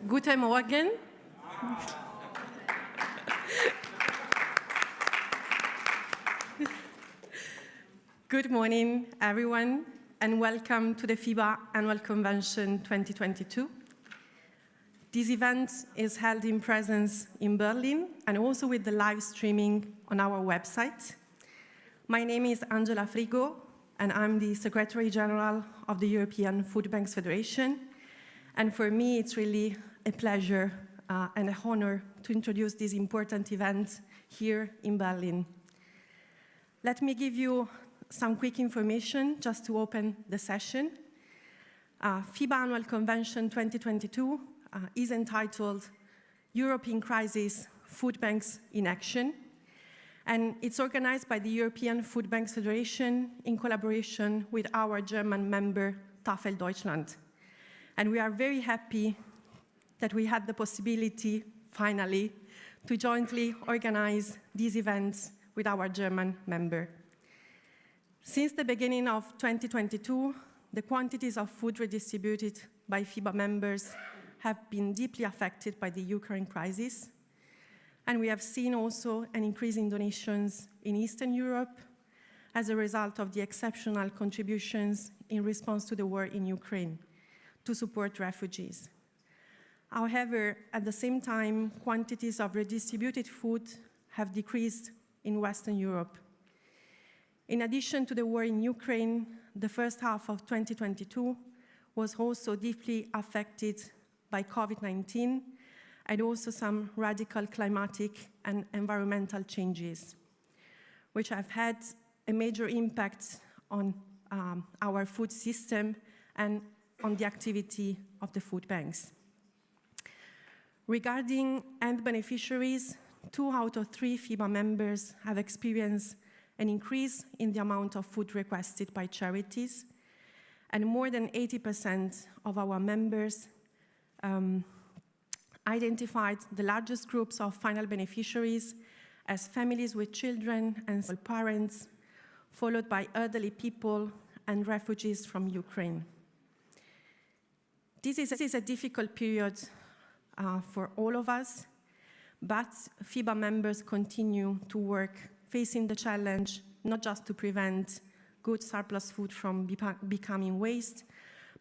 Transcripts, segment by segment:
Guten Morgen. Good morning, everyone, and welcome to the FEBA Annual Convention 2022. This event is held in presence in Berlin and also with the live streaming on our website. My name is Angela Frigo, and I'm the Secretary General of the European Food Banks Federation. And for me, it's really a pleasure and an honor to introduce this important event here in Berlin. Let me give you some quick information just to open the session. FEBA Annual Convention 2022 is entitled Europe in Crisis, Food Banks in Action. And it's organized by the European Food Banks Federation in collaboration with our German member, Tafel Deutschland. And we are very happy that we had the possibility, finally, to jointly organize these events with our German member. Since the beginning of 2022, the quantities of food redistributed by FEBA members have been deeply affected by the Ukraine crisis. And we have seen also an increase in donations in Eastern Europe as a result of the exceptional contributions in response to the war in Ukraine to support refugees. However, at the same time, quantities of redistributed food have decreased in Western Europe. In addition to the war in Ukraine, the first half of 2022 was also deeply affected by COVID-19 and also some radical climatic and environmental changes, which have had a major impact on our food system and on the activity of the food banks. Regarding end beneficiaries, 2 out of 3 FEBA members have experienced an increase in the amount of food requested by charities, and more than 80% of our members identified the largest groups of final beneficiaries as families with children and parents, followed by elderly people and refugees from Ukraine. This is a difficult period for all of us, but FEBA members continue to work facing the challenge not just to prevent good surplus food from becoming waste,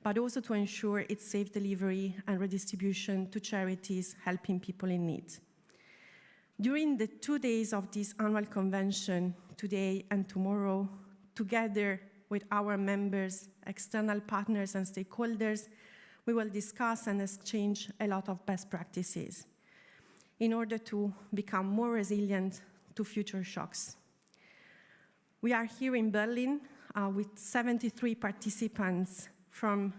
but also to ensure its safe delivery and redistribution to charities helping people in need. During the 2 days of this annual convention, today and tomorrow, together with our members, external partners and stakeholders, we will discuss and exchange a lot of best practices in order to become more resilient to future shocks. We are here in Berlin with 73 participants from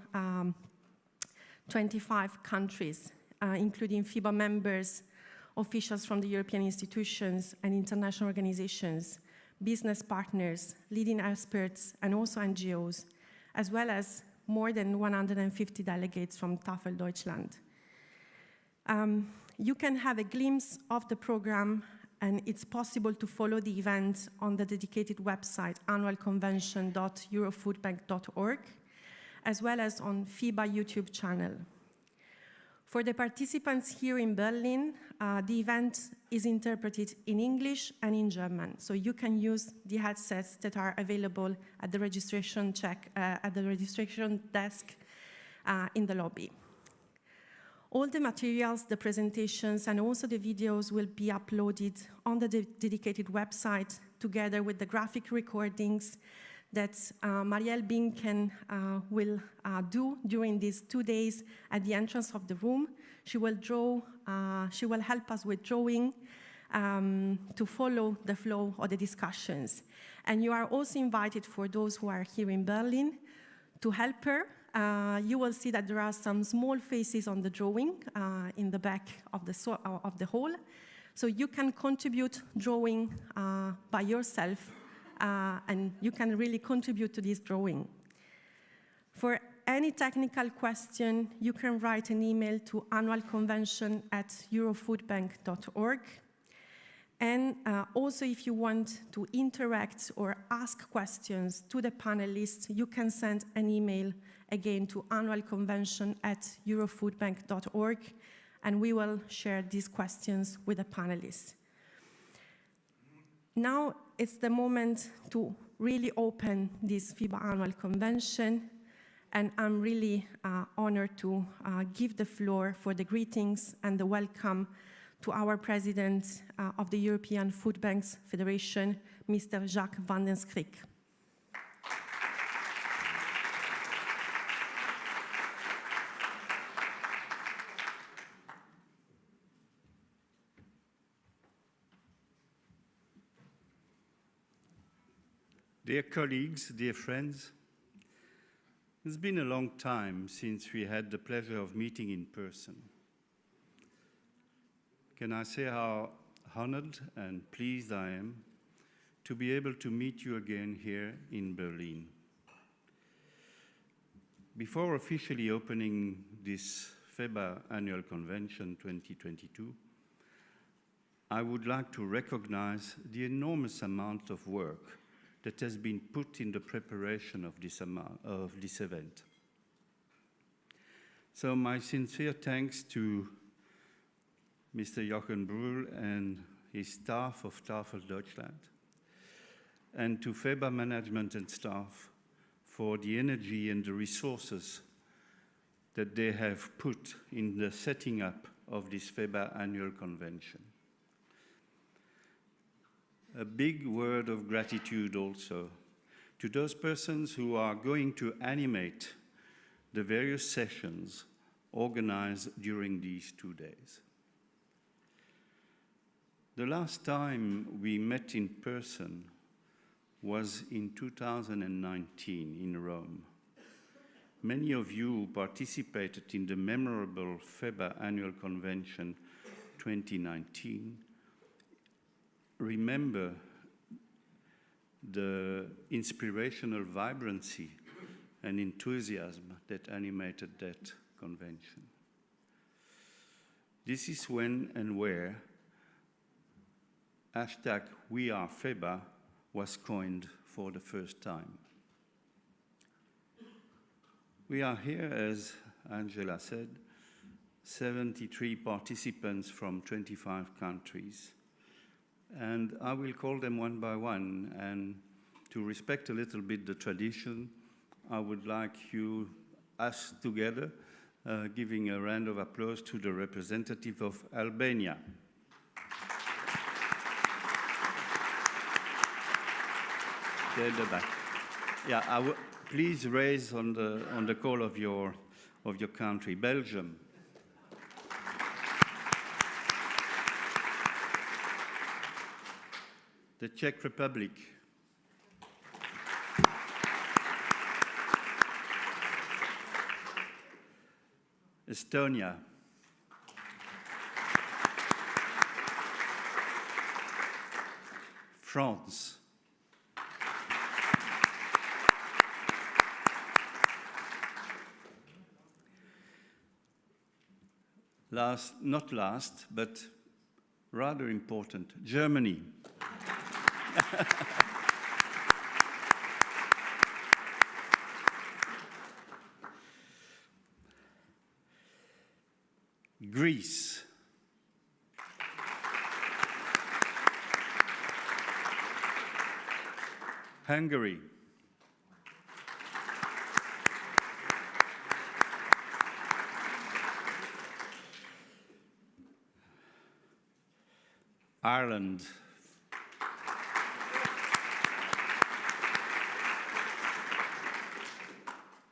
25 countries, including FEBA members, officials from the European institutions and international organizations, business partners, leading experts, and also NGOs, as well as more than 150 delegates from Tafel Deutschland. You can have a glimpse of the program, and it's possible to follow the event on the dedicated website annualconvention.eurofoodbank.org, as well as on FEBA YouTube channel. For the participants here in Berlin, the event is interpreted in English and in German, so you can use the headsets that are available at the registration desk in the lobby. All the materials, the presentations, and also the videos will be uploaded on the dedicated website together with the graphic recordings that Marielle Binken will do during these 2 days at the entrance of the room. She will help us with drawing to follow the flow of the discussions. And you are also invited, for those who are here in Berlin, to help her. You will see that there are some small faces on the drawing in the back of the hall. So you can contribute drawing by yourself, and you can really contribute to this drawing. For any technical question, you can write an email to annualconvention@eurofoodbank.org. And also, if you want to interact or ask questions to the panelists, you can send an email again to annualconvention@eurofoodbank.org, and we will share these questions with the panelists. Now it's the moment to really open this FEBA annual convention, and I'm really honored to give the floor for the greetings and the welcome to our President of the European Food Banks Federation, Mr. Jacques van den Schrik. Dear colleagues, dear friends, it's been a long time since we had the pleasure of meeting in person. Can I say how honored and pleased I am to be able to meet you again here in Berlin. Before officially opening this FEBA Annual Convention 2022, I would like to recognize the enormous amount of work that has been put in the preparation of this event. So my sincere thanks to Mr. Jochen Brühl and his staff of Tafel Deutschland, and to FEBA management and staff for the energy and the resources that they have put in the setting up of this FEBA annual convention. A big word of gratitude also to those persons who are going to animate the various sessions organized during these 2 days. The last time we met in person was in 2019 in Rome. Many of you participated in the memorable FEBA Annual Convention 2019. Remember the inspirational vibrancy and enthusiasm that animated that convention. This is when and where #WeAreFEBA was coined for the first time. We are here, as Angela said, 73 participants from 25 countries. And I will call them one by one. And to respect a little bit the tradition, I would like us together, giving a round of applause to the representative of Albania. There at the back. Yeah, please raise on the call of your country. Belgium. The Czech Republic. Estonia. France. Not last, but rather important, Germany. Greece. Hungary. Ireland.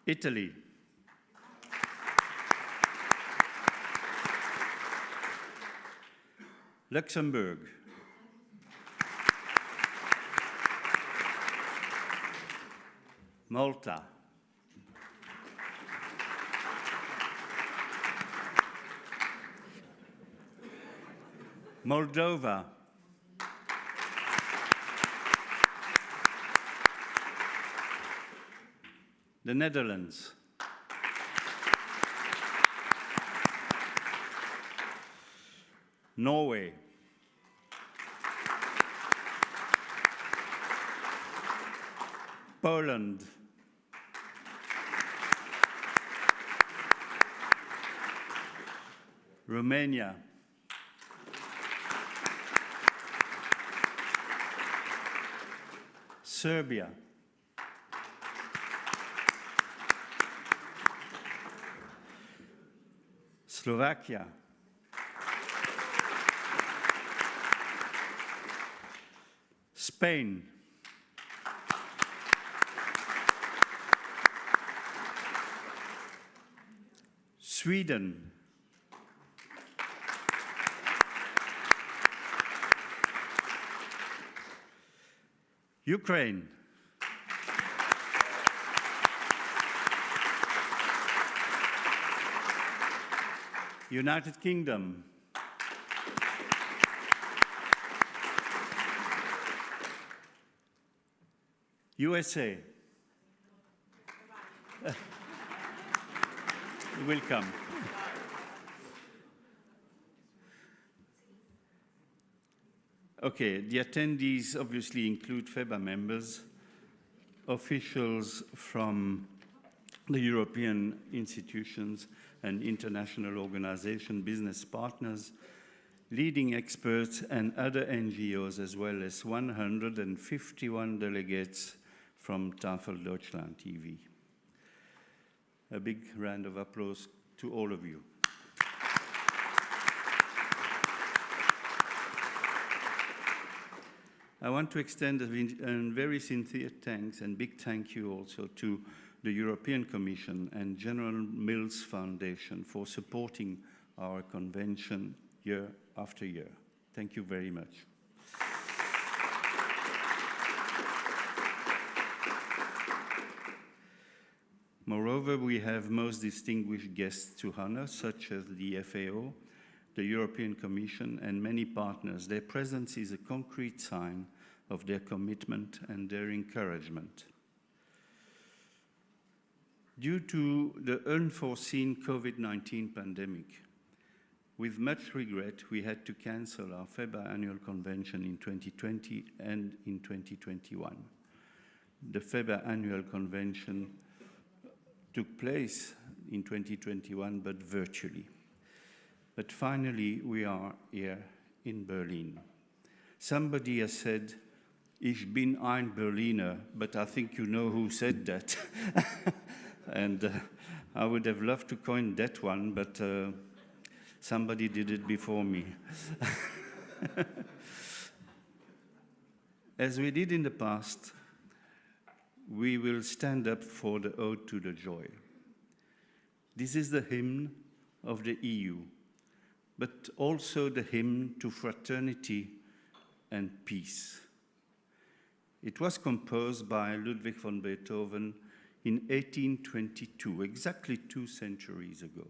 Italy. Luxembourg. Malta. Moldova. The Netherlands. Norway. Poland. Romania. Serbia. Slovakia. Spain. Sweden. Ukraine. United Kingdom. USA. Welcome. Okay, the attendees obviously include FEBA members, officials from the European institutions and international organization, business partners, leading experts and other NGOs, as well as 151 delegates from Tafel Deutschland TV. A big round of applause to all of you. I want to extend a very sincere thanks and big thank you also to the European Commission and General Mills Foundation for supporting our convention year after year. Thank you very much. Moreover, we have most distinguished guests to honor, such as the FAO, the European Commission, and many partners. Their presence is a concrete sign of their commitment and their encouragement. Due to the unforeseen COVID-19 pandemic, with much regret, we had to cancel our FEBA annual convention in 2020 and in 2021. The FEBA annual convention took place in 2021, but virtually. But finally, we are here in Berlin. Somebody has said, "Ich bin ein Berliner," but I think you know who said that. And I would have loved to coin that one, but somebody did it before me. As we did in the past, we will stand up for the Ode to the Joy. This is the hymn of the EU, but also the hymn to fraternity and peace. It was composed by Ludwig van Beethoven in 1822, exactly 2 centuries ago.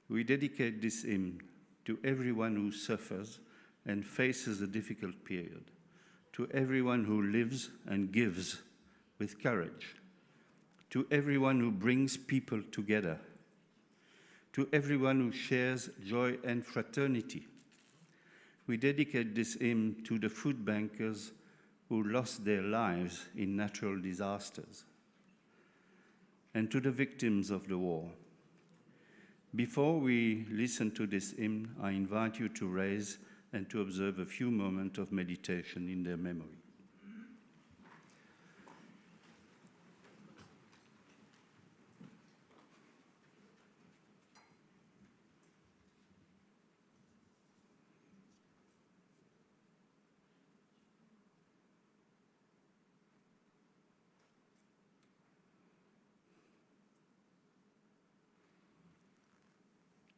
We dedicate this hymn to everyone who suffers and faces a difficult period, to everyone who lives and gives with courage, to everyone who brings people together, to everyone who shares joy and fraternity. We dedicate this hymn to the food bankers who lost their lives in natural disasters, and to the victims of the war. Before we listen to this hymn, I invite you to raise and to observe a few moments of meditation in their memory.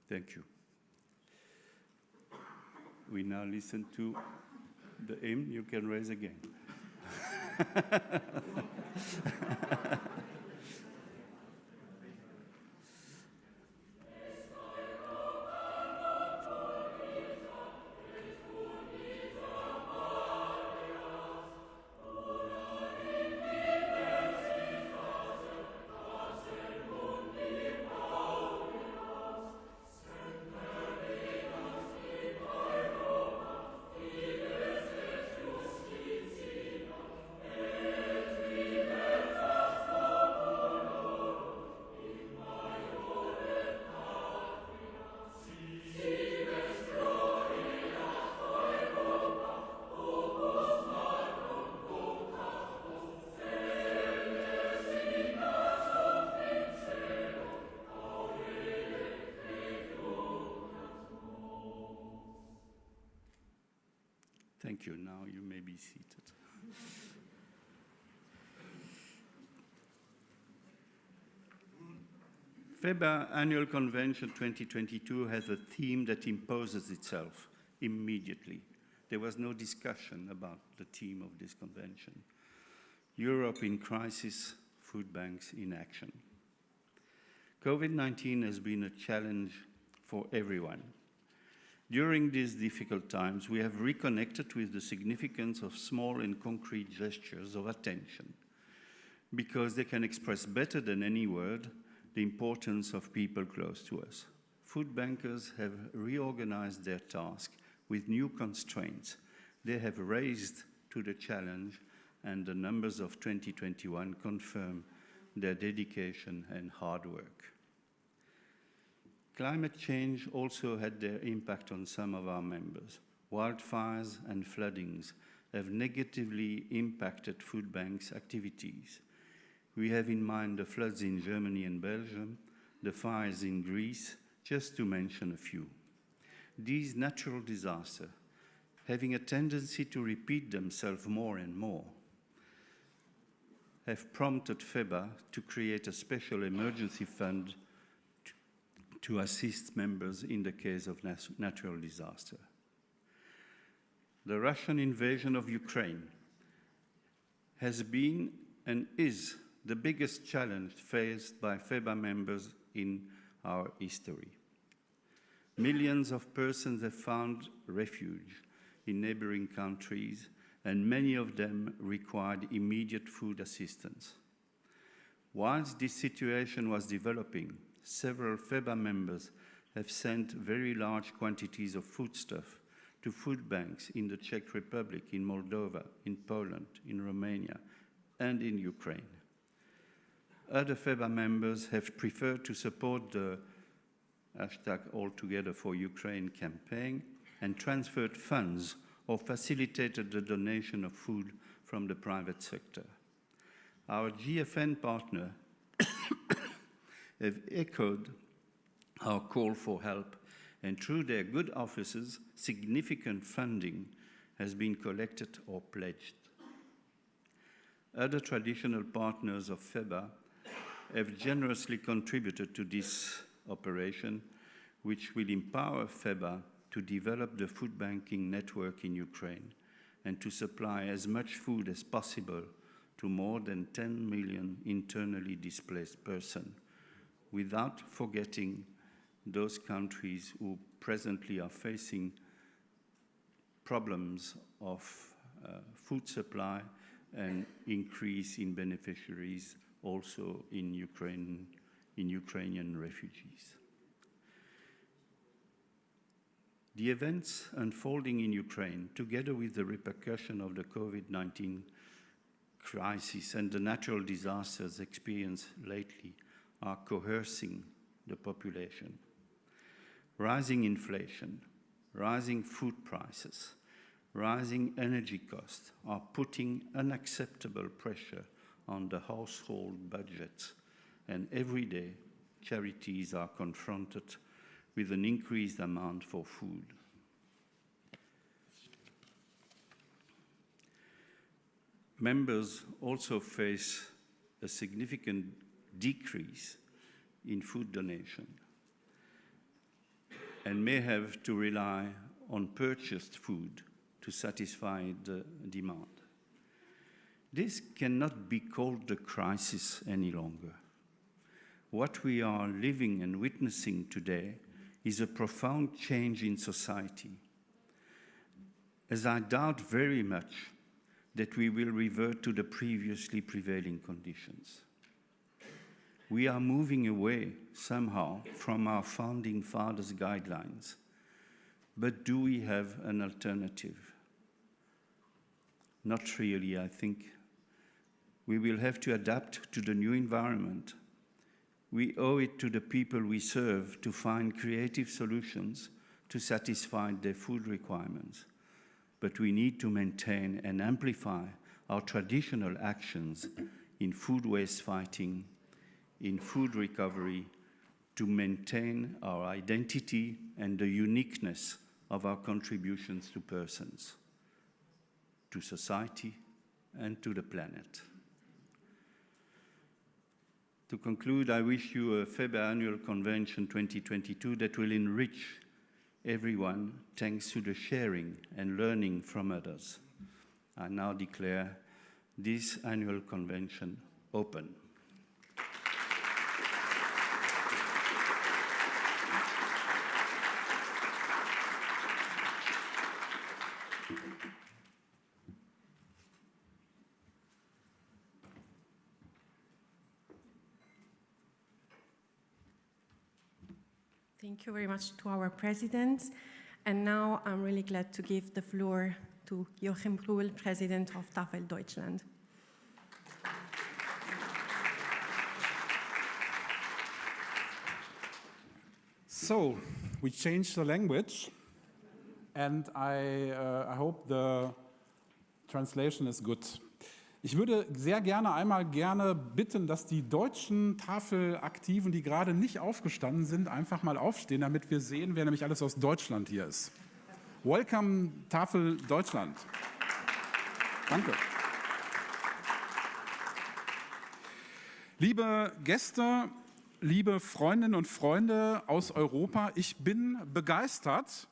Thank you. We now listen to the hymn. You can raise again. Thank you. Now you may be seated. FEBA Annual Convention 2022 has a theme that imposes itself immediately. There was no discussion about the theme of this convention. Europe in crisis, food banks in action. COVID-19 has been a challenge for everyone. During these difficult times, we have reconnected with the significance of small and concrete gestures of attention, because they can express better than any word the importance of people close to us. Food bankers have reorganized their task with new constraints. They have raised to the challenge, and the numbers of 2021 confirm their dedication and hard work. Climate change also had their impact on some of our members. Wildfires and floodings have negatively impacted food banks' activities. We have in mind the floods in Germany and Belgium, the fires in Greece, just to mention a few. These natural disasters, having a tendency to repeat themselves more and more, have prompted FEBA to create a special emergency fund to assist members in the case of natural disaster. The Russian invasion of Ukraine has been and is the biggest challenge faced by FEBA members in our history. Millions of persons have found refuge in neighboring countries, and many of them required immediate food assistance. Whilst this situation was developing, several FEBA members have sent very large quantities of foodstuff to food banks in the Czech Republic, in Moldova, in Poland, in Romania, and in Ukraine. Other FEBA members have preferred to support the #AllTogetherForUkraine campaign and transferred funds or facilitated the donation of food from the private sector. Our GFN partner have echoed our call for help, and through their good offices, significant funding has been collected or pledged. Other traditional partners of FEBA have generously contributed to this operation, which will empower FEBA to develop the food banking network in Ukraine and to supply as much food as possible to more than 10 million internally displaced persons, without forgetting those countries who presently are facing problems of food supply and increase in beneficiaries also in Ukrainian refugees. The events unfolding in Ukraine, together with the repercussion of the COVID-19 crisis and the natural disasters experienced lately, are coercing the population. Rising inflation, rising food prices, rising energy costs are putting unacceptable pressure on the household budgets, and every day charities are confronted with an increased amount for food. Members also face a significant decrease in food donation and may have to rely on purchased food to satisfy the demand. This cannot be called a crisis any longer. What we are living and witnessing today is a profound change in society, as I doubt very much that we will revert to the previously prevailing conditions. We are moving away somehow from our founding fathers' guidelines, but do we have an alternative? Not really, I think. We will have to adapt to the new environment. We owe it to the people we serve to find creative solutions to satisfy their food requirements. But we need to maintain and amplify our traditional actions in food waste fighting, in food recovery, to maintain our identity and the uniqueness of our contributions to persons. to society, and to the planet. To conclude, I wish you a FEBA Annual Convention 2022 that will enrich everyone thanks to the sharing and learning from others. I now declare this annual convention open. Thank you very much to our president. And now I'm really glad to give the floor to Joachim Bruhl, President of Tafel Deutschland. So, we changed the language, and I hope the translation is good. Ich würde sehr gerne bitten, dass die deutschen Tafelaktiven, die gerade nicht aufgestanden sind, einfach mal aufstehen, damit wir sehen, wer nämlich alles aus Deutschland hier ist. Welcome, Tafel Deutschland. Danke. Liebe Gäste, liebe Freundinnen und Freunde aus Europa, ich bin begeistert,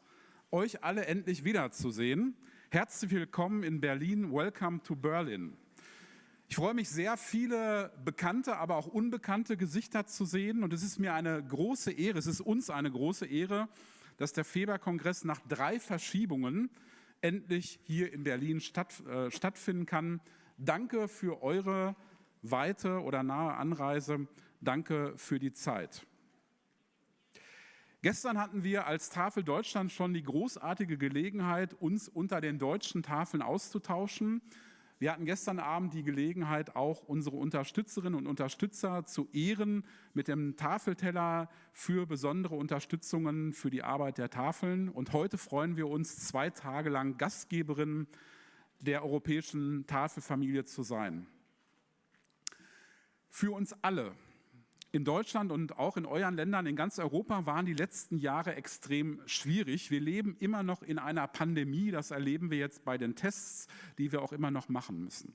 euch alle endlich wiederzusehen. Herzlich willkommen in Berlin. Welcome to Berlin. Ich freue mich sehr, viele bekannte, aber auch unbekannte Gesichter zu sehen. Und es ist mir eine große Ehre, es ist uns eine große Ehre, dass der FEBA-Kongress nach 3 Verschiebungen endlich hier in Berlin stattfinden kann. Danke für eure weite oder nahe Anreise. Danke für die Zeit. Gestern hatten wir als Tafel Deutschland schon die großartige Gelegenheit, uns unter den deutschen Tafeln auszutauschen. Wir hatten gestern Abend die Gelegenheit, auch unsere Unterstützerinnen und Unterstützer zu ehren mit dem Tafelteller für besondere Unterstützungen für die Arbeit der Tafeln. Und heute freuen wir uns, 2 Tage lang Gastgeberin der europäischen Tafelfamilie zu sein. Für uns alle in Deutschland und auch in euren Ländern, in ganz Europa, waren die letzten Jahre extrem schwierig. Wir leben immer noch in einer Pandemie, das erleben wir jetzt bei den Tests, die wir auch immer noch machen müssen.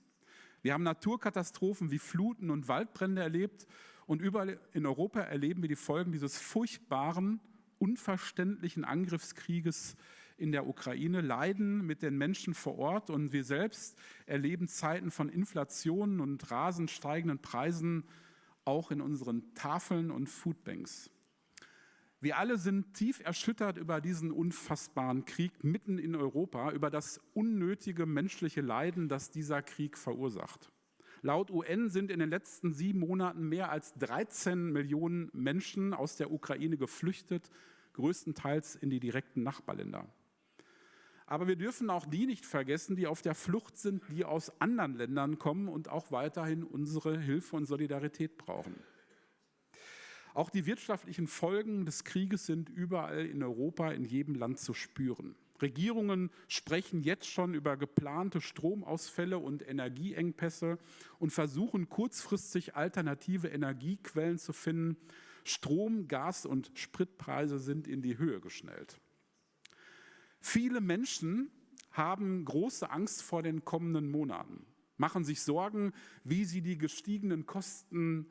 Wir haben Naturkatastrophen wie Fluten und Waldbrände erlebt und überall in Europa erleben wir die Folgen dieses furchtbaren, unverständlichen Angriffskrieges in der Ukraine, leiden mit den Menschen vor Ort und wir selbst erleben Zeiten von Inflation und rasend steigenden Preisen, auch in unseren Tafeln und Foodbanks. Wir alle sind tief erschüttert über diesen unfassbaren Krieg mitten in Europa, über das unnötige menschliche Leiden, das dieser Krieg verursacht. Laut UN sind in den letzten 7 Monaten mehr als 13 Millionen Menschen aus der Ukraine geflüchtet, größtenteils in die direkten Nachbarländer. Aber wir dürfen auch die nicht vergessen, die auf der Flucht sind, die aus anderen Ländern kommen und auch weiterhin unsere Hilfe und Solidarität brauchen. Auch die wirtschaftlichen Folgen des Krieges sind überall in Europa, in jedem Land zu spüren. Regierungen sprechen jetzt schon über geplante Stromausfälle und Energieengpässe und versuchen kurzfristig alternative Energiequellen zu finden. Strom-, Gas- und Spritpreise sind in die Höhe geschnellt. Viele Menschen haben große Angst vor den kommenden Monaten, machen sich Sorgen, wie sie die gestiegenen Kosten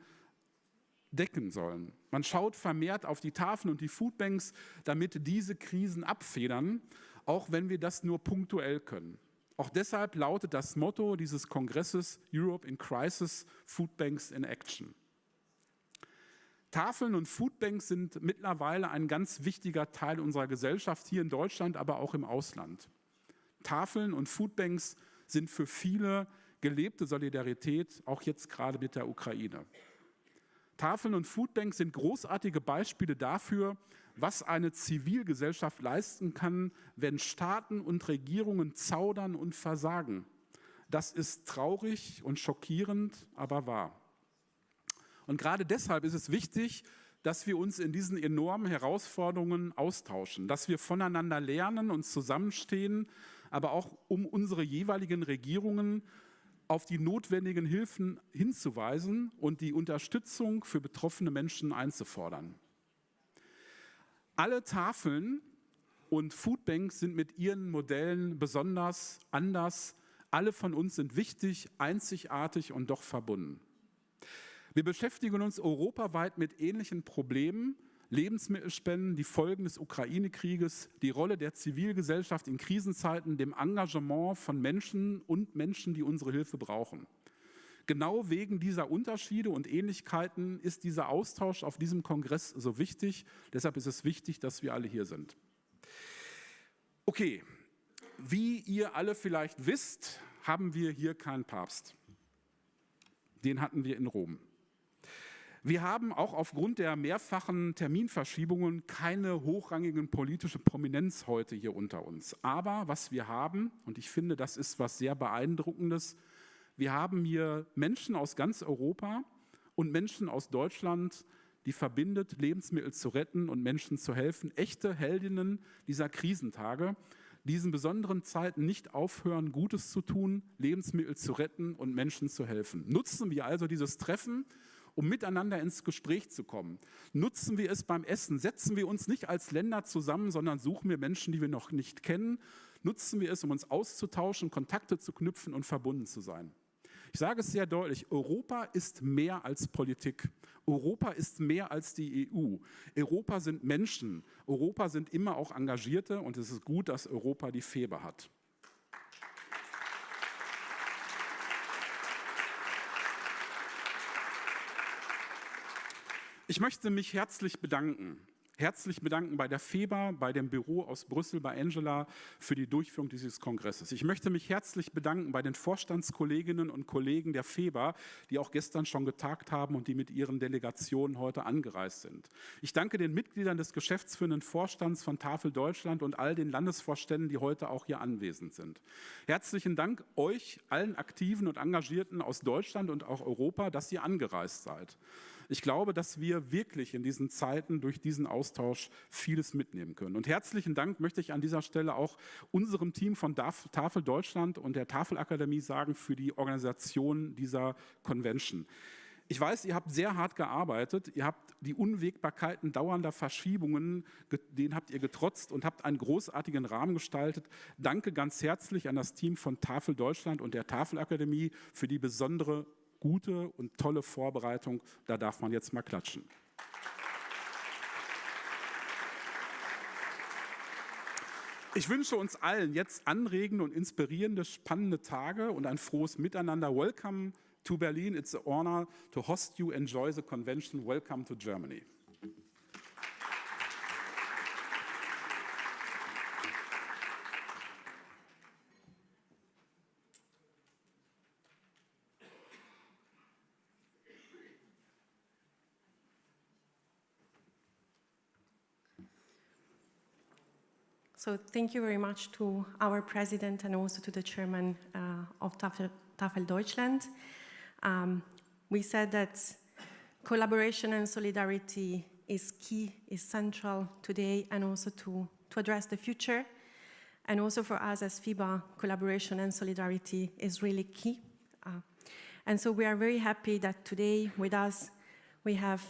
decken sollen. Man schaut vermehrt auf die Tafeln und die Foodbanks, damit diese Krisen abfedern, auch wenn wir das nur punktuell können. Auch deshalb lautet das Motto dieses Kongresses Europe in Crisis, Foodbanks in Action. Tafeln und Foodbanks sind mittlerweile ein ganz wichtiger Teil unserer Gesellschaft hier in Deutschland, aber auch im Ausland. Tafeln und Foodbanks sind für viele gelebte Solidarität, auch jetzt gerade mit der Ukraine. Tafeln und Foodbanks sind großartige Beispiele dafür, was eine Zivilgesellschaft leisten kann, wenn Staaten und Regierungen zaudern und versagen. Das ist traurig und schockierend, aber wahr. Und gerade deshalb ist es wichtig, dass wir uns in diesen enormen Herausforderungen austauschen, dass wir voneinander lernen und zusammenstehen, aber auch um unsere jeweiligen Regierungen auf die notwendigen Hilfen hinzuweisen und die Unterstützung für betroffene Menschen einzufordern. Alle Tafeln und Foodbanks sind mit ihren Modellen besonders, anders, Alle von uns sind wichtig, einzigartig und doch verbunden. Wir beschäftigen uns europaweit mit ähnlichen Problemen: Lebensmittelspenden, die Folgen des Ukraine-Krieges, die Rolle der Zivilgesellschaft in Krisenzeiten, dem Engagement von Menschen und Menschen, die unsere Hilfe brauchen. Genau wegen dieser Unterschiede und Ähnlichkeiten ist dieser Austausch auf diesem Kongress so wichtig. Deshalb ist es wichtig, dass wir alle hier sind. Okay, wie ihr alle vielleicht wisst, haben wir hier keinen Papst. Den hatten wir in Rom. Wir haben auch aufgrund der mehrfachen Terminverschiebungen keine hochrangige politische Prominenz heute hier unter uns. Aber was wir haben, und ich finde, das ist was sehr Beeindruckendes, wir haben hier Menschen aus ganz Europa und Menschen aus Deutschland, die verbindet, Lebensmittel zu retten und Menschen zu helfen. Echte Heldinnen dieser Krisentage, die in besonderen Zeiten nicht aufhören, Gutes zu tun, Lebensmittel zu retten und Menschen zu helfen. Nutzen wir also dieses Treffen, um miteinander ins Gespräch zu kommen. Nutzen wir es beim Essen. Setzen wir uns nicht als Länder zusammen, sondern suchen wir Menschen, die wir noch nicht kennen. Nutzen wir es, um uns auszutauschen, Kontakte zu knüpfen und verbunden zu sein. Ich sage es sehr deutlich: Europa ist mehr als Politik. Europa ist mehr als die EU. Europa sind Menschen. Europa sind immer auch Engagierte, und es ist gut, dass Europa die FEBA hat. Ich möchte mich herzlich bedanken bei der FEBA, bei dem Büro aus Brüssel, bei Angela für die Durchführung dieses Kongresses. Ich möchte mich herzlich bedanken bei den Vorstandskolleginnen und Kollegen der FEBA, die auch gestern schon getagt haben und die mit ihren Delegationen heute angereist sind. Ich danke den Mitgliedern des geschäftsführenden Vorstands von Tafel Deutschland und all den Landesvorständen, die heute auch hier anwesend sind. Herzlichen Dank euch, allen Aktiven und Engagierten aus Deutschland und auch Europa, dass ihr angereist seid. Ich glaube, dass wir wirklich in diesen Zeiten durch diesen Austausch vieles mitnehmen können. Und herzlichen Dank möchte ich an dieser Stelle auch unserem Team von Tafel Deutschland und der Tafelakademie sagen für die Organisation dieser Convention. Ich weiß, ihr habt sehr hart gearbeitet, ihr habt die Unwägbarkeiten dauernder Verschiebungen, denen habt ihr getrotzt und habt einen großartigen Rahmen gestaltet. Danke ganz herzlich an das Team von Tafel Deutschland und der Tafelakademie für die besondere gute und tolle Vorbereitung. Da darf man jetzt mal klatschen. Ich wünsche uns allen jetzt anregende und inspirierende, spannende Tage und ein frohes Miteinander. Welcome to Berlin. It's an honor to host you. Enjoy the convention. Welcome to Germany. So thank you very much to our president and also to the chairman of Tafel Deutschland. We said that collaboration and solidarity is key, is central today, and also to address the future. And also for us as FEBA, collaboration and solidarity is really key. And so we are very happy that today with us we have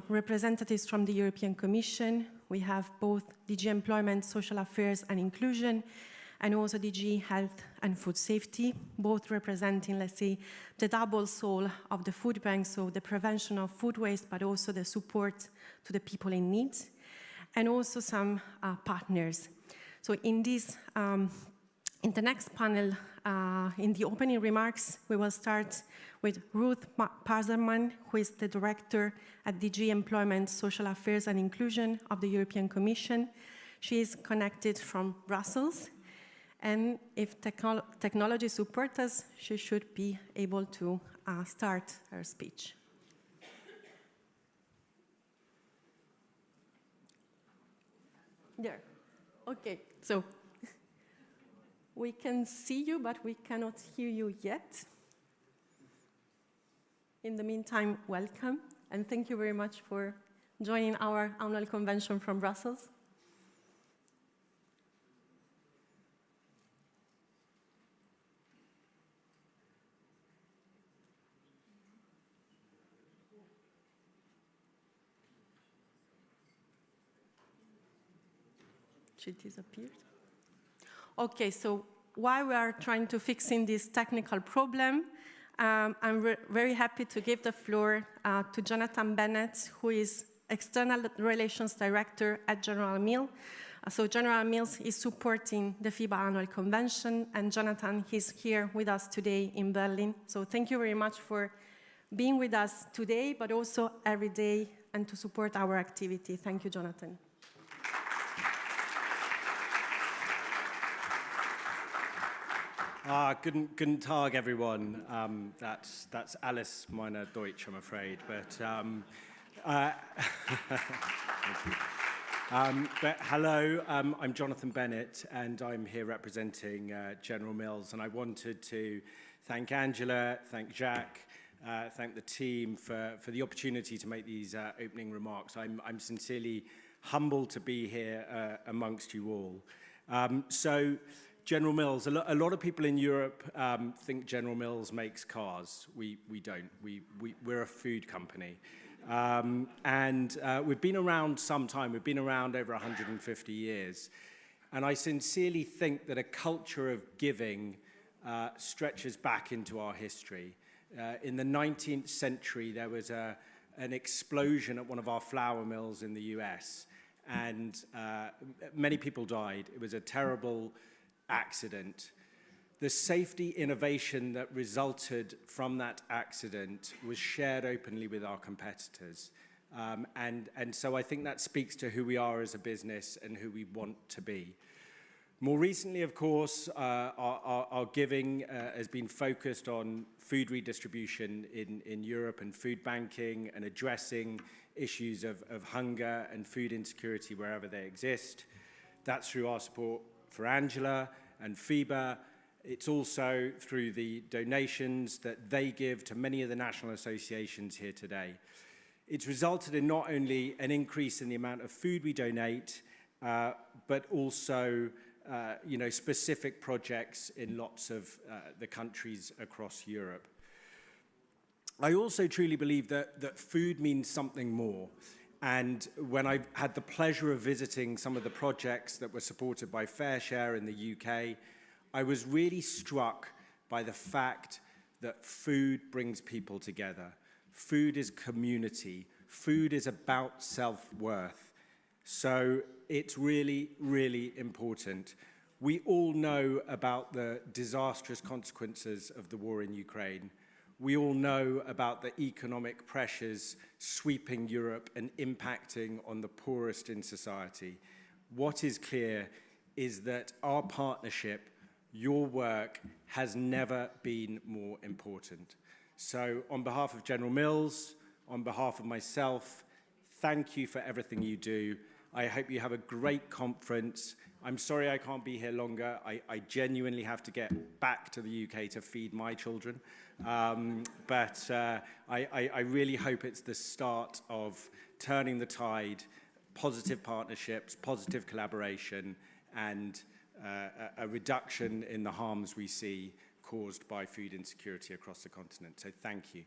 representatives from the European Commission. We have both DG Employment, Social Affairs and Inclusion, and also DG Health and Food Safety, both representing, let's say, the double soul of the food bank, so the prevention of food waste, but also the support to the people in need, and also some partners. So in this, in the next panel, in the opening remarks, we will start with Ruth Parzerman, who is the director at DG Employment, Social Affairs and Inclusion of the European Commission. She is connected from Brussels, and if technology supports us, she should be able to start her speech. There, okay, so we can see you, but we cannot hear you yet. In the meantime, welcome, and thank you very much for joining our annual convention from Brussels. She disappeared. Okay, so while we are trying to fixing this technical problem, I'm very happy to give the floor to Jonathan Bennett, who is External Relations Director at General Mills. So General Mills is supporting the FEBA Annual Convention, and Jonathan is here with us today in Berlin. So thank you very much for being with us today, but also every day, and to support our activity. Thank you, Jonathan. Guten Tag, everyone. That's Alice meiner Deutsch, I'm afraid. But hello, I'm Jonathan Bennett, and I'm here representing General Mills. And I wanted to thank Angela, thank Jacques, thank the team for the opportunity to make these opening remarks. I'm sincerely humbled to be here amongst you all. So General Mills, a lot of people in Europe think General Mills makes cars. We don't. We're a food company. And we've been around some time. We've been around over 150 years. And I sincerely think that a culture of giving stretches back into our history. In the 19th century, there was an explosion at one of our flour mills in the US, and many people died. It was a terrible accident. The safety innovation that resulted from that accident was shared openly with our competitors. And so I think that speaks to who we are as a business and who we want to be. More recently, of course, our giving has been focused on food redistribution in Europe and food banking and addressing issues of hunger and food insecurity wherever they exist. That's through our support for Angela and FEBA. It's also through the donations that they give to many of the national associations here today. It's resulted in not only an increase in the amount of food we donate, but also specific projects in lots of the countries across Europe. I also truly believe that food means something more. And when I had the pleasure of visiting some of the projects that were supported by FareShare in the UK, I was really struck by the fact that food brings people together. Food is community. Food is about self-worth. So it's really, really important. We all know about the disastrous consequences of the war in Ukraine. We all know about the economic pressures sweeping Europe and impacting on the poorest in society. What is clear is that our partnership, your work, has never been more important. So on behalf of General Mills, on behalf of myself, thank you for everything you do. I hope you have a great conference. I'm sorry I can't be here longer. I genuinely have to get back to the UK to feed my children. But I really hope it's the start of turning the tide, positive partnerships, positive collaboration, and a reduction in the harms we see caused by food insecurity across the continent. So thank you.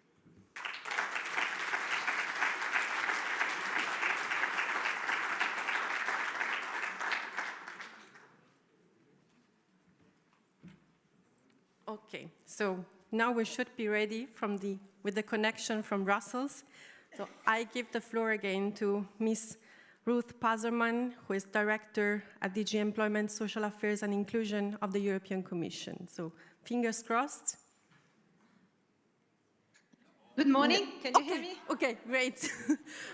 Okay, so now we should be ready with the connection from Brussels. So I give the floor again to Ms. Ruth Pazerman, who is Director at DG Employment, Social Affairs and Inclusion of the European Commission. So fingers crossed. Good morning, can you hear me? Okay, great.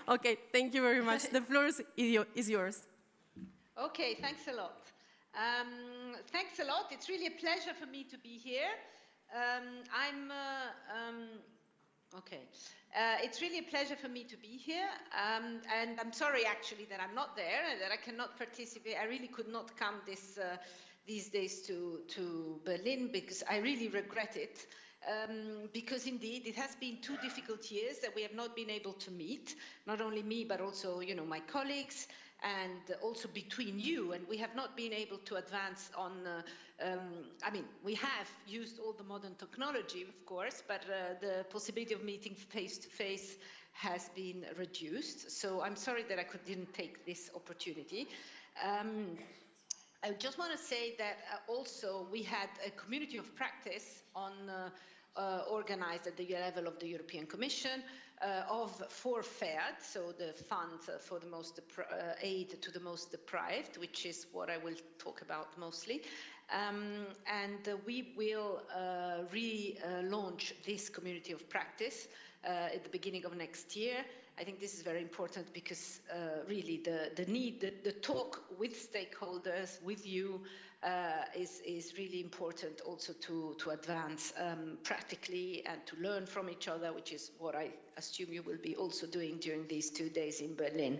Okay, thank you very much. The floor is yours. Okay, thanks a lot. Thanks a lot. It's really a pleasure for me to be here. It's really a pleasure for me to be here, and I'm sorry actually that I'm not there, that I cannot participate. I really could not come these days to Berlin because I really regret it. Because indeed it has been 2 difficult years that we have not been able to meet, not only me but also my colleagues, and also between you, and we have not been able to advance on, we have used all the modern technology, of course, but the possibility of meeting face-to-face has been reduced. So I'm sorry that I didn't take this opportunity. I just want to say that also we had a community of practice on organized at the level of the European Commission for FEAD, so the fund for the most aid to the most deprived, which is what I will talk about mostly. And we will relaunch this community of practice at the beginning of next year. I think this is very important because really the talk with stakeholders, with you, is really important also to advance practically and to learn from each other, which is what I assume you will be also doing during these 2 days in Berlin.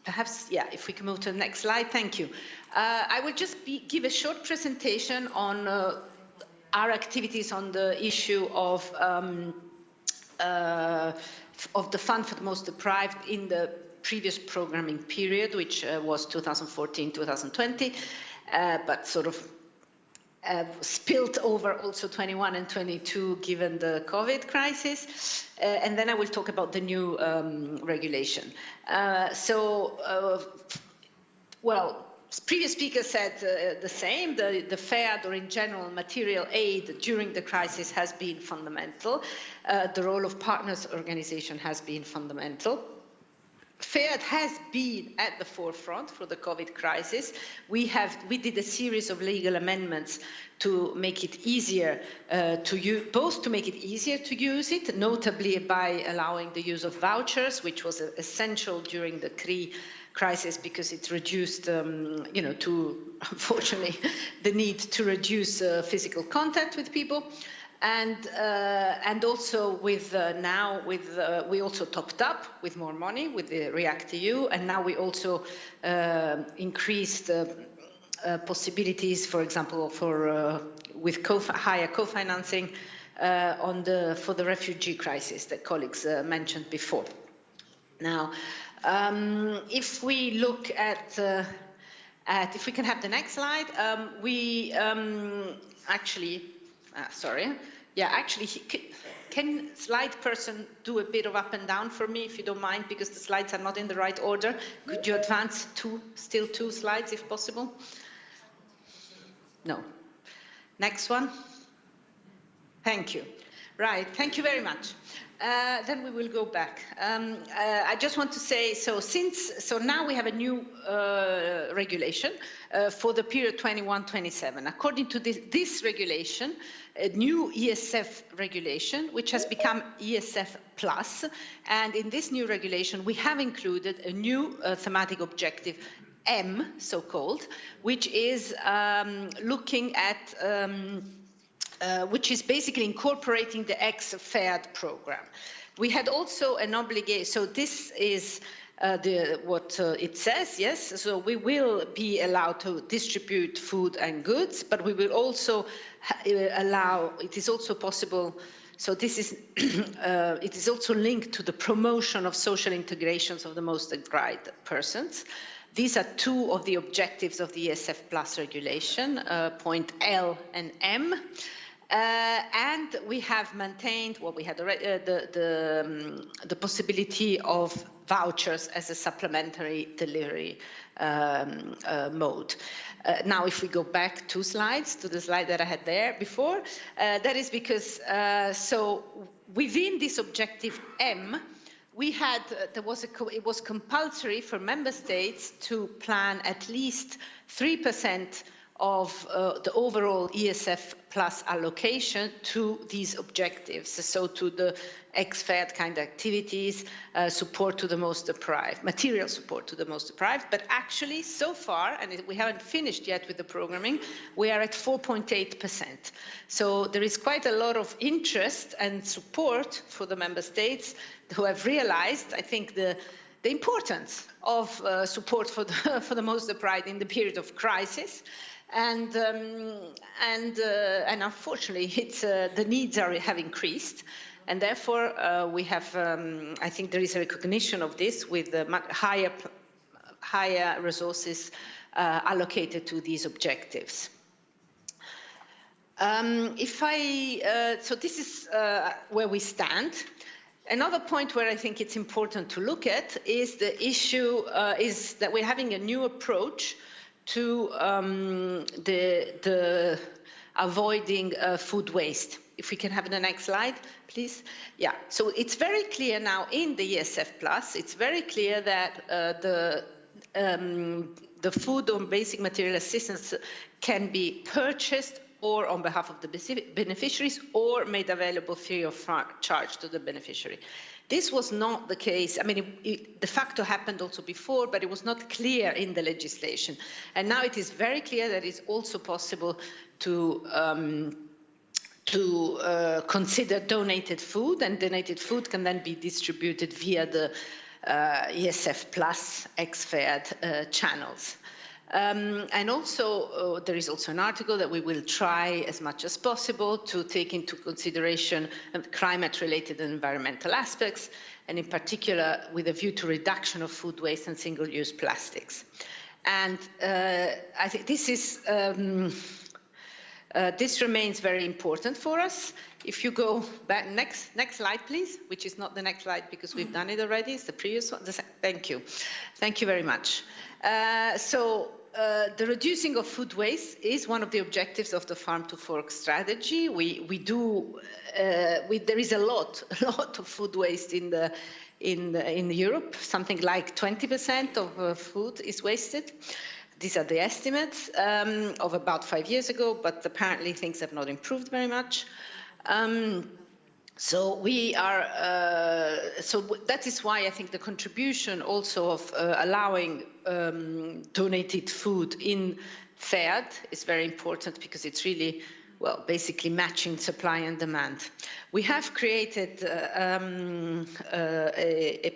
Perhaps, yeah, if we can move to the next slide, thank you. I will just give a short presentation on our activities on the issue of the Fund for the Most Deprived in the previous programming period, which was 2014-2020, but sort of spilled over also 21 and 22 given the COVID crisis. And then I will talk about the new regulation. Well, previous speaker said the same. The FEAD, or in general material aid during the crisis, has been fundamental. The role of partners organization has been fundamental. FEAD has been at the forefront for the COVID crisis. We did a series of legal amendments to make it easier both to make it easier to use it, notably by allowing the use of vouchers, which was essential during the crisis because it reduced, unfortunately, the need to reduce physical contact with people. And also with we also topped up with more money with the REACT-EU, and now we also increased possibilities, for example, with higher co-financing for the refugee crisis that colleagues mentioned before. Now, if we look at if we can have the next slide, we actually. Sorry. Yeah, actually, can slide person do a bit of up and down for me, if you don't mind, because the slides are not in the right order? Could you advance still two slides, if possible? No. Next one. Thank you. Right, thank you very much. Then we will go back. I just want to say, so now we have a new regulation for the period 21-27. According to this regulation, a new ESF regulation, which has become ESF Plus, and in this new regulation, we have included a new thematic objective, M, so-called, which is looking at which is basically incorporating the ex-FEAD program. We had also an obligation, so this is what it says, yes, so we will be allowed to distribute food and goods, but we will also allow, it is also possible, so this is, it is also linked to the promotion of social integrations of the most deprived persons. These are two of the objectives of the ESF Plus regulation, point L and M. And we have maintained what we had already, the possibility of vouchers as a supplementary delivery mode. Now, if we go back 2 slides to the slide that I had there before, that is because, so within this objective M, we had, it was compulsory for member states to plan at least 3% of the overall ESF Plus allocation to these objectives, so to the ex-FEAD kind of activities, support to the most deprived, material support to the most deprived. But actually, so far, and we haven't finished yet with the programming, we are at 4.8%. So there is quite a lot of interest and support for the member states who have realized, I think, the importance of support for the most deprived in the period of crisis. And unfortunately, the needs have increased, and therefore we have. I think there is a recognition of this with much higher resources allocated to these objectives. So this is where we stand. Another point where I think it's important to look at is the issue is that we're having a new approach to the avoiding food waste. If we can have the next slide, please. Yeah, so it's very clear now in the ESF Plus, it's very clear that the food or basic material assistance can be purchased or on behalf of the beneficiaries or made available free of charge to the beneficiary. This was not the case. I mean, it de facto happened also before, but it was not clear in the legislation. And now it is very clear that it's also possible to consider donated food, and donated food can then be distributed via the ESF Plus ex-FEAD channels. And also, there is also an article that we will try as much as possible to take into consideration climate-related and environmental aspects, and in particular with a view to reduction of food waste and single-use plastics. And I think this is this remains very important for us. If you go back, next slide, please, which is not the next slide because we've done it already, it's the previous one. Thank you. Thank you very much. The reducing of food waste is one of the objectives of the Farm to Fork strategy. There is a lot of food waste in Europe. Something like 20% of food is wasted. These are the estimates of about 5 years ago, but apparently things have not improved very much. So that is why I think the contribution also of allowing donated food in FEAD is very important, because it's really, well, basically matching supply and demand. We have created a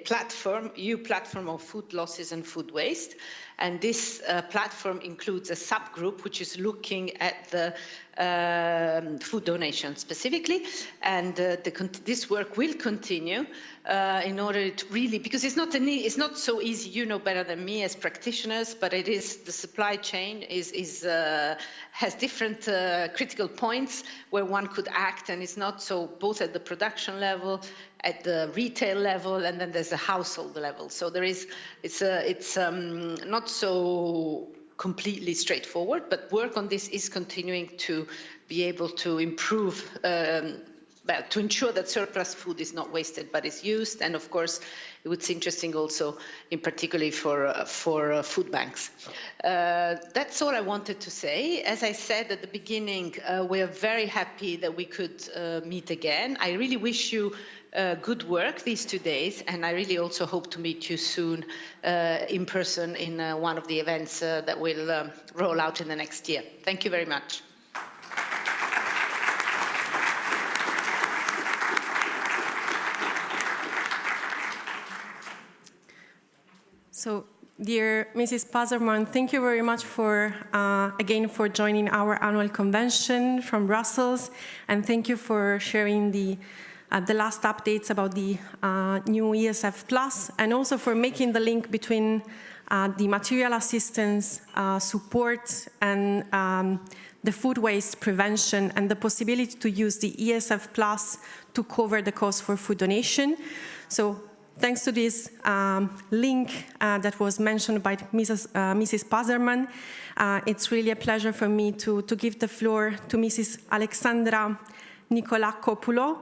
platform, EU platform of food losses and food waste. And this platform includes a subgroup which is looking at the food donation specifically. And this work will continue in order to really, because it's not so easy, you know better than me as practitioners, but it is, the supply chain has different critical points where one could act, and it's not so, both at the production level, at the retail level, and then there's a household level. So it's not so completely straightforward, but work on this is continuing to be able to improve, to ensure that surplus food is not wasted but is used. And of course, it's interesting also, in particularly for food banks. That's all I wanted to say. As I said at the beginning, we are very happy that we could meet again. I really wish you good work these 2 days, and I really also hope to meet you soon in person in one of the events that will roll out in the next year. Thank you very much. So, dear Mrs. Pazerman, thank you very much for, again, for joining our annual convention from Brussels, and thank you for sharing the last updates about the new ESF Plus, and also for making the link between the material assistance support and the food waste prevention, and the possibility to use the ESF Plus to cover the cost for food donation. So thanks to this link that was mentioned by Mrs. Pazerman, it's really a pleasure for me to give the floor to Mrs. Alexandra Nicolakopoulos,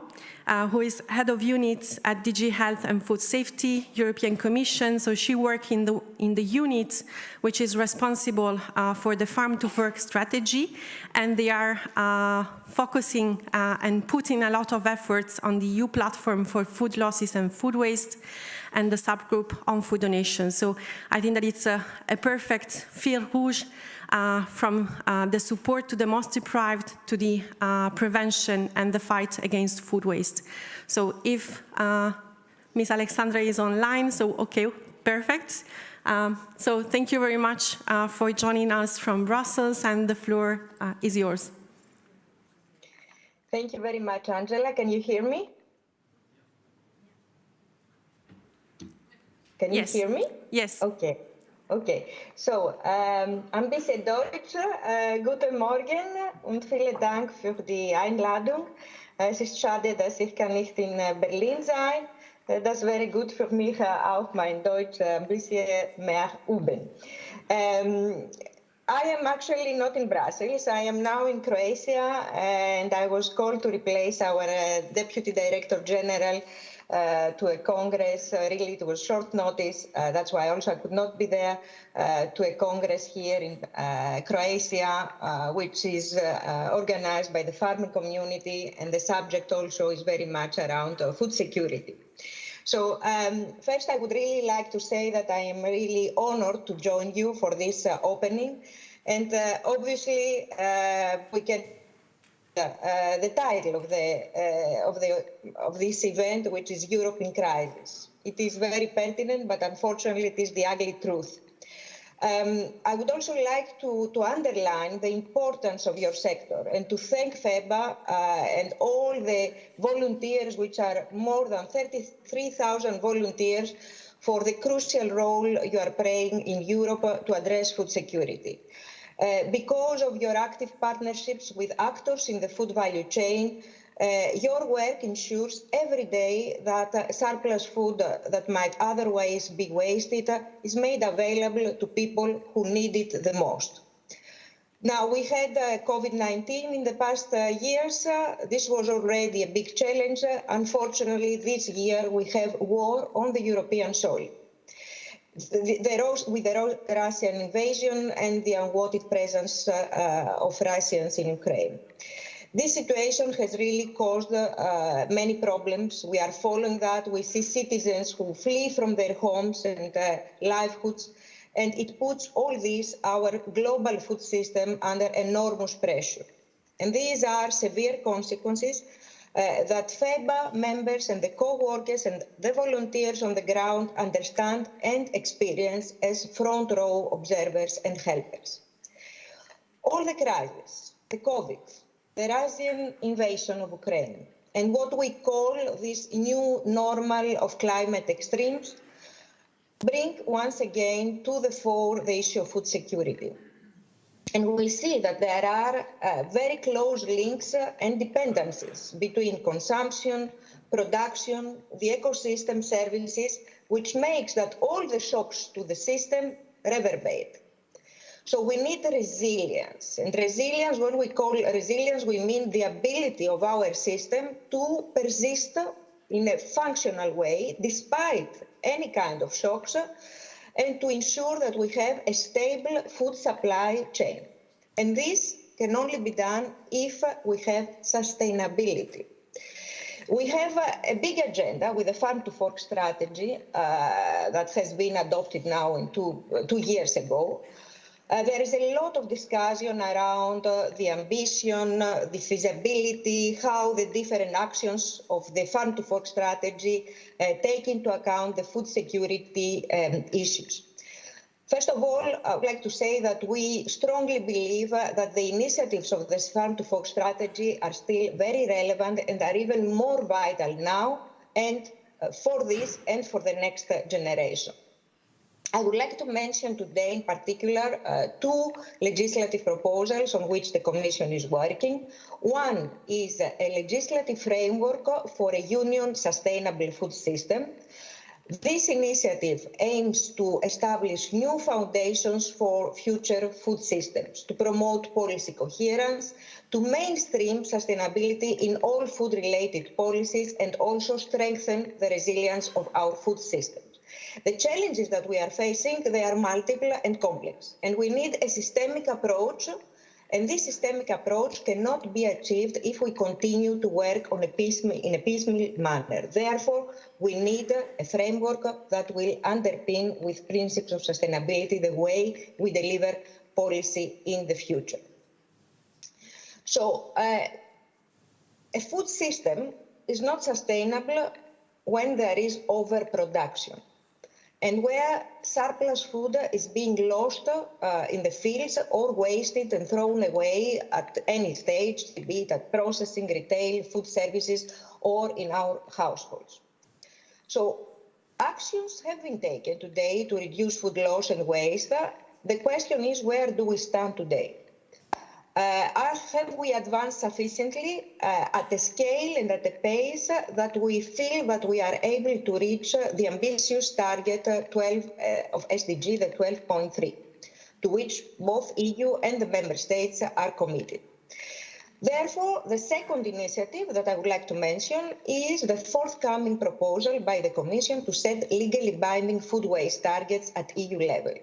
who is head of unit at DG Health and Food Safety, European Commission. So she works in the unit which is responsible for the Farm to Fork strategy, and they are focusing and putting a lot of efforts on the EU platform for food losses and food waste, and the subgroup on food donation. So I think that it's a perfect fil rouge from the support to the most deprived to the prevention and the fight against food waste. So if Ms. Alexandra is online, so okay, perfect. So thank you very much for joining us from Brussels, and the floor is yours. Thank you very much, Angela. Can you hear me? Can you hear me? Yes. Okay. Okay, so ein bisschen Deutsch. Guten Morgen und vielen Dank für die Einladung. Es ist schade, dass ich nicht in Berlin sein kann. Das wäre gut für mich, auch mein Deutsch ein bisschen mehr üben. I am actually not in Brussels. I am now in Croatia, and I was called to replace our Deputy Director General to a Congress. Really, it was short notice. That's why also I could not be there to a Congress here in Croatia, which is organized by the farming community, and the subject also is very much around food security. So first, I would really like to say that I am really honored to join you for this opening. And obviously, we can the title of this event, which is Europe in Crisis. It is very pertinent, but unfortunately, it is the ugly truth. I would also like to underline the importance of your sector and to thank FEBA and all the volunteers, which are more than 33,000 volunteers, for the crucial role you are playing in Europe to address food security. Because of your active partnerships with actors in the food value chain, your work ensures every day that surplus food that might otherwise be wasted is made available to people who need it the most. Now, we had COVID-19 in the past years. This was already a big challenge. Unfortunately, this year we have war on the European soil. With the Russian invasion and the unwanted presence of Russians in Ukraine. This situation has really caused many problems. We are following that. We see citizens who flee from their homes and livelihoods, and it puts all this, our global food system, under enormous pressure. And these are severe consequences that FEBA members and the co-workers and the volunteers on the ground understand and experience as front row observers and helpers. All the crises, the COVID, the Russian invasion of Ukraine, and what we call this new normal of climate extremes bring once again to the fore the issue of food security. And we see that there are very close links and dependencies between consumption, production, the ecosystem services, which makes that all the shocks to the system reverberate. So we need resilience. And resilience, when we call resilience, we mean the ability of our system to persist in a functional way, despite any kind of shocks, and to ensure that we have a stable food supply chain. And this can only be done if we have sustainability. We have a big agenda with a farm-to-fork strategy that has been adopted now in two years ago. There is a lot of discussion around the ambition, the feasibility, how the different actions of the farm-to-fork strategy take into account the food security issues. First of all, I would like to say that we strongly believe that the initiatives of this farm-to-fork strategy are still very relevant and are even more vital now and for this and for the next generation. I would like to mention today in particular two legislative proposals on which the Commission is working. One is a legislative framework for a union sustainable food system. This initiative aims to establish new foundations for future food systems, to promote policy coherence, to mainstream sustainability in all food-related policies, and also strengthen the resilience of our food systems. The challenges that we are facing, they are multiple and complex, and we need a systemic approach, and this systemic approach cannot be achieved if we continue to work in a piecemeal manner. Therefore, we need a framework that will underpin with principles of sustainability the way we deliver policy in the future. So, a food system is not sustainable when there is overproduction, and where surplus food is being lost in the fields or wasted and thrown away at any stage, be it at processing, retail, food services, or in our households. So actions have been taken today to reduce food loss and waste. The question is, where do we stand today? Have we advanced sufficiently at a scale and at a pace that we feel that we are able to reach the ambitious target 12 of SDG, the 12.3? to which both EU and the Member States are committed. Therefore, the second initiative that I would like to mention is the forthcoming proposal by the Commission to set legally binding food waste targets at EU level.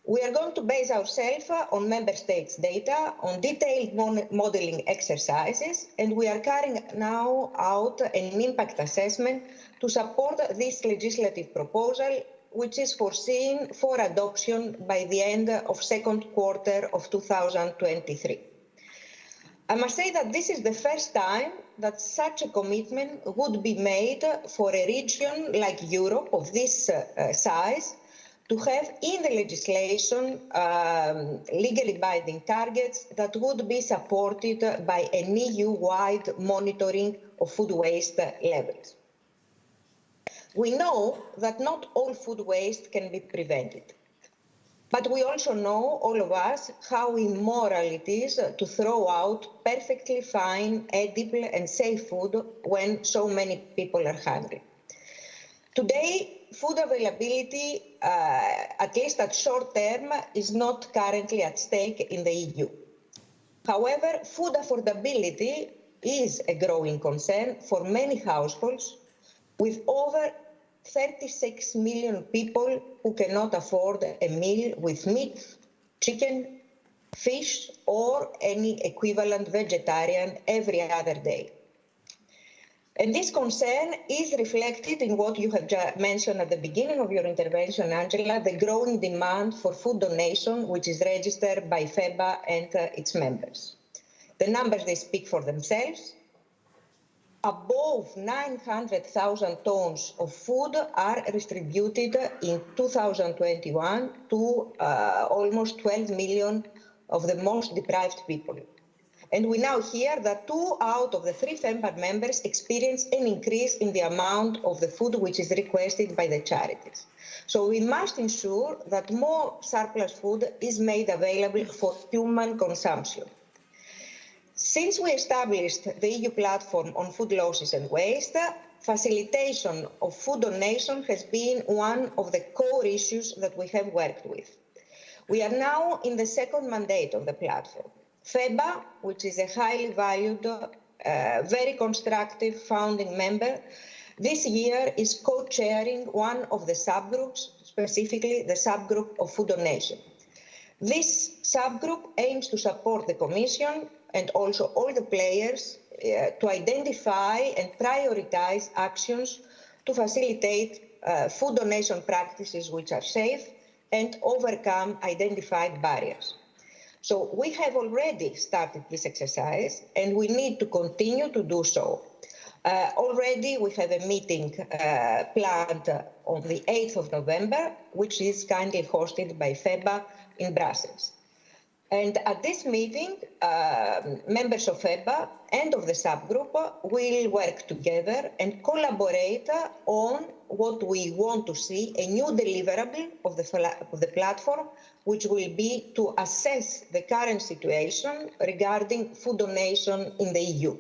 We are going to base ourselves on Member States' data, on detailed modelling exercises, and we are carrying now out an impact assessment to support this legislative proposal, which is foreseen for adoption by the end of second quarter of 2023. I must say that this is the first time that such a commitment would be made for a region like Europe of this size to have in the legislation legally binding targets that would be supported by an EU-wide monitoring of food waste levels. We know that not all food waste can be prevented. But we also know, all of us, how immoral it is to throw out perfectly fine, edible and safe food when so many people are hungry. Today, food availability, at least at short term, is not currently at stake in the EU. However, food affordability is a growing concern for many households, with over 36 million people who cannot afford a meal with meat, chicken, fish, or any equivalent vegetarian every other day. And this concern is reflected in what you have just mentioned at the beginning of your intervention, Angela, the growing demand for food donation, which is registered by FEBA and its members. The numbers, they speak for themselves. Above 900,000 tons of food are distributed in 2021 to almost 12 million of the most deprived people. And we now hear that 2 out of the 3 FEMPAD members experience an increase in the amount of the food which is requested by the charities. So we must ensure that more surplus food is made available for human consumption. Since we established the EU platform on food losses and waste, facilitation of food donation has been one of the core issues that we have worked with. We are now in the second mandate of the platform. FEBA, which is a highly valued, very constructive founding member, this year is co-chairing one of the subgroups, specifically the subgroup of food donation. This subgroup aims to support the Commission and also all the players to identify and prioritize actions to facilitate food donation practices which are safe and overcome identified barriers. So we have already started this exercise and we need to continue to do so. Already we have a meeting planned on the 8th of November, which is kindly hosted by FEBA in Brussels. And at this meeting, members of FEBA and of the subgroup will work together and collaborate on what we want to see, a new deliverable of the platform, which will be to assess the current situation regarding food donation in the EU.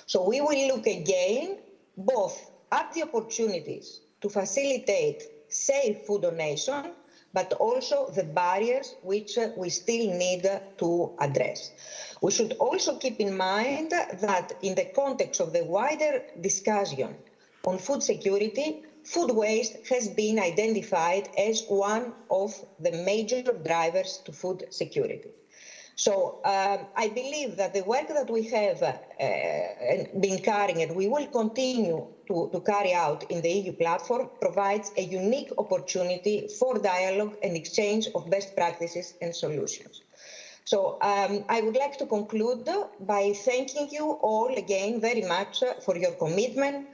So we will look again both at the opportunities to facilitate safe food donation, but also the barriers which we still need to address. We should also keep in mind that in the context of the wider discussion on food security, food waste has been identified as one of the major drivers to food security. So I believe that the work that we have been carrying and we will continue to carry out in the EU platform provides a unique opportunity for dialogue and exchange of best practices and solutions. So I would like to conclude by thanking you all again very much for your commitment,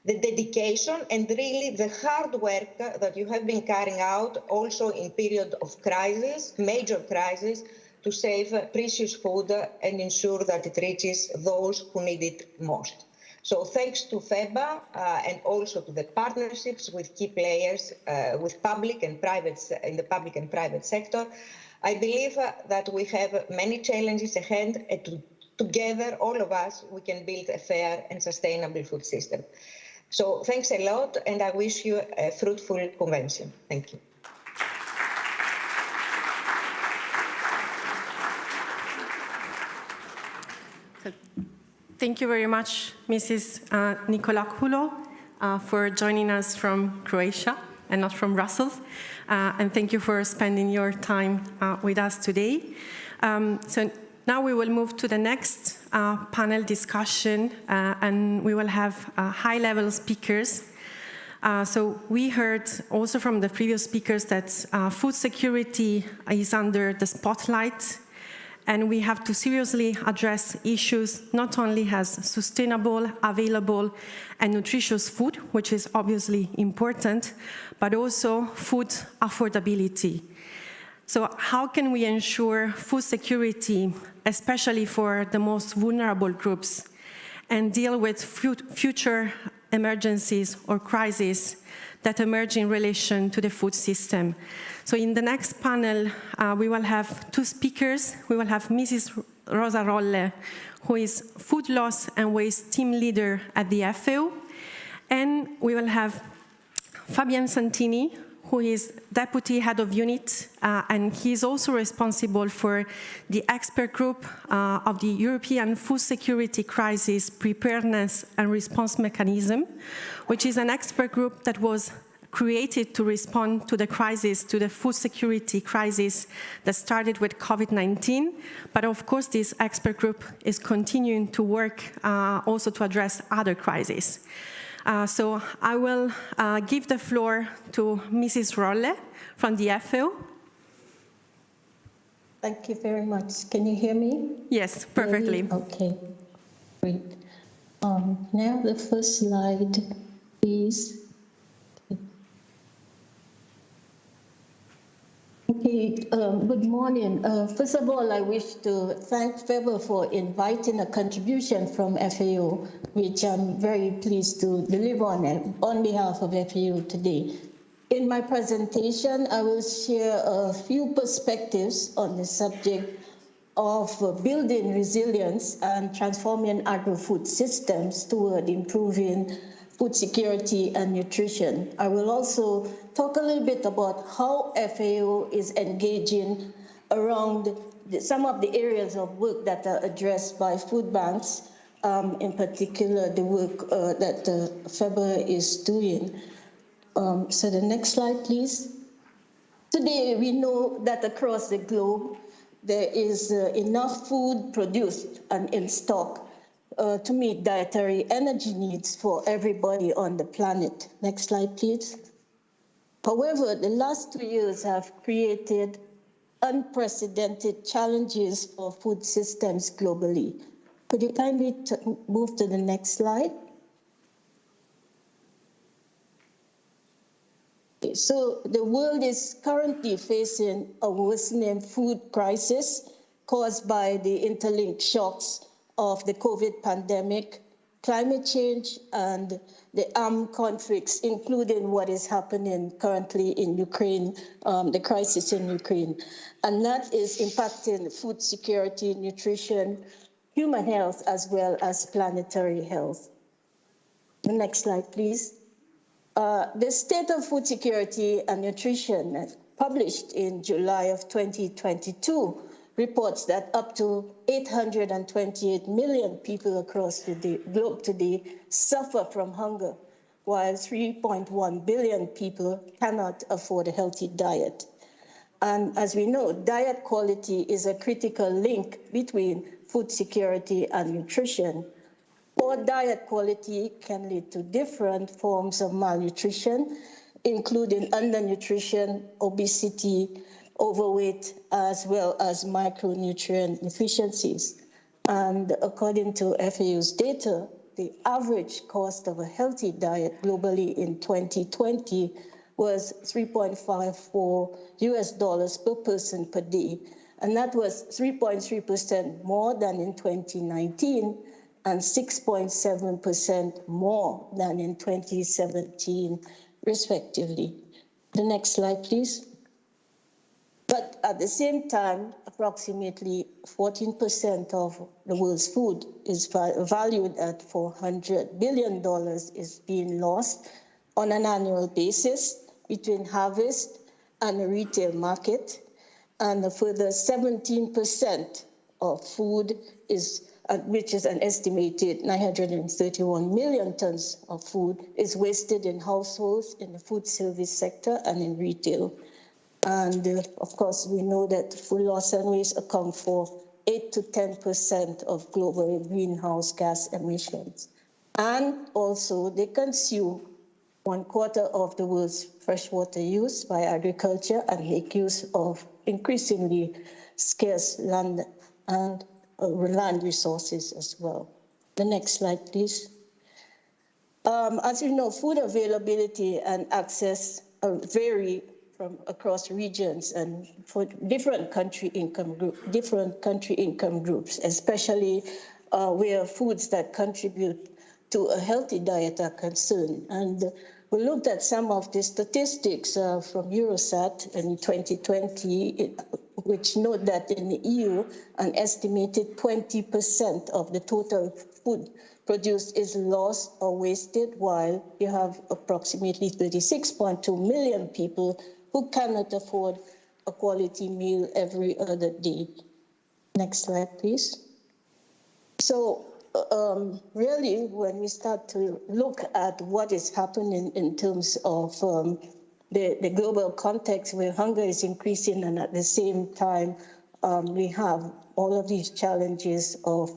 the dedication and really the hard work that you have been carrying out also in period of crisis, major crisis, to save precious food and ensure that it reaches those who need it most. So thanks to FEBA and also to the partnerships with key players with public and private in the public and private sector, I believe that we have many challenges ahead and together, all of us, we can build a fair and sustainable food system. So thanks a lot and I wish you a fruitful convention. Thank you. Thank you very much, Mrs. Nicolacoulou, for joining us from Croatia and not from Brussels. And thank you for spending your time with us today. So now we will move to the next panel discussion, and we will have high-level speakers. So we heard also from the previous speakers that food security is under the spotlight, and we have to seriously address issues not only as sustainable, available, and nutritious food, which is obviously important, but also food affordability. So how can we ensure food security, especially for the most vulnerable groups, and deal with future emergencies or crises that emerge in relation to the food system? So in the next panel, we will have two speakers. We will have Mrs. Rosa Rolle, who is Food Loss and Waste Team Leader at the FAO, and we will have Fabien Santini, who is Deputy Head of Unit, and he is also responsible for the expert group of the European Food Security Crisis Preparedness and Response Mechanism, which is an expert group that was created to respond to the crisis, to the food security crisis that started with COVID-19. But of course, this expert group is continuing to work also to address other crises. So I will give the floor to Mrs. Rolle from the FAO. Thank you very much. Can you hear me? Yes, perfectly. Okay, great. Now the first slide, please. Okay, good morning. First of all, I wish to thank FEBA for inviting a contribution from FAO, which I'm very pleased to deliver on behalf of FAO today. In my presentation, I will share a few perspectives on the subject of building resilience and transforming agri-food systems toward improving food security and nutrition. I will also talk a little bit about how FAO is engaging around some of the areas of work that are addressed by food banks, in particular the work that FEBA is doing. So the next slide, please. Today, we know that across the globe, there is enough food produced and in stock to meet dietary energy needs for everybody on the planet. Next slide, please. However, the last 2 years have created unprecedented challenges for food systems globally. Could you kindly move to the next slide? Okay, so the world is currently facing a worsening food crisis caused by the interlinked shocks of the COVID pandemic, climate change, and the armed conflicts, including what is happening currently in Ukraine, the crisis in Ukraine. And that is impacting food security, nutrition, human health, as well as planetary health. The next slide, please. The State of Food Security and Nutrition, published in July of 2022, reports that up to 828 million people across the globe today suffer from hunger, while 3.1 billion people cannot afford a healthy diet. And as we know, diet quality is a critical link between food security and nutrition. Poor diet quality can lead to different forms of malnutrition, including undernutrition, obesity, overweight, as well as micronutrient deficiencies. And according to FAO's data, the average cost of a healthy diet globally in 2020 was $3.54 per person per day. And that was 3.3% more than in 2019 and 6.7% more than in 2017, respectively. The next slide, please. But at the same time, approximately 14% of the world's food is valued at $400 billion is being lost on an annual basis between harvest and the retail market. And a further 17% of food is which is an estimated 931 million tons of food, is wasted in households, in the food service sector, and in retail. And of course, we know that food loss and waste account for 8 to 10% of global greenhouse gas emissions. And also, they consume 1/4 of the world's freshwater use by agriculture and make use of increasingly scarce land and land resources as well. The next slide, please. As you know, food availability and access vary from across regions and for different country income groups, especially where foods that contribute to a healthy diet are concerned. And we looked at some of the statistics from Eurostat in 2020, which note that in the EU, an estimated 20% of the total food produced is lost or wasted, while you have approximately 36.2 million people who cannot afford a quality meal every other day. Next slide, please. So really, when we start to look at what is happening in terms of the global context where hunger is increasing and at the same time we have all of these challenges of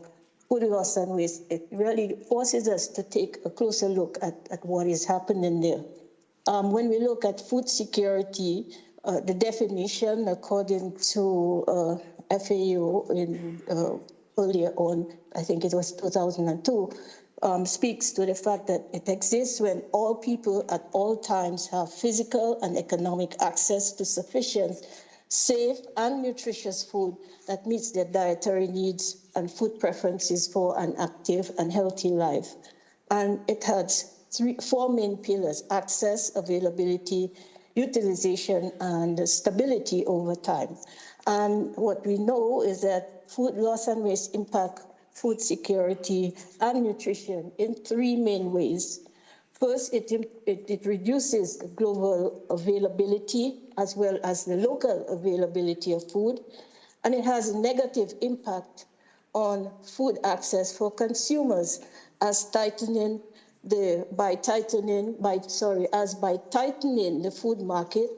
food loss and waste, it really forces us to take a closer look at what is happening there. When we look at food security, the definition according to FAO in earlier on, I think it was 2002, speaks to the fact that it exists when all people at all times have physical and economic access to sufficient, safe and nutritious food that meets their dietary needs and food preferences for an active and healthy life. And it has four main pillars: access, availability, utilization, and stability over time. And what we know is that food loss and waste impact food security and nutrition in three main ways. First, it reduces the global availability as well as the local availability of food, and it has a negative impact on food access for consumers as by tightening the food market,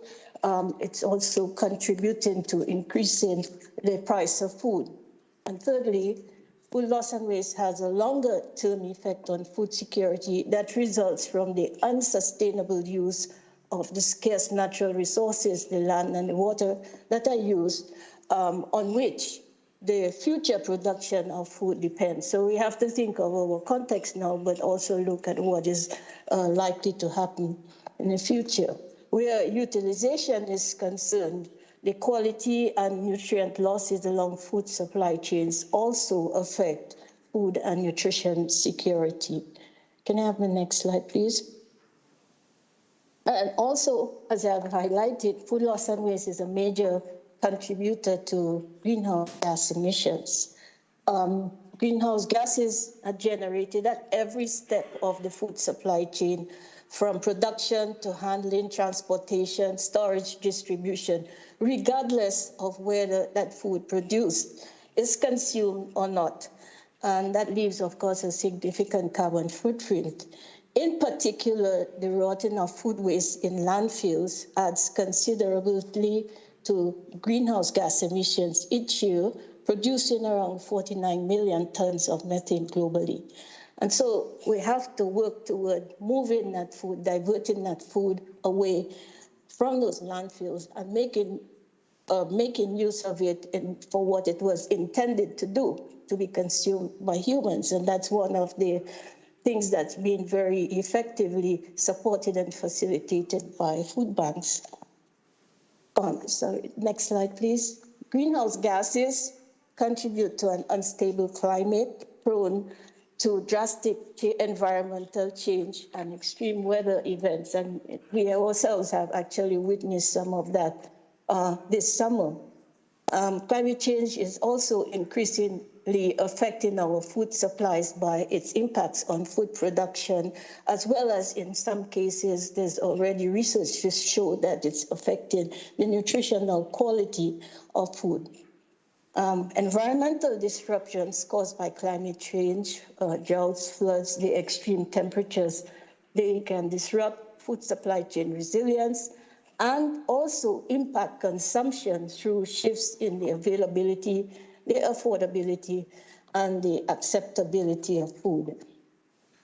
it's also contributing to increasing the price of food. And thirdly, food loss and waste has a longer-term effect on food security that results from the unsustainable use of the scarce natural resources, the land and the water, that are used, on which the future production of food depends. So we have to think of our context now, but also look at what is likely to happen in the future. Where utilization is concerned, the quality and nutrient losses along food supply chains also affect food and nutrition security. Can I have the next slide, please? And also, as I have highlighted, food loss and waste is a major contributor to greenhouse gas emissions. Greenhouse gases are generated at every step of the food supply chain, from production to handling, transportation, storage, distribution, regardless of whether that food produced is consumed or not. And that leaves, of course, a significant carbon footprint. In particular, the rotting of food waste in landfills adds considerably to greenhouse gas emissions each year, producing around 49 million tons of methane globally. And so we have to work toward moving that food, diverting that food away from those landfills and making use of it for what it was intended to do, to be consumed by humans. And that's one of the things that's been very effectively supported and facilitated by food banks. Sorry, next slide, please. Greenhouse gases contribute to an unstable climate prone to drastic environmental change and extreme weather events. And we ourselves have actually witnessed some of that this summer. Climate change is also increasingly affecting our food supplies by its impacts on food production, as well as in some cases, there's already research to show that it's affecting the nutritional quality of food. Environmental disruptions caused by climate change, droughts, floods, the extreme temperatures, they can disrupt food supply chain resilience and also impact consumption through shifts in the availability, the affordability, and the acceptability of food.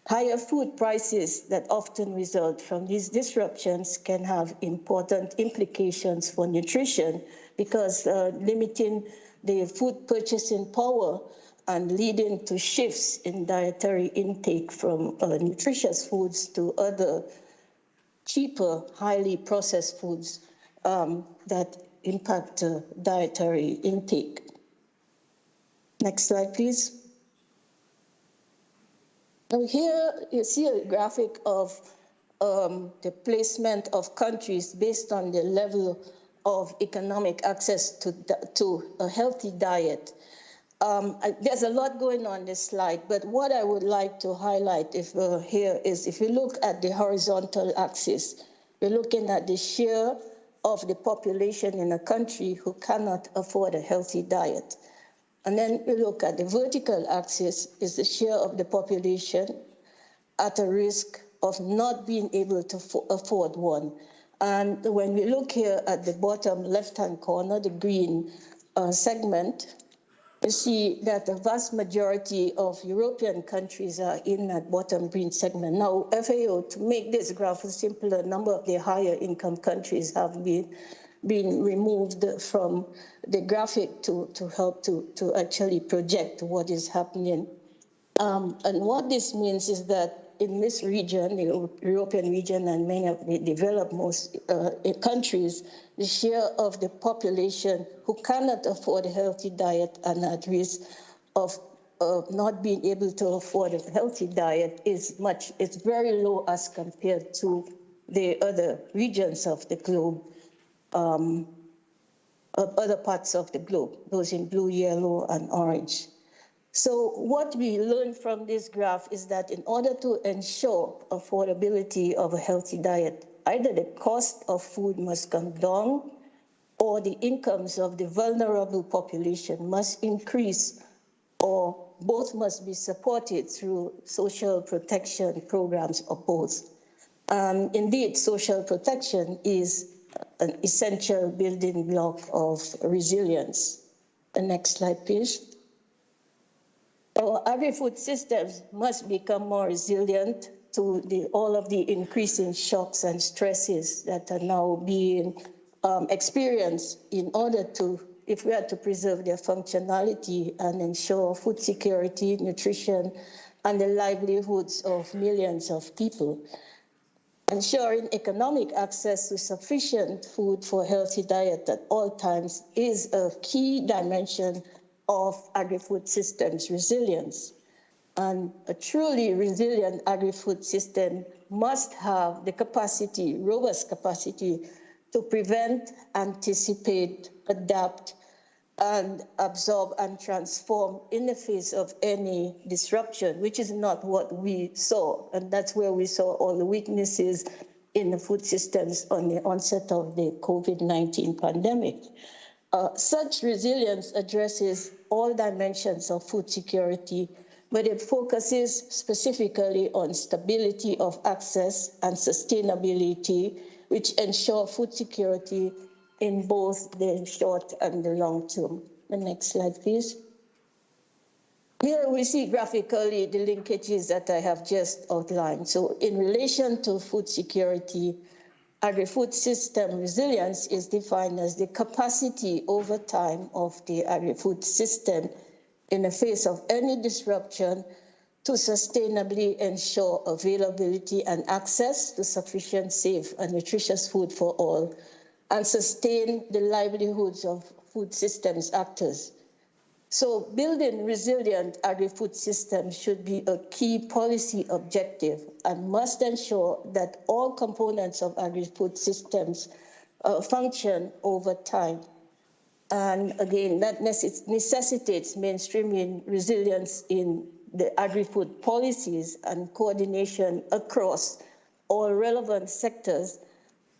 Higher food prices that often result from these disruptions can have important implications for nutrition because limiting the food purchasing power and leading to shifts in dietary intake from nutritious foods to other cheaper, highly processed foods that impact dietary intake. Next slide, please. Now here you see a graphic of the placement of countries based on the level of economic access to a healthy diet. There's a lot going on this slide, but what I would like to highlight here is if you look at the horizontal axis, we're looking at the share of the population in a country who cannot afford a healthy diet. And then we look at the vertical axis is the share of the population at a risk of not being able to afford one. And when we look here at the bottom left-hand corner, the green segment, you see that the vast majority of European countries are in that bottom green segment. Now, FAO, to make this graph simpler, a number of the higher income countries have been removed from the graphic to help to actually project what is happening. And what this means is that in this region, the European region and many of the developed countries, the share of the population who cannot afford a healthy diet and at risk of not being able to afford a healthy diet it's very low as compared to the other regions of the globe, of other parts of the globe, those in blue, yellow, and orange. So what we learn from this graph is that in order to ensure affordability of a healthy diet, either the cost of food must come down or the incomes of the vulnerable population must increase, or both must be supported through social protection programs or both. Indeed, social protection is an essential building block of resilience. The next slide, please. Our agri-food systems must become more resilient to all of the increasing shocks and stresses that are now being experienced in order to, if we are to preserve their functionality and ensure food security, nutrition, and the livelihoods of millions of people. Ensuring economic access to sufficient food for a healthy diet at all times is a key dimension of agri-food systems resilience. And a truly resilient agri-food system must have the capacity, robust capacity, to prevent, anticipate, adapt, and absorb and transform in the face of any disruption, which is not what we saw. And that's where we saw all the weaknesses in the food systems on the onset of the COVID-19 pandemic. Such resilience addresses all dimensions of food security, but it focuses specifically on stability of access and sustainability, which ensure food security in both the short and the long term. The next slide, please. Here we see graphically the linkages that I have just outlined. So in relation to food security, agri-food system resilience is defined as the capacity over time of the agri-food system in the face of any disruption to sustainably ensure availability and access to sufficient, safe, and nutritious food for all, and sustain the livelihoods of food systems actors. So building resilient agri-food systems should be a key policy objective and must ensure that all components of agri-food systems function over time. And again, that necessitates mainstreaming resilience in the agri-food policies and coordination across all relevant sectors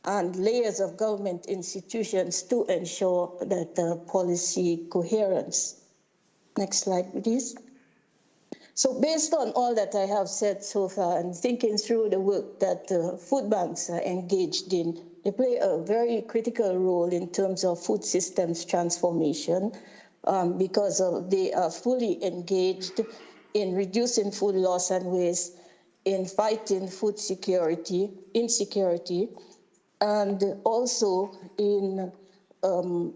and layers of government institutions to ensure that policy coherence. Next slide, please. So based on all that I have said so far and thinking through the work that food banks are engaged in, they play a very critical role in terms of food systems transformation because they are fully engaged in reducing food loss and waste, in fighting food insecurity, and also in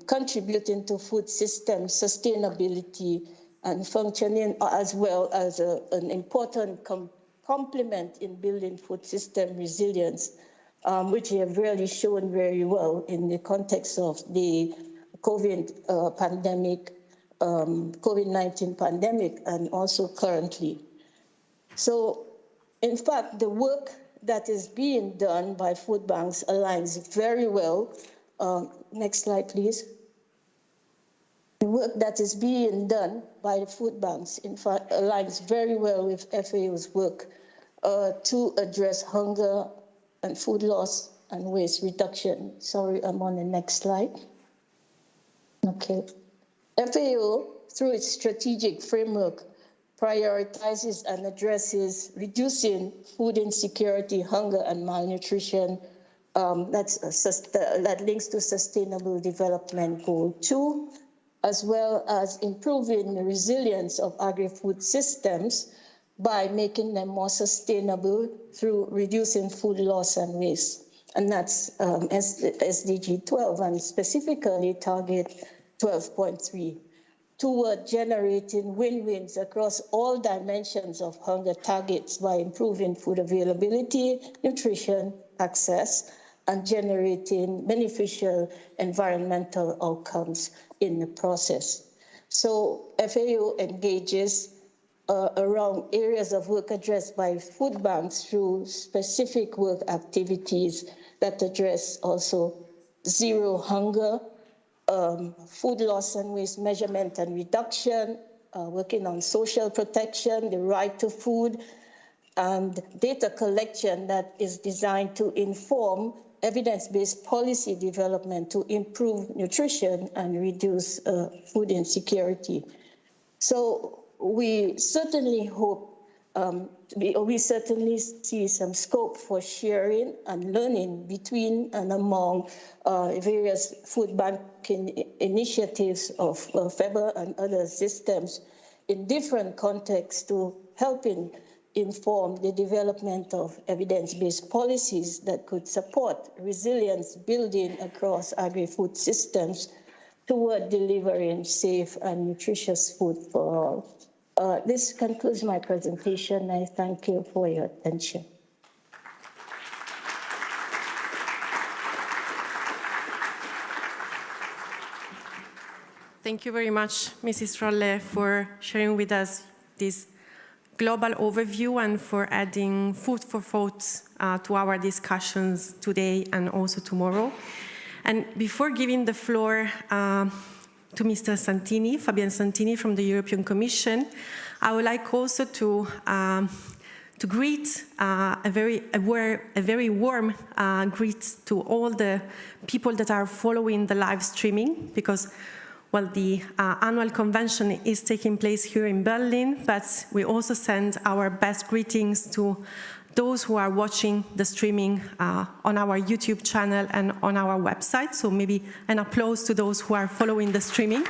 contributing to food system sustainability and functioning, as well as an important complement in building food system resilience, which have really shown very well in the context of the COVID-19 pandemic, and also currently. So, in fact, the work that is being done by food banks aligns very well. Next slide, please. The work that is being done by the food banks, in fact, aligns very well with FAO's work to address hunger and food loss and waste reduction. Sorry, I'm on the next slide. Okay. FAO, through its strategic framework, prioritizes and addresses reducing food insecurity, hunger, and malnutrition. That links to Sustainable Development Goal 2, as well as improving the resilience of agri-food systems by making them more sustainable through reducing food loss and waste. And that's SDG 12, and specifically target 12.3, toward generating win-wins across all dimensions of hunger targets by improving food availability, nutrition, access, and generating beneficial environmental outcomes in the process. So FAO engages around areas of work addressed by food banks through specific work activities that address also zero hunger, food loss and waste measurement and reduction, working on social protection, the right to food, and data collection that is designed to inform evidence-based policy development to improve nutrition and reduce food insecurity. So we certainly hope, we certainly see some scope for sharing and learning between and among various food banking initiatives of FEBA and other systems in different contexts to help inform the development of evidence-based policies that could support resilience building across agri-food systems toward delivering safe and nutritious food for all. This concludes my presentation. I thank you for your attention. Thank you very much, Mrs. Rolle, for sharing with us this global overview and for adding food for thought to our discussions today and also tomorrow. And before giving the floor to Mr. Santini, Fabien Santini from the European Commission, I would like also to greet a very warm greet to all the people that are following the live streaming, because well, the annual convention is taking place here in Berlin, but we also send our best greetings to those who are watching the streaming on our YouTube channel and on our website. So maybe an applause to those who are following the streaming.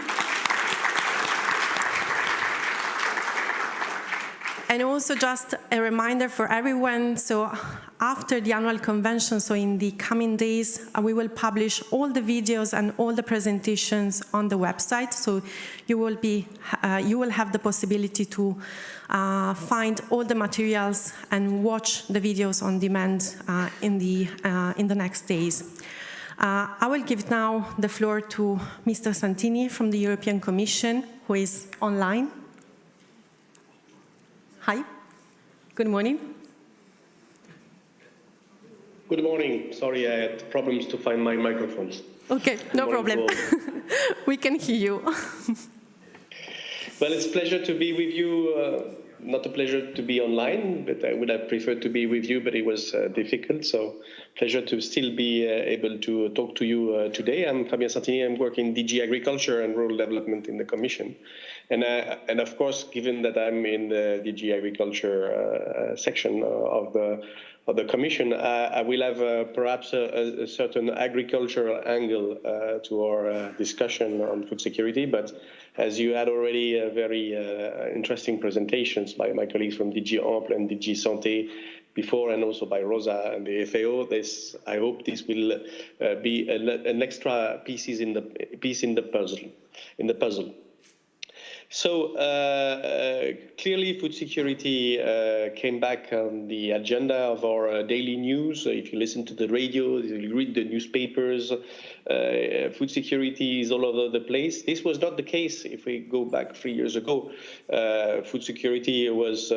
And also just a reminder for everyone, so after the annual convention, so in the coming days, we will publish all the videos and all the presentations on the website. So you will have the possibility to find all the materials and watch the videos on demand in the next days. I will give now the floor to Mr. Santini from the European Commission, who is online. Hi, good morning. Good morning. Sorry, I had problems to find my microphones. Okay, no problem. We can hear you. Well, it's a pleasure to be with you. Not a pleasure to be online, but I would have preferred to be with you, but it was difficult. So pleasure to still be able to talk to you today. I'm Fabien Santini. I'm working in DG Agriculture and Rural Development in the Commission. And of course, given that I'm in the DG Agriculture section of the Commission, I will have perhaps a certain agricultural angle to our discussion on food security. But as you had already very interesting presentations by my colleagues from DG Ample and DG Santé before, and also by Rosa and the FAO, I hope this will be an extra piece in the puzzle. So clearly food security came back on the agenda of our daily news. If you listen to the radio, you read the newspapers, food security is all over the place. This was not the case if we go back 3 years ago. Food security was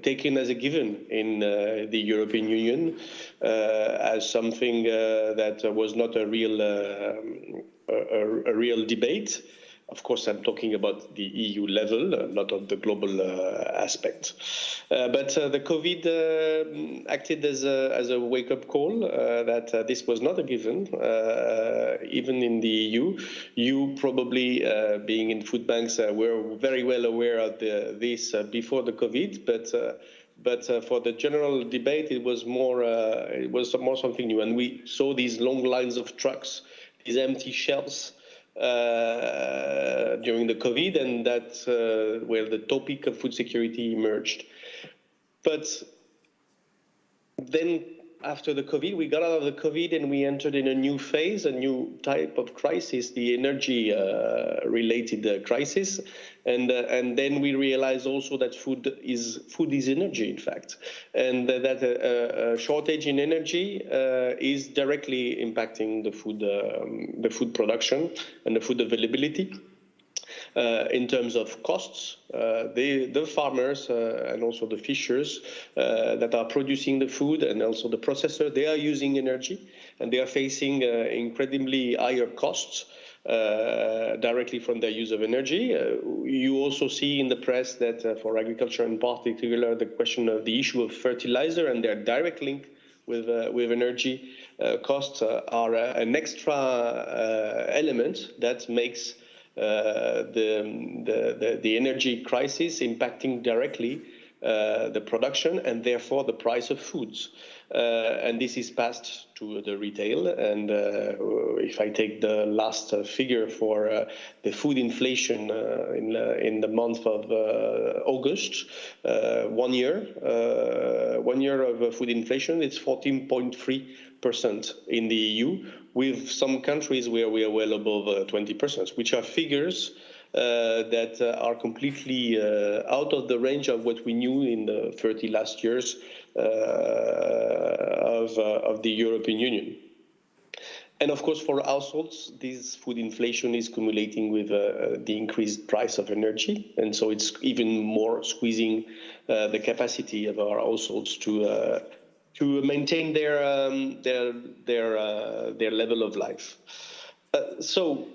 taken as a given in the European Union as something that was not a real debate. Of course, I'm talking about the EU level, not on the global aspect. But the COVID acted as a wake-up call that this was not a given, even in the EU. You probably, being in food banks, were very well aware of this before the COVID, but for the general debate, it was more something new. And we saw these long lines of trucks, these empty shelves, during the COVID, and that's where the topic of food security emerged. But then after the COVID, we got out of the COVID and we entered in a new phase, a new type of crisis, the energy related crisis. And then we realized also that food is energy, in fact, and that a shortage in energy is directly impacting the food production and the food availability. In terms of costs, the farmers and also the fishers that are producing the food and also the processor, they are using energy and they are facing incredibly higher costs directly from their use of energy. You also see in the press that for agriculture in particular, the question of the issue of fertilizer and their direct link with energy costs are an extra element that makes the energy crisis impacting directly the production and therefore the price of foods. And this is passed to the retail. And if I take the last figure for the food inflation in the month of August, 1 year of food inflation, it's 14.3% in the EU, with some countries where we are well above 20%, which are figures that are completely out of the range of what we knew in the 30 last years of the European Union. And of course, for households, this food inflation is accumulating with the increased price of energy. And so it's even more squeezing the capacity of our households to maintain their level of life. So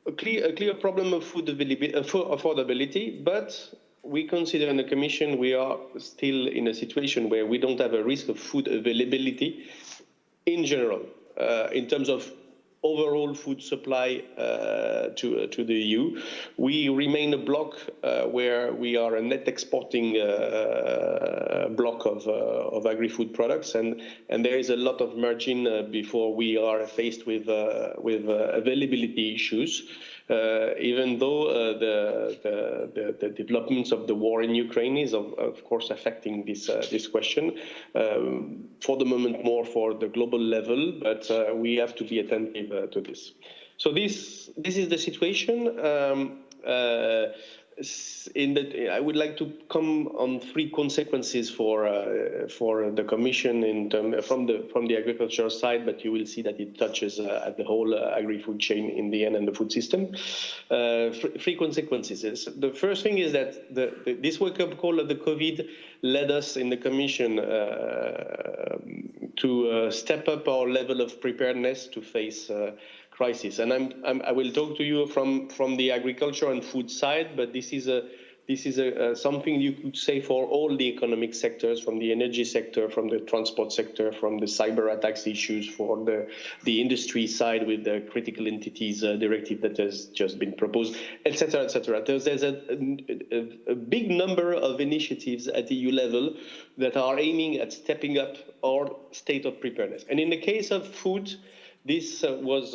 a clear problem of food affordability, but we consider in the Commission we are still in a situation where we don't have a risk of food availability in general, in terms of overall food supply to the EU. We remain a bloc where we are a net exporting bloc of agri-food products, and there is a lot of margin before we are faced with availability issues. Even though the developments of the war in Ukraine is of course affecting this question, for the moment more for the global level, but we have to be attentive to this. So this is the situation. I would like to come on 3 consequences for the Commission from the agricultural side, but you will see that it touches at the whole agri-food chain in the end and the food system. 3 consequences. The first thing is that this wake-up call of the COVID led us in the Commission to step up our level of preparedness to face crisis. And I will talk to you from the agriculture and food side, but this is This is something you could say for all the economic sectors, from the energy sector, from the transport sector, from the cyber attacks issues, for the industry side with the critical entities directive that has just been proposed, etc., etc. There's a big number of initiatives at EU level that are aiming at stepping up our state of preparedness. And in the case of food, this was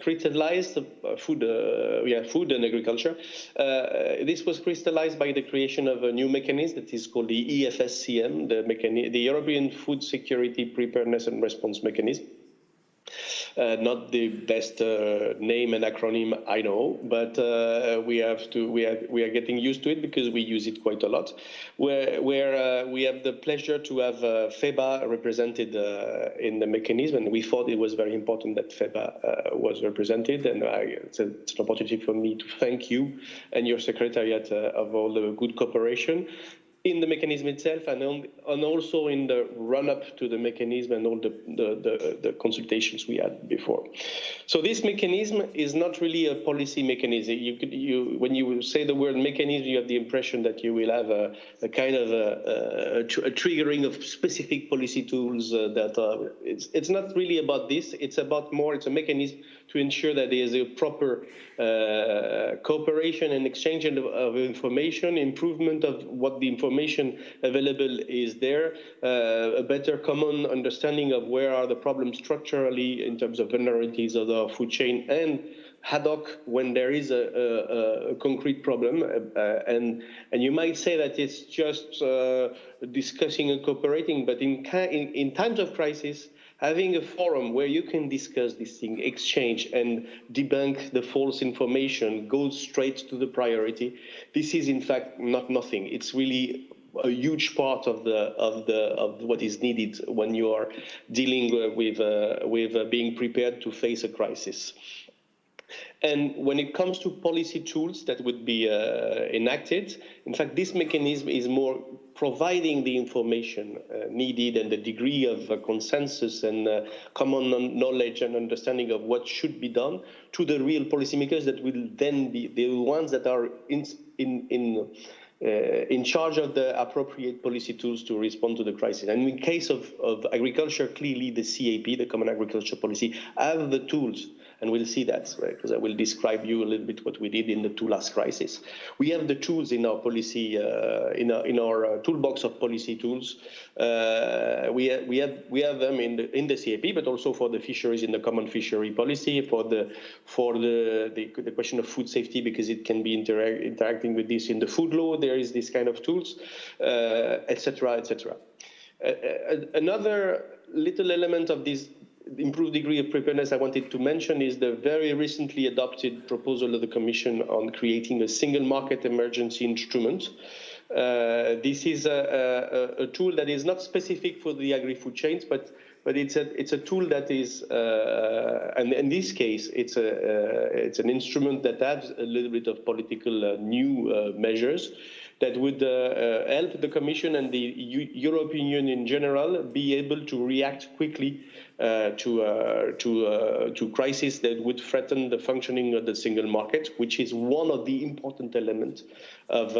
crystallized, food and agriculture. This was crystallized by the creation of a new mechanism that is called the EFSCM, the European Food Security Preparedness and Response Mechanism. Not the best name and acronym I know, but we are getting used to it because we use it quite a lot. Where we have the pleasure to have FEBA represented in the mechanism, and we thought it was very important that FEBA was represented, and it's an opportunity for me to thank you and your secretariat of all the good cooperation in the mechanism itself, and also in the run-up to the mechanism and all the consultations we had before. So this mechanism is not really a policy mechanism. When you say the word mechanism, you have the impression that you will have a kind of a triggering of specific policy tools. It's not really about this. It's about more. It's a mechanism to ensure that there is a proper cooperation and exchange of information, improvement of what the information available is there, a better common understanding of where are the problems structurally in terms of vulnerabilities of the food chain, and ad hoc when there is a concrete problem. And you might say that it's just discussing and cooperating, but in times of crisis, having a forum where you can discuss this thing, exchange and debunk the false information, go straight to the priority. This is in fact not nothing. It's really a huge part of what is needed when you are dealing with being prepared to face a crisis. And when it comes to policy tools that would be enacted, in fact, this mechanism is more providing the information needed and the degree of consensus and common knowledge and understanding of what should be done to the real policymakers that will then be the ones that are in charge of the appropriate policy tools to respond to the crisis. And in case of agriculture, clearly the CAP, the Common Agriculture Policy, have the tools. And we'll see that, right? Because I will describe you a little bit what we did in the two last crises. We have the tools in our policy, in our toolbox of policy tools. We have them in the CAP, but also for the fisheries in the Common Fishery Policy, for the question of food safety, because it can be interacting with this in the food law. There is this kind of tools, etc., etc. Another little element of this improved degree of preparedness I wanted to mention is the very recently adopted proposal of the Commission on creating a single market emergency instrument. This is a tool that is not specific for the agri-food chains, but it's a tool that is, and in this case, it's an instrument that adds a little bit of political new measures that would help the Commission and the European Union in general be able to react quickly to crises that would threaten the functioning of the single market, which is one of the important elements of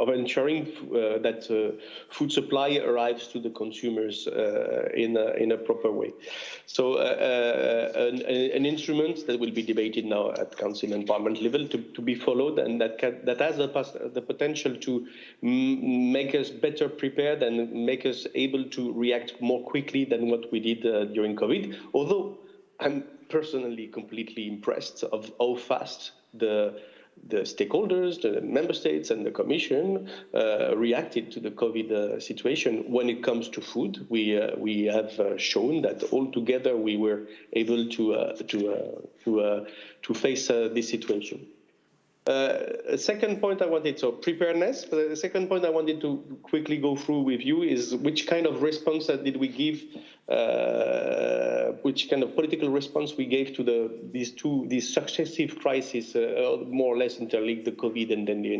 ensuring that food supply arrives to the consumers in a proper way. So an instrument that will be debated now at Council and Parliament level to be followed, and that has the potential to make us better prepared and make us able to react more quickly than what we did during COVID. Although I'm personally completely impressed of how fast the stakeholders, the member states and the Commission reacted to the COVID situation. When it comes to food, we have shown that all together we were able to face this situation. A second point I wanted, so preparedness. The second point I wanted to quickly go through with you is which kind of response did we give, which kind of political response we gave to these successive crises, more or less interlinked, the COVID and then the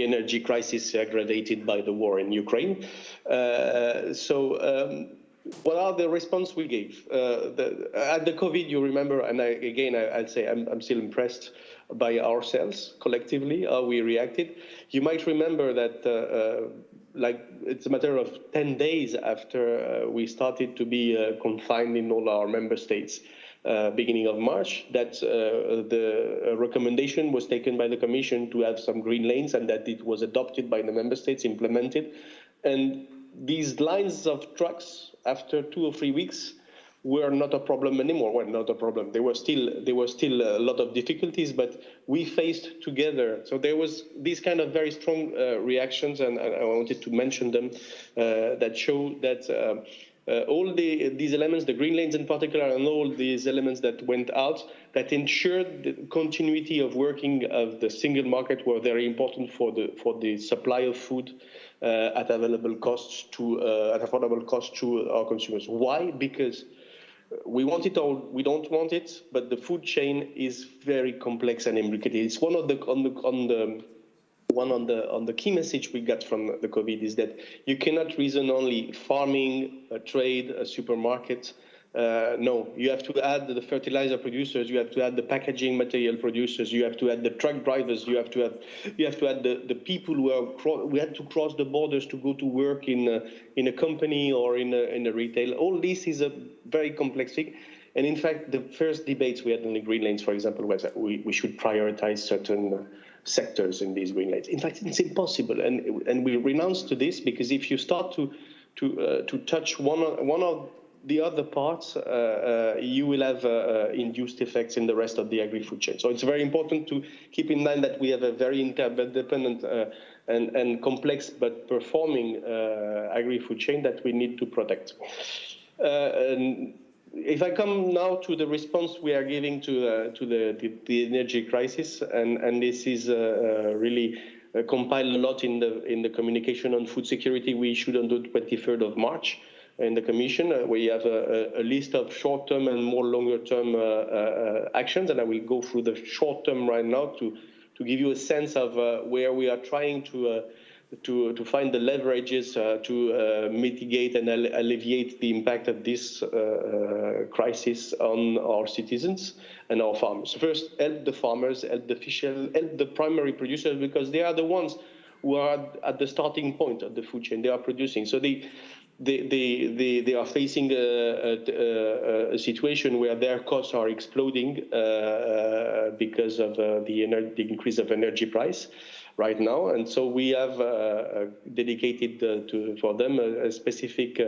energy crisis aggravated by the war in Ukraine. what are the response we gave? At the COVID, you remember, and I'd say I'm still impressed by ourselves collectively, how we reacted. You might remember that like it's a matter of 10 days after we started to be confined in all our member states, beginning of March, that the recommendation was taken by the Commission to have some green lanes, and that it was adopted by the member states, implemented. And these lines of trucks, after 2 or 3 weeks, were not a problem anymore. Well, not a problem. There were still a lot of difficulties, but we faced together. So there was these kind of very strong reactions, and I wanted to mention them, that show that all these elements, the green lanes in particular, and all these elements that went out, that ensured the continuity of working of the single market, were very important for the supply of food at available costs at affordable costs to our consumers. Why? Because we want it or we don't want it, but the food chain is very complex and intricate. It's one of the key message we got from the COVID is that you cannot reason only farming, a trade, a supermarket. No, you have to add the fertilizer producers, you have to add the packaging material producers, you have to add the truck drivers, you have to add the people who had to cross the borders to go to work in a company or in a retail. All this is a very complex thing. And in fact, the first debates we had on the green lanes, for example, was that we should prioritize certain sectors in these green lanes. In fact, it's impossible, and we renounced to this, because if you start to touch one of the other parts, you will have induced effects in the rest of the agri-food chain. So it's very important to keep in mind that we have a very interdependent and complex but performing agri-food chain that we need to protect. And if I come now to the response we are giving to the energy crisis, and this is really compiled a lot in the communication on food security we issued on the 23rd of March in the Commission, where you have a list of short-term and more longer-term actions, and I will go through the short-term right now to give you a sense of where we are trying to find the leverages to mitigate and alleviate the impact of this crisis on our citizens and our farmers. First, help the farmers, help the fishers, help the primary producers, because they are the ones who are at the starting point of the food chain. They are producing. So they are facing a situation where their costs are exploding because of the increase of energy price right now. And so we have dedicated for them a specific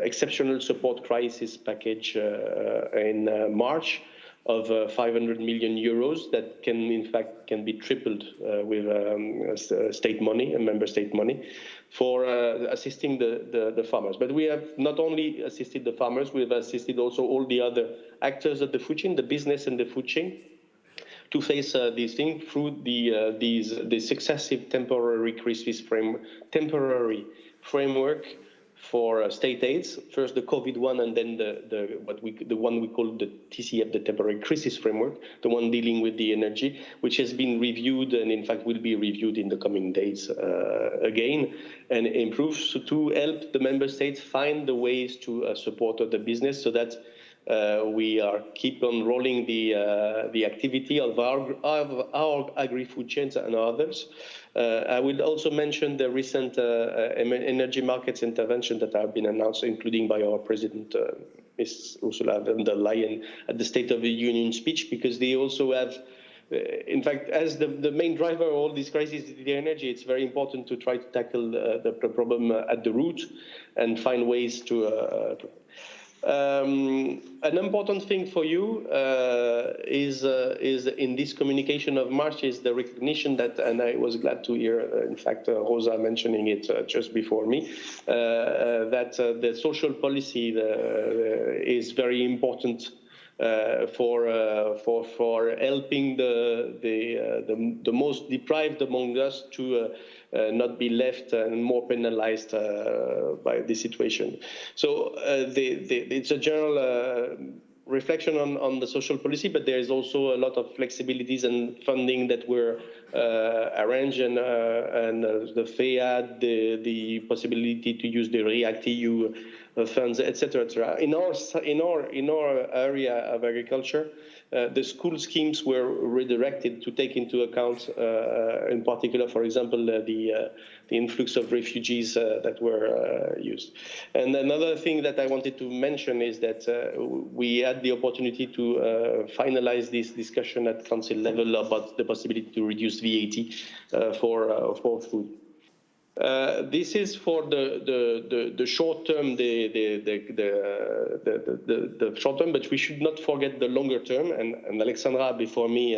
exceptional support crisis package in March of 500 million euros that can be tripled with state money and member state money for assisting the farmers. But we have not only assisted the farmers, we have assisted also all the other actors of the food chain, the business and the food chain, to face these things through the successive temporary framework for state aids. First the COVID one, and then the one we call the TCF, the temporary crisis framework, the one dealing with the energy, which has been reviewed and in fact will be reviewed in the coming days again, and improves to help the member states find the ways to support the business, so that we keep on rolling the activity of our agri-food chains and others. I will also mention the recent energy markets intervention that have been announced, including by our President, Ms. Ursula von der Leyen, at the State of the Union speech, because they also have, in fact, as the main driver of all these crises is the energy. It's very important to try to tackle the problem at the root and find ways to an important thing for you is in this communication of March is the recognition that, and I was glad to hear, in fact, Rosa mentioning it just before me, that the social policy is very important for helping the most deprived among us to not be left and more penalized by this situation. So it's a general reflection on the social policy, but there is also a lot of flexibilities and funding that were arranged, and the FEA, the possibility to use the REACT-EU funds, etc., etc. In our area of agriculture, the school schemes were redirected to take into account, in particular, for example, the influx of refugees that were used. And another thing that I wanted to mention is that we had the opportunity to finalize this discussion at council level about the possibility to reduce VAT for food. This is for the short term, the short term, but we should not forget the longer term. And Alexandra before me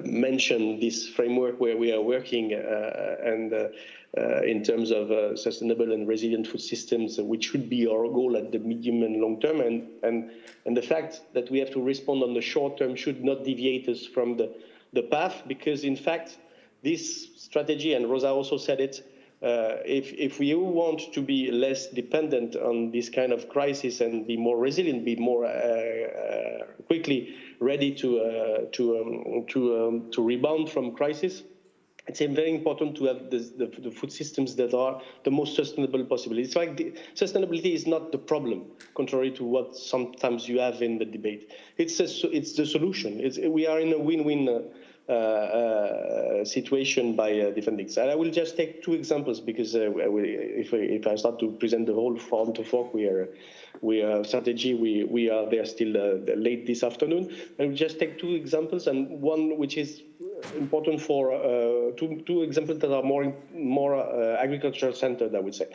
mentioned this framework where we are working in terms of sustainable and resilient food systems, which should be our goal at the medium and long term. And the fact that we have to respond on the short term should not deviate us from the path, because in fact, this strategy, and Rosa also said it, if we want to be less dependent on this kind of crisis and be more resilient, be more quickly ready to rebound from crisis, it's very important to have the food systems that are the most sustainable possible. It's like sustainability is not the problem, contrary to what sometimes you have in the debate. It's the solution. We are in a win-win situation by defending. And I will just take two examples, because if I start to present the whole farm to fork, we are strategy. We are there still late this afternoon. I will just take two examples, and one which is important for two examples that are more agricultural centered, I would say.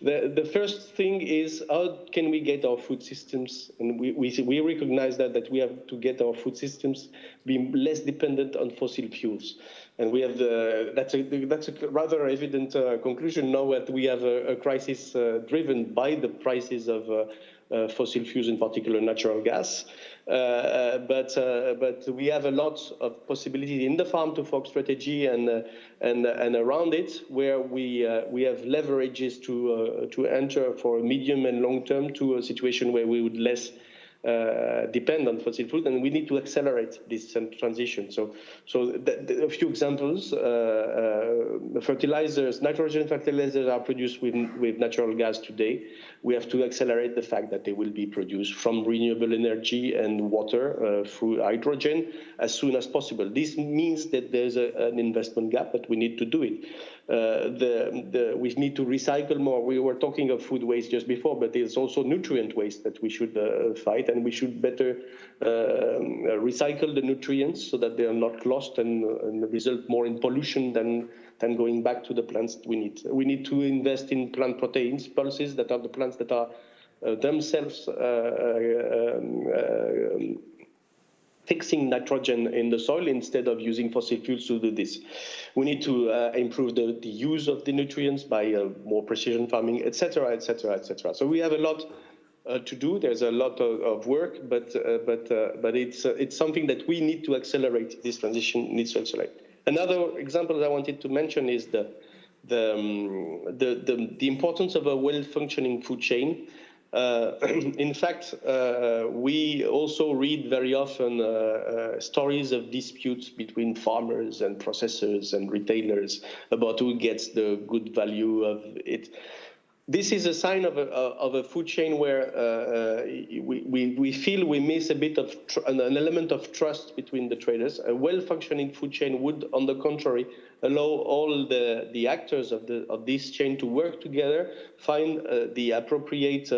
The first thing is, how can we get our food systems, and we recognize that we have to get our food systems be less dependent on fossil fuels. And we have that's a rather evident conclusion now that we have a crisis driven by the prices of fossil fuels, in particular natural gas. But we have a lot of possibility in the farm to fork strategy and around it, where we have leverages to enter for medium and long term to a situation where we would less depend on fossil fuels, and we need to accelerate this transition. So a few examples: fertilizers, nitrogen fertilizers are produced with natural gas today. We have to accelerate the fact that they will be produced from renewable energy and water through hydrogen as soon as possible. This means that there's an investment gap, but we need to do it. We need to recycle more. We were talking of food waste just before, but there's also nutrient waste that we should fight, and we should better recycle the nutrients so that they are not lost and result more in pollution than going back to the plants that we need. We need to invest in plant proteins, pulses, that are the plants that are themselves fixing nitrogen in the soil instead of using fossil fuels to do this. We need to improve the use of the nutrients by more precision farming, etc., etc., etc. So we have a lot to do. There's a lot of work, but it's something that we need to accelerate. This transition needs to accelerate. Another example that I wanted to mention is the importance of a well-functioning food chain. In fact, we also read very often stories of disputes between farmers and processors and retailers about who gets the good value of it. This is a sign of a food chain where we feel we miss a bit of an element of trust between the traders. A well-functioning food chain would, on the contrary, allow all the actors of this chain to work together, find the appropriate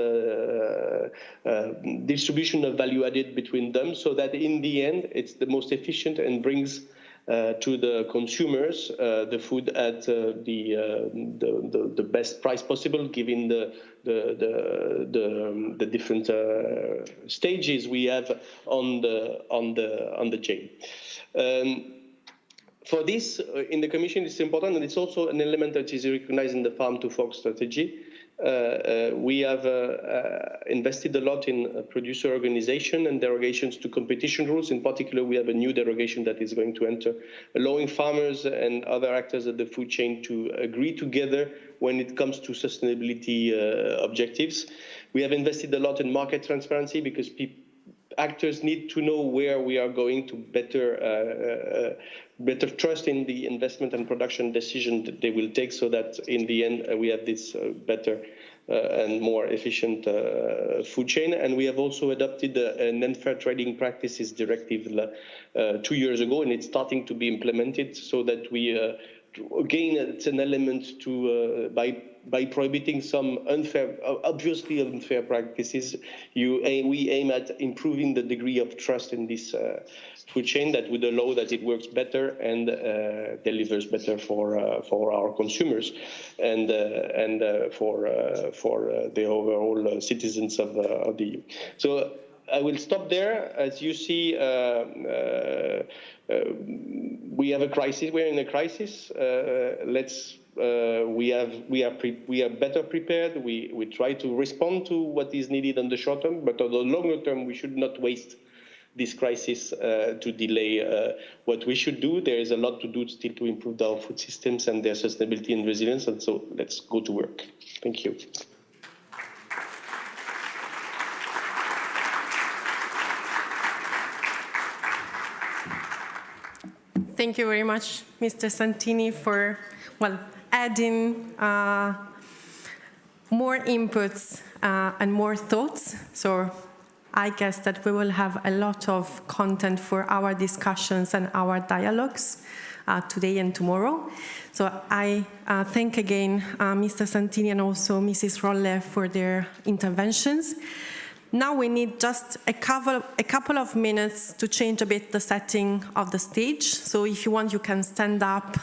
distribution of value added between them, so that in the end it's the most efficient and brings to the consumers the food at the best price possible, given the different stages we have on the chain. For this, in the Commission, it's important, and it's also an element that is recognized in the Farm to Fork strategy. We have invested a lot in producer organization and derogations to competition rules. In particular, we have a new derogation that is going to enter, allowing farmers and other actors of the food chain to agree together when it comes to sustainability objectives. We have invested a lot in market transparency, because actors need to know where we are going to better trust in the investment and production decision that they will take, so that in the end we have this better and more efficient food chain. And we have also adopted an unfair trading practices directive 2 years ago, and it's starting to be implemented so that we, again, it's an element to, by prohibiting some obviously unfair practices, we aim at improving the degree of trust in this food chain that would allow that it works better and delivers better for our consumers and for the overall citizens of the EU. So I will stop there. As you see, we have a crisis. We're in a crisis. We are better prepared. We try to respond to what is needed on the short term, but on the longer term, we should not waste this crisis to delay what we should do. There is a lot to do still to improve our food systems and their sustainability and resilience, and so let's go to work. Thank you. Thank you very much, Mr. Santini, for adding more inputs and more thoughts. So I guess that we will have a lot of content for our discussions and our dialogues today and tomorrow. So I thank again Mr. Santini and also Mrs. Rolle for their interventions. Now we need just a couple of minutes to change a bit the setting of the stage. So if you want, you can stand up.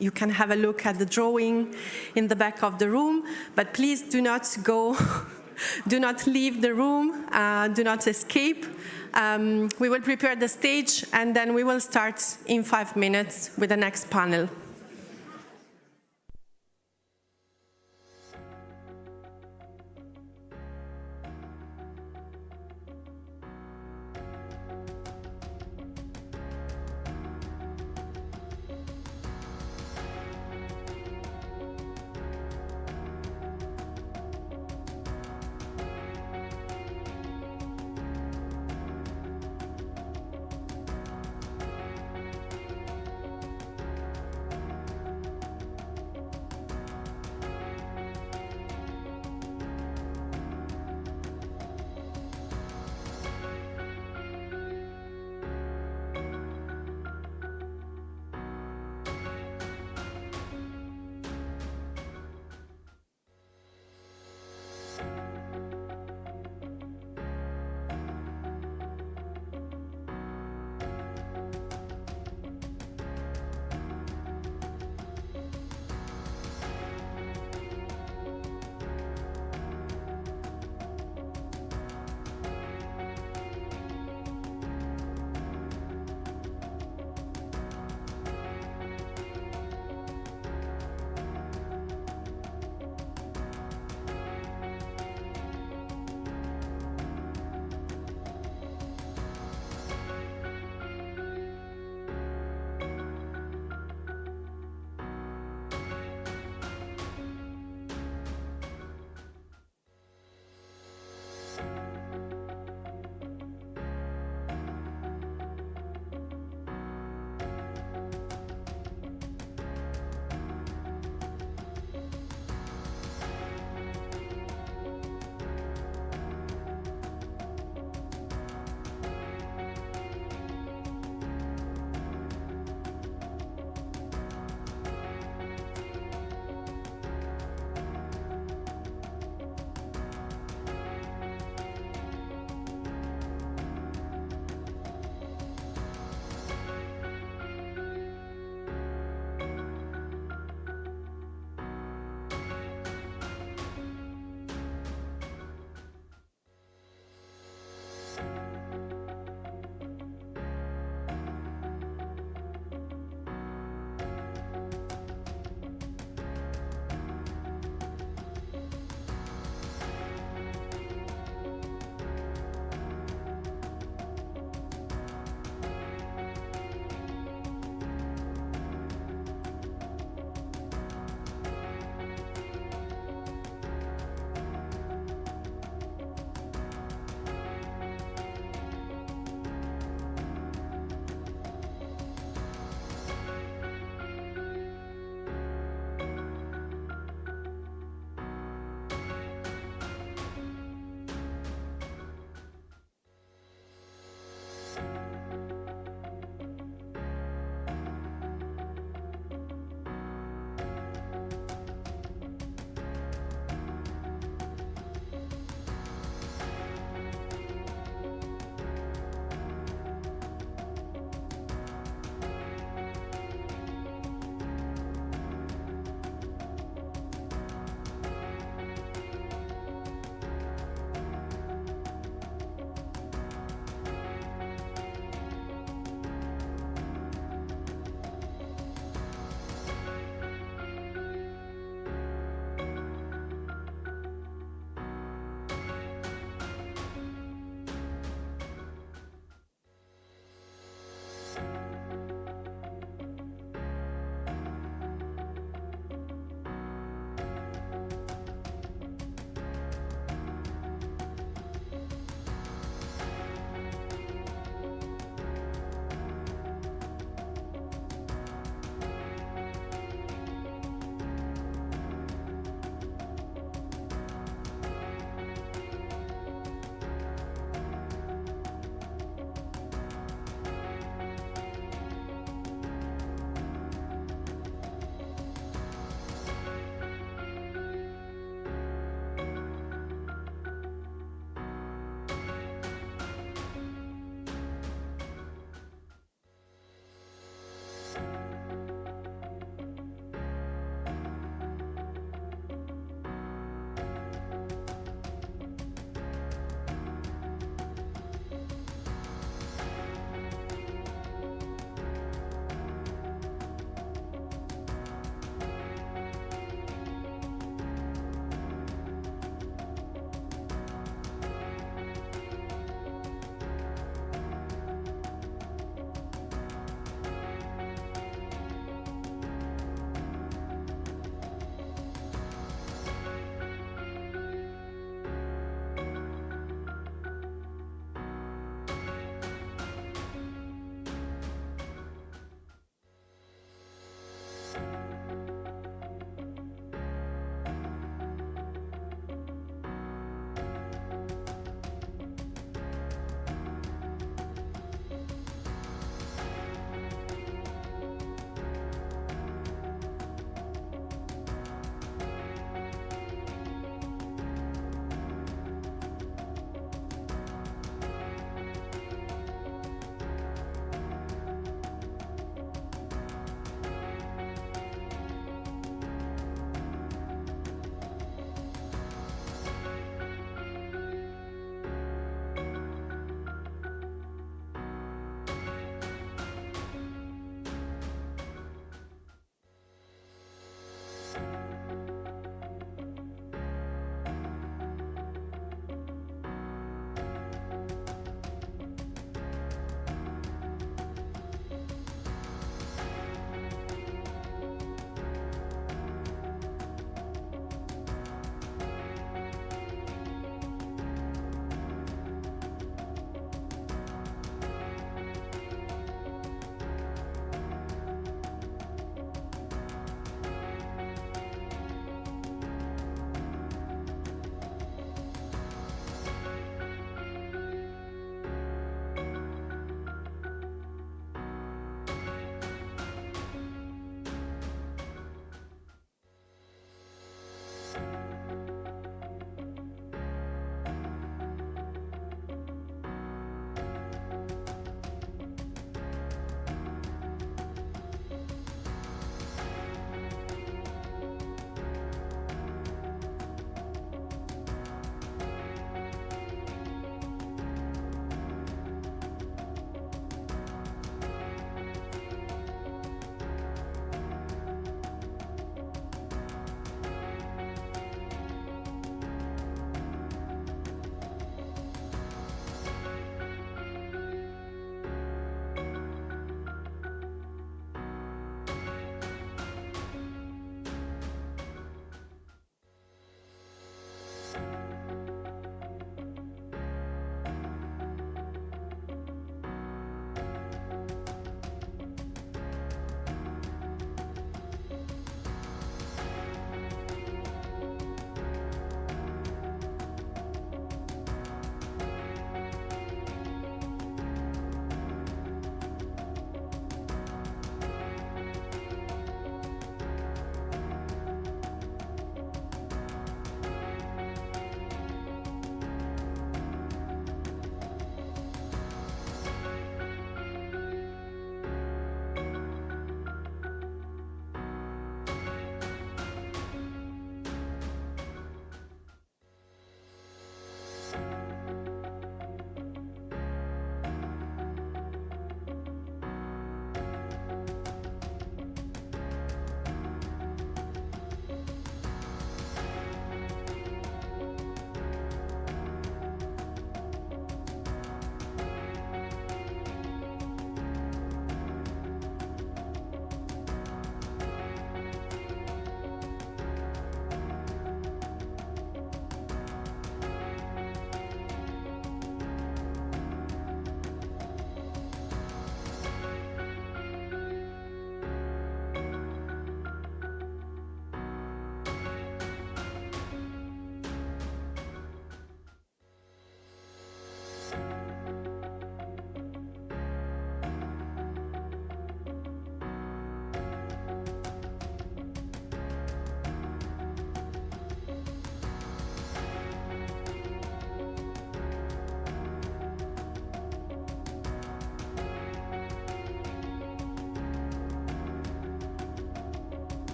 You can have a look at the drawing in the back of the room. But please do not go, do not leave the room, do not escape. We will prepare the stage and then we will start in 5 minutes with the next panel.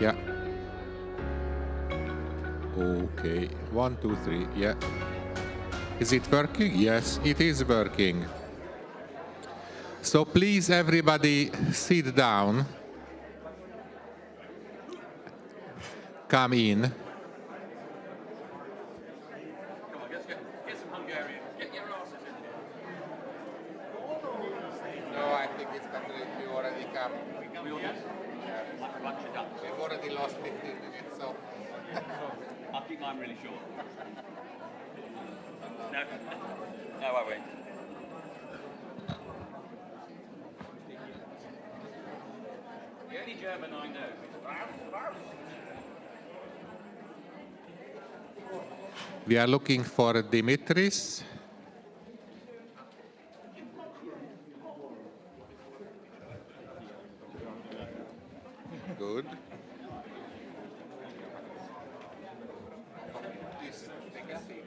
Yeah. Okay, 1, 2, 3, yeah. Is it working? Yes, it is working. So please, everybody, sit down. Come in. Get some Hungarian. Get your asses in here. No, I think it's better if you already come. We all yes? We've already lost 15 minutes, so. I'll keep mine really short. No, no, I won't. The only German I know is Raus. We are looking for Dimitris. Good. Please take a seat.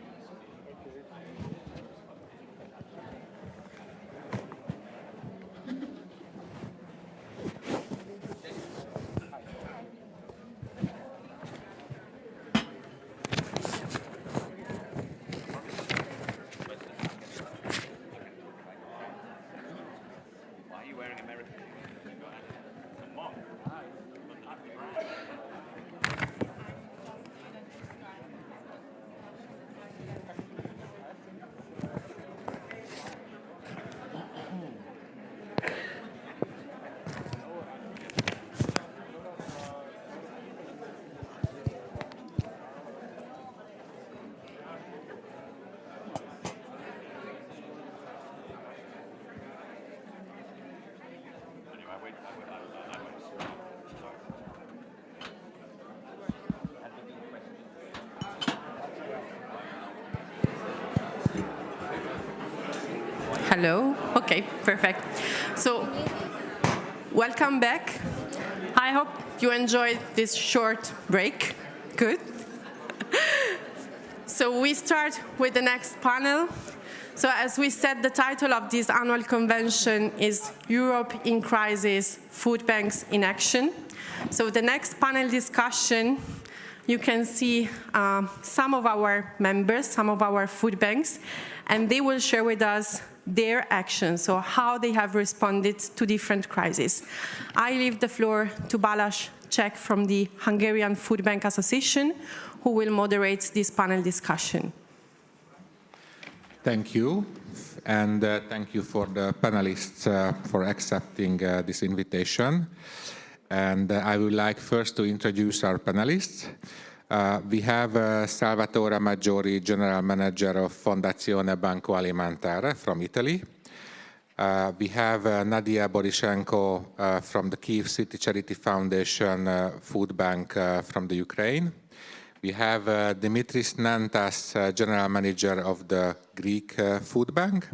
Why are you wearing American? Hello. Okay, perfect. So, welcome back. I hope you enjoyed this short break. Good. So we start with the next panel. So as we said, the title of this annual convention is Europe in Crisis, Food Banks in Action. So the next panel discussion, you can see some of our members, some of our food banks, and they will share with us their actions, so how they have responded to different crises. I leave the floor to Balázs Csek from the Hungarian Food Bank Association, who will moderate this panel discussion. Thank you, and thank you for the panelists for accepting this invitation. And I would like first to introduce our panelists. We have Salvatore Maggiori, General Manager of Fondazione Banco Alimentare from Italy. We have Nadia Borishenko from the Kyiv City Charity Foundation Food Bank from the Ukraine. We have Dimitris Nantas, General Manager of the Greek Food Bank.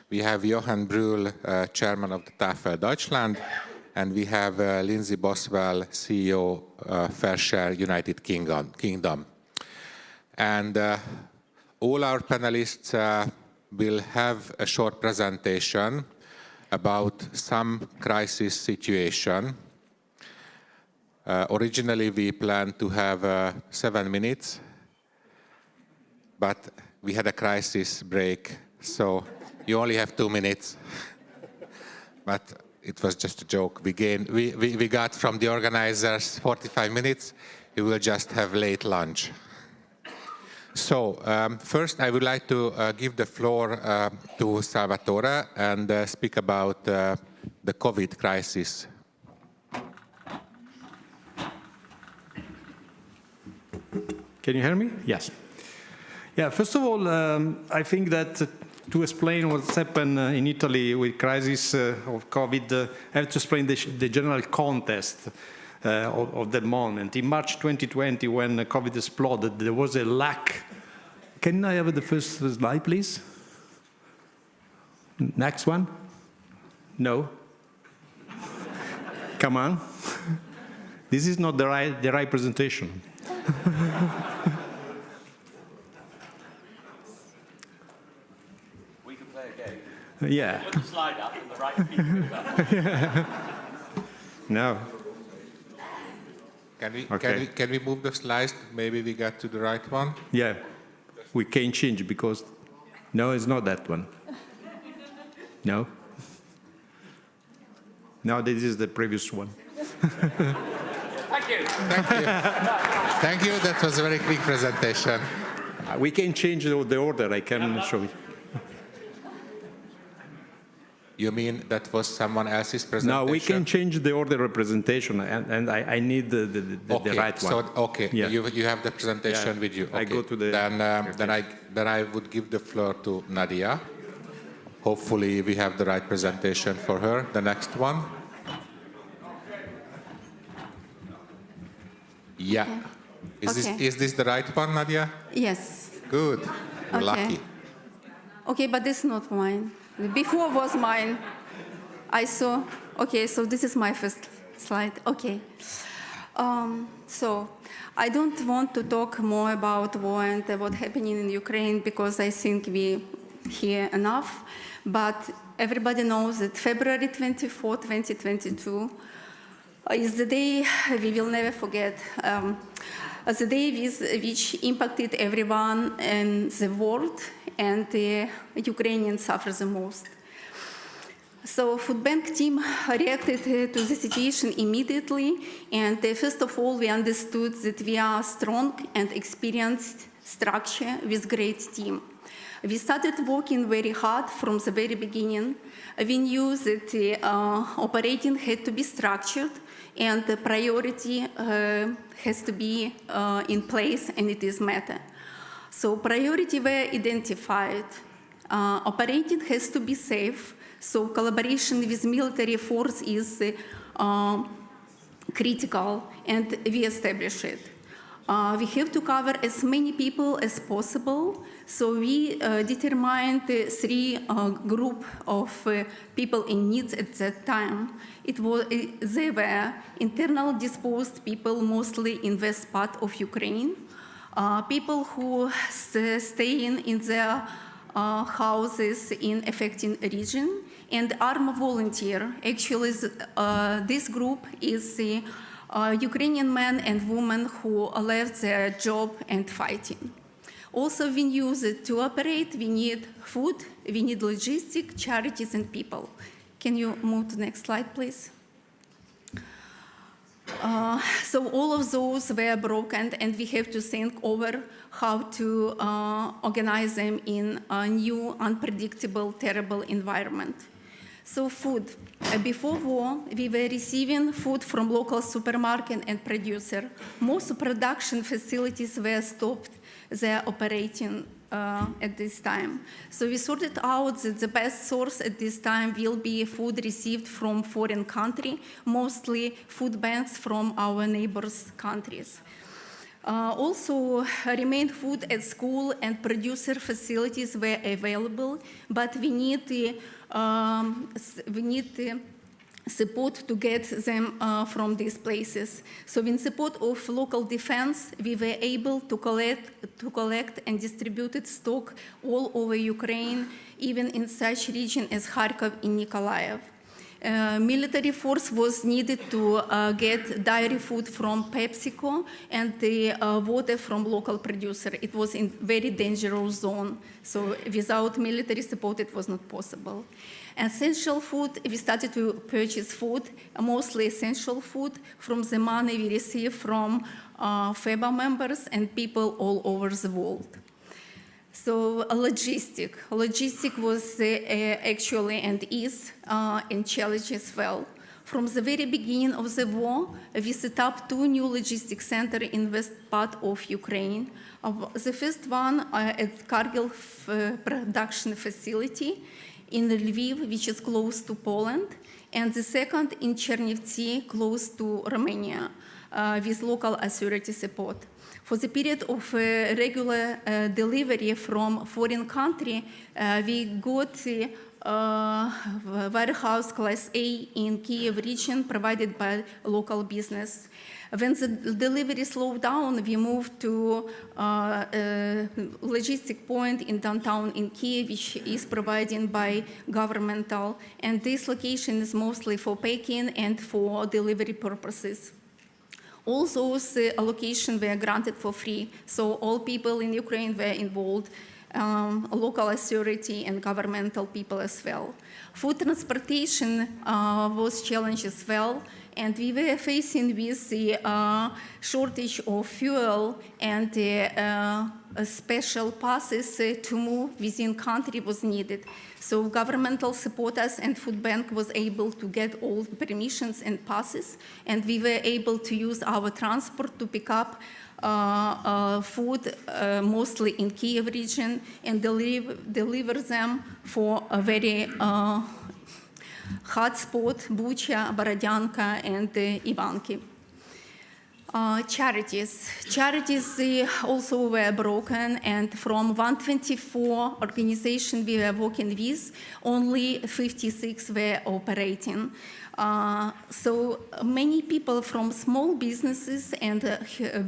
We have Johan Brühl, Chairman of the Tafel Deutschland. And we have Lindsay Boswell, CEO, Fair Share United Kingdom. And all our panelists will have a short presentation about some crisis situation. Originally, we planned to have 7 minutes, but we had a crisis break, so you only have 2 minutes. But it was just a joke. We got from the organizers 45 minutes. We will just have late lunch. So first, I would like to give the floor to Salvatore and speak about the COVID crisis. Can you hear me? Yes. Yeah, first of all, I think that to explain what's happened in Italy with crisis of COVID, I have to explain the general context of that moment. In March 2020, when COVID exploded, there was a lack. Can I have the first slide, please? Next one? No? Come on. This is not the right presentation. We can play a game. Yeah. Put the slide up and the right people up. No. Can we move the slides? Maybe we get to the right one. Yeah, we can change because no, it's not that one. No. No, this is the previous one. Thank you. Thank you. That was a very quick presentation. We can change the order. I can show you. You mean that was someone else's presentation? No, we can change the order of presentation, and I need the right one. Yeah. You have the presentation with you. Okay. I go to the. Then I would give the floor to Nadia. Hopefully, we have the right presentation for her. The next one. Yeah. Is this the right one, Nadia? Yes. Good. You're lucky. Okay, but this is not mine. Before was mine. I saw. Okay, so this is my first slide. Okay. So I don't want to talk more about war and what's happening in Ukraine because I think we hear enough. But everybody knows that February 24, 2022 is the day we will never forget. The day which impacted everyone in the world, and the Ukrainians suffer the most. So food bank team reacted to the situation immediately, and first of all, we understood that we are strong and experienced structure with great team. We started working very hard from the very beginning. We knew that operating had to be structured, and the priority has to be in place, and it is matter. So priority were identified. Operating has to be safe, so collaboration with military force is critical, and we establish it. We have to cover as many people as possible, so we determined three group of people in need at that time. They were internal displaced people, mostly in west part of Ukraine, people who stay in their houses in affected region, and armed volunteer. Actually, this group is the Ukrainian men and women who left their job and fighting. Also, we knew that to operate, we need food, we need logistics, charities, and people. Can you move to the next slide, please? So all of those were broken, and we have to think over how to organize them in a new, unpredictable, terrible environment. So food. Before war, we were receiving food from local supermarket and producer. Most production facilities were stopped their operating at this time. So we sorted out that the best source at this time will be food received from foreign country, mostly food banks from our neighbors' countries. Also, remained food at school and producer facilities were available, but we need the support to get them from these places. So in support of local defense, we were able to collect and distributed stock all over Ukraine, even in such region as Kharkov and Nikolaev. Military force was needed to get dairy food from PepsiCo and the water from local producer. It was in very dangerous zone, so without military support it was not possible. Essential food, we started to purchase food, mostly essential food, from the money we received from FEBA members and people all over the world. So logistic was actually and is in challenge as well. From the very beginning of the war, we set up 2 new logistics centers in west part of Ukraine. The first one at Kargil production facility in Lviv, which is close to Poland, and the second in Chernivtsi, close to Romania, with local authority support. For the period of regular delivery from foreign country, we got the warehouse class A in Kiev region provided by local business. When the delivery slowed down, we moved to a logistic point in downtown in Kiev, which is provided by governmental, and this location is mostly for packing and for delivery purposes. All those allocations were granted for free, so all people in Ukraine were involved, local authority and governmental people as well. Food transportation was challenged as well, and we were facing with the shortage of fuel, and special passes to move within country was needed. So governmental supporters and food bank was able to get all permissions and passes, and we were able to use our transport to pick up food, mostly in Kiev region, and deliver them for a very hot spot, Bucha, Borodyanka, and Ivanki. Charities also were broken, and from 124 organizations we were working with, only 56 were operating. So many people from small businesses and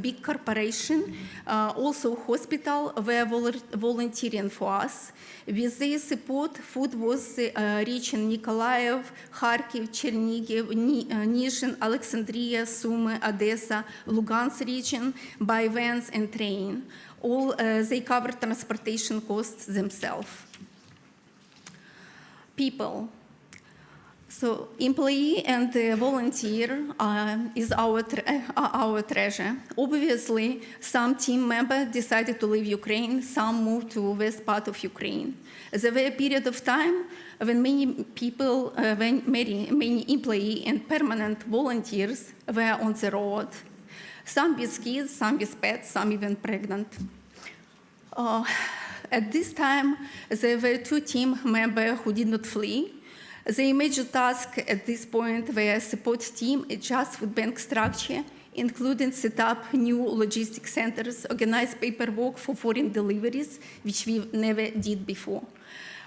big corporations, also hospital, were volunteering for us. With their support, food was reaching Nikolaev, Kharkiv, Chernigiv, Nizhyn, Alexandria, Sumy, Odessa, Lugansk region by vans and train. All they covered transportation costs themselves. People. So employee and volunteer is our treasure. Obviously, some team members decided to leave Ukraine, some moved to west part of Ukraine. There were a period of time when many people, many employee and permanent volunteers were on the road. Some with kids, some with pets, some even pregnant. At this time, there were 2 team members who did not flee. The major task at this point were support team, adjust food bank structure, including set up new logistic centers, organize paperwork for foreign deliveries, which we never did before.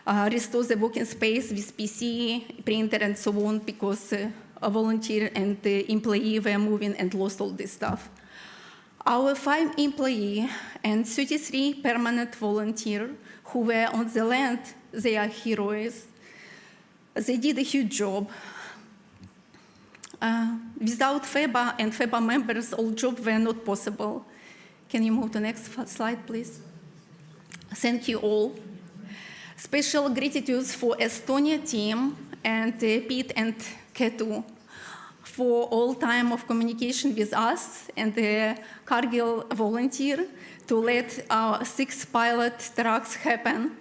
Restore the working space with PC, printer, and so on, because a volunteer and the employee were moving and lost all this stuff. Our 5 employees and 33 permanent volunteers who were on the land, they are heroes. They did a huge job. Without FEBA and FEBA members, all jobs were not possible. Can you move to the next slide, please? Thank you all. Special gratitude for Estonia team and Pete and Ketu for all time of communication with us, and the Cargill volunteer to let our 6 pilot trucks happen.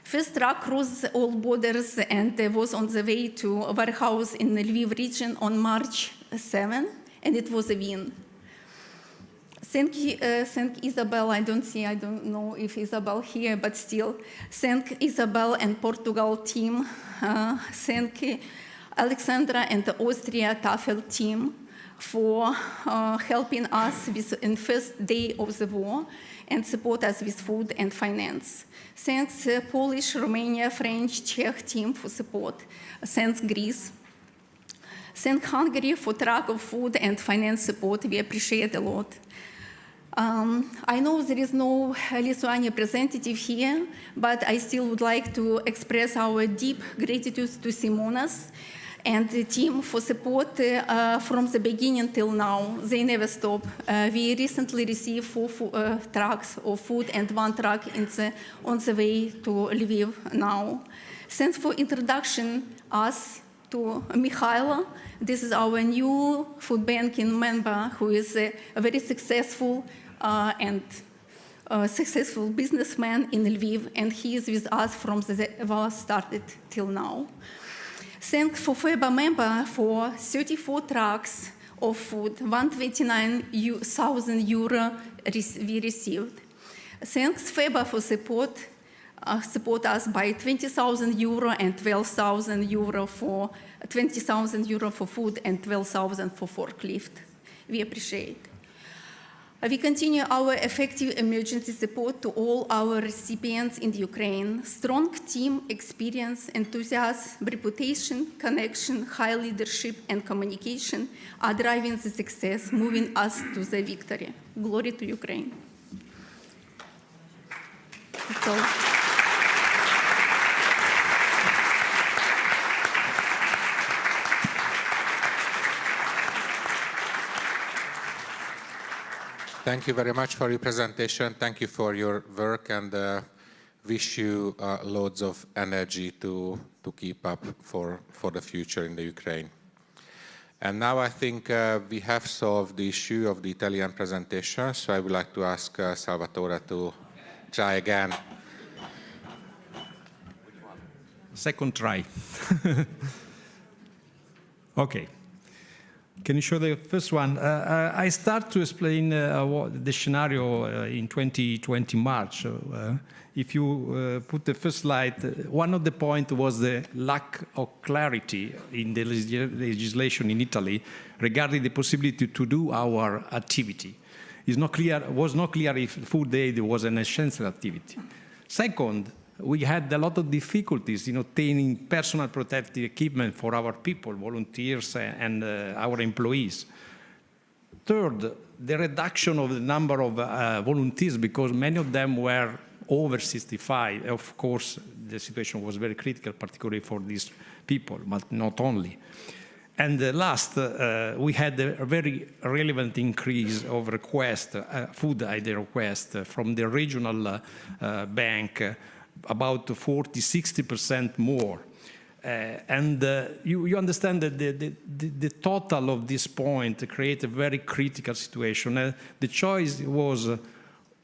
First truck crossed all borders and was on the way to a warehouse in the Lviv region on March 7, and it was a win. Thank Isabel, I don't know if Isabel here, but still. Thank Isabel and Portugal team. Thank Alexandra and the Austria TAFEL team for helping us in first day of the war and support us with food and finance. Thanks Polish, Romania, French, Czech team for support. Thanks Greece. Thank Hungary for truck of food and finance support. We appreciate a lot. I know there is no Lithuania representative here, but I still would like to express our deep gratitude to Simonas and the team for support from the beginning till now. They never stop. We recently received 4 trucks of food and 1 truck on the way to Lviv now. Thanks for introduction us to Mikhailo. This is our new food banking member who is a very successful and successful businessman in Lviv, and he is with us from the war started till now. Thanks for FEBA member for 34 trucks of food, 129,000 euro we received. Thanks FEBA for support us by 20,000 euro and 12,000 euro for 20,000 euro for food and 12,000 for forklift. We appreciate. We continue our effective emergency support to all our recipients in Ukraine. Strong team experience, enthusiasm, reputation, connection, high leadership, and communication are driving the success, moving us to the victory. Glory to Ukraine. That's all. Thank you very much for your presentation. Thank you for your work, and wish you loads of energy to keep up for the future in the Ukraine. And now I think we have solved the issue of the Italian presentation, so I would like to ask Salvatore to try again. Second try. Okay. Can you show the first one? I start to explain the scenario in 2020 March. If you put the first slide, one of the points was the lack of clarity in the legislation in Italy regarding the possibility to do our activity. It was not clear if food aid was an essential activity. Second, we had a lot of difficulties in obtaining personal protective equipment for our people, volunteers and our employees. Third, the reduction of the number of volunteers, because many of them were over 65. Of course, the situation was very critical, particularly for these people, but not only. And last, we had a very relevant increase of requests, food aid requests from the regional bank, about 40–60% more. You understand that the total of this point created a very critical situation. The choice was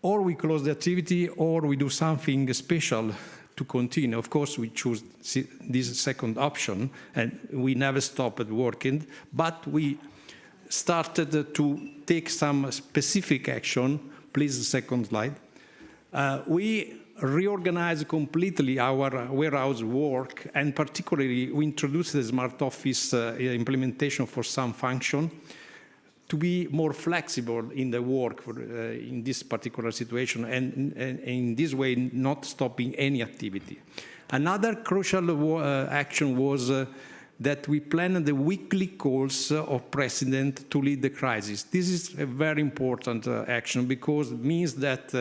or we close the activity or we do something special to continue. Of course, we choose this second option, and we never stopped working, but we started to take some specific action. Please, the second slide. We reorganized completely our warehouse work, and particularly we introduced the smart office implementation for some function to be more flexible in the work in this particular situation, and in this way not stopping any activity. Another crucial action was that we planned the weekly calls of President to lead the crisis. This is a very important action because it means that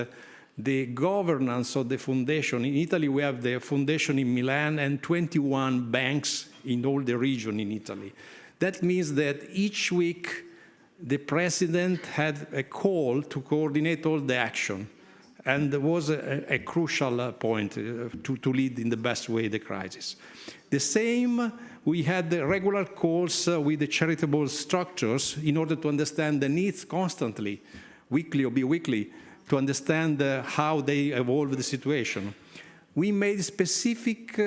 the governance of the foundation, in Italy we have the foundation in Milan and 21 banks in all the region in Italy. That means that each week the president had a call to coordinate all the action, and there was a crucial point to lead in the best way the crisis. The same, we had the regular calls with the charitable structures in order to understand the needs constantly, weekly or bi-weekly, to understand how they evolve the situation. We made specific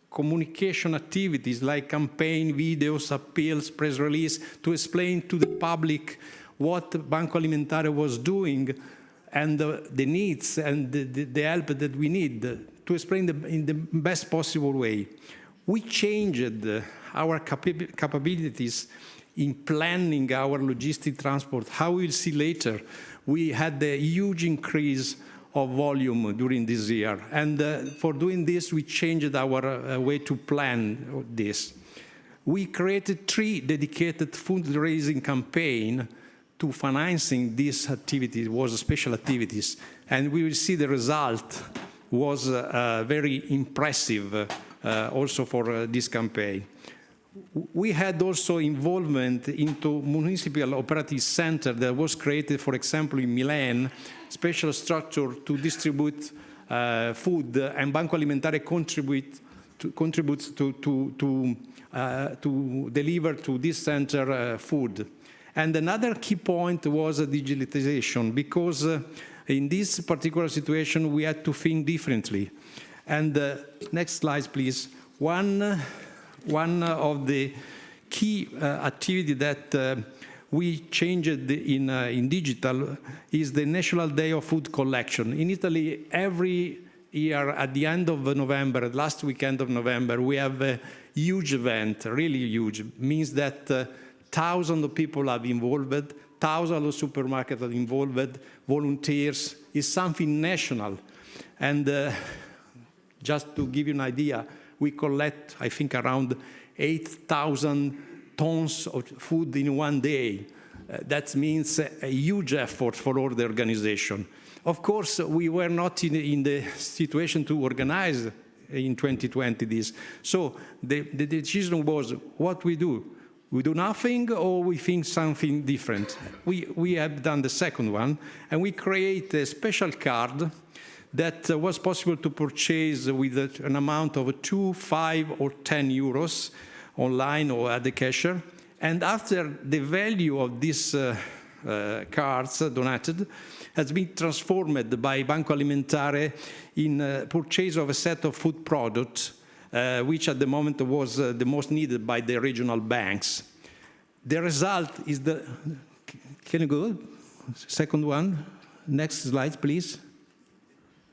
communication activities like campaign, videos, appeals, press release to explain to the public what Banco Alimentare was doing and the needs and the help that we need to explain in the best possible way. We changed our capabilities in planning our logistic transport. How we'll see later, we had a huge increase of volume during this year. And for doing this, we changed our way to plan this. We created 3 dedicated fundraising campaigns to financing these activities, was special activities. And we will see the result was very impressive also for this campaign. We had also involvement into municipal operative center that was created, for example, in Milan, special structure to distribute food, and Banco Alimentare contributes to deliver to this center food. And another key point was digitalization, because in this particular situation we had to think differently. And next slide, please. One of the key activity that we changed in digital is the National Day of Food Collection. In Italy, every year at the end of November, last weekend of November, we have a huge event, really huge. It means that thousands of people are involved, thousands of supermarkets are involved, volunteers. It's something national. And just to give you an idea, we collect, I think, around 8,000 tons of food in one day. That means a huge effort for all the organization. Of course, we were not in the situation to organize in 2020 this. So the decision was what we do. We do nothing or we think something different. We have done the second one, and we create a special card that was possible to purchase with an amount of 2, 5, or 10 euros online or at the cashier. And after the value of these cards donated has been transformed by Banco Alimentare in purchase of a set of food products, which at the moment was the most needed by the regional banks. The result is the, can you go? Second one, next slide, please.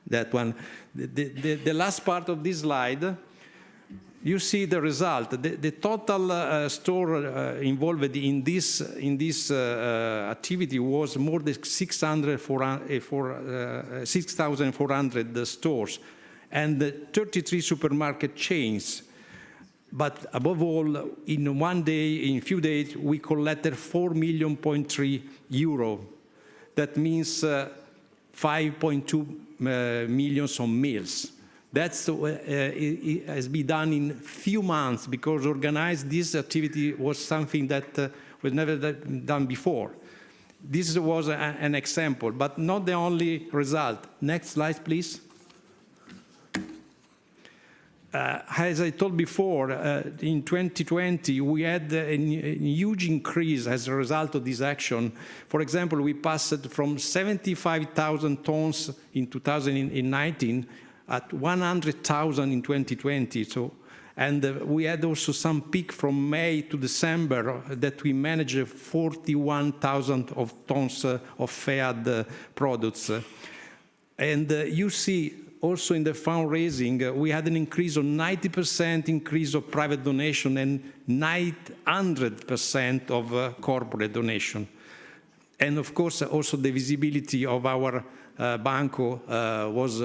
That one. The last part of this slide, you see the result. The total store involved in this activity was more than 6,400 stores and 33 supermarket chains. But above all, in one day, in a few days, we collected 4.3 million. That means 5.2 millions of meals. That's it has been done in few months because organized this activity was something that was never done before. This was an example, but not the only result. Next slide, please. As I told before, in 2020, we had a huge increase as a result of this action. For example, we passed from 75,000 tons in 2019 at 100,000 in 2020. So, and we had also some peak from May to December that we managed 41,000 of tons of fed products. And you see, also in the fundraising, we had an increase of 90% increase of private donation and 900% of corporate donation. And of course, also the visibility of our Banco was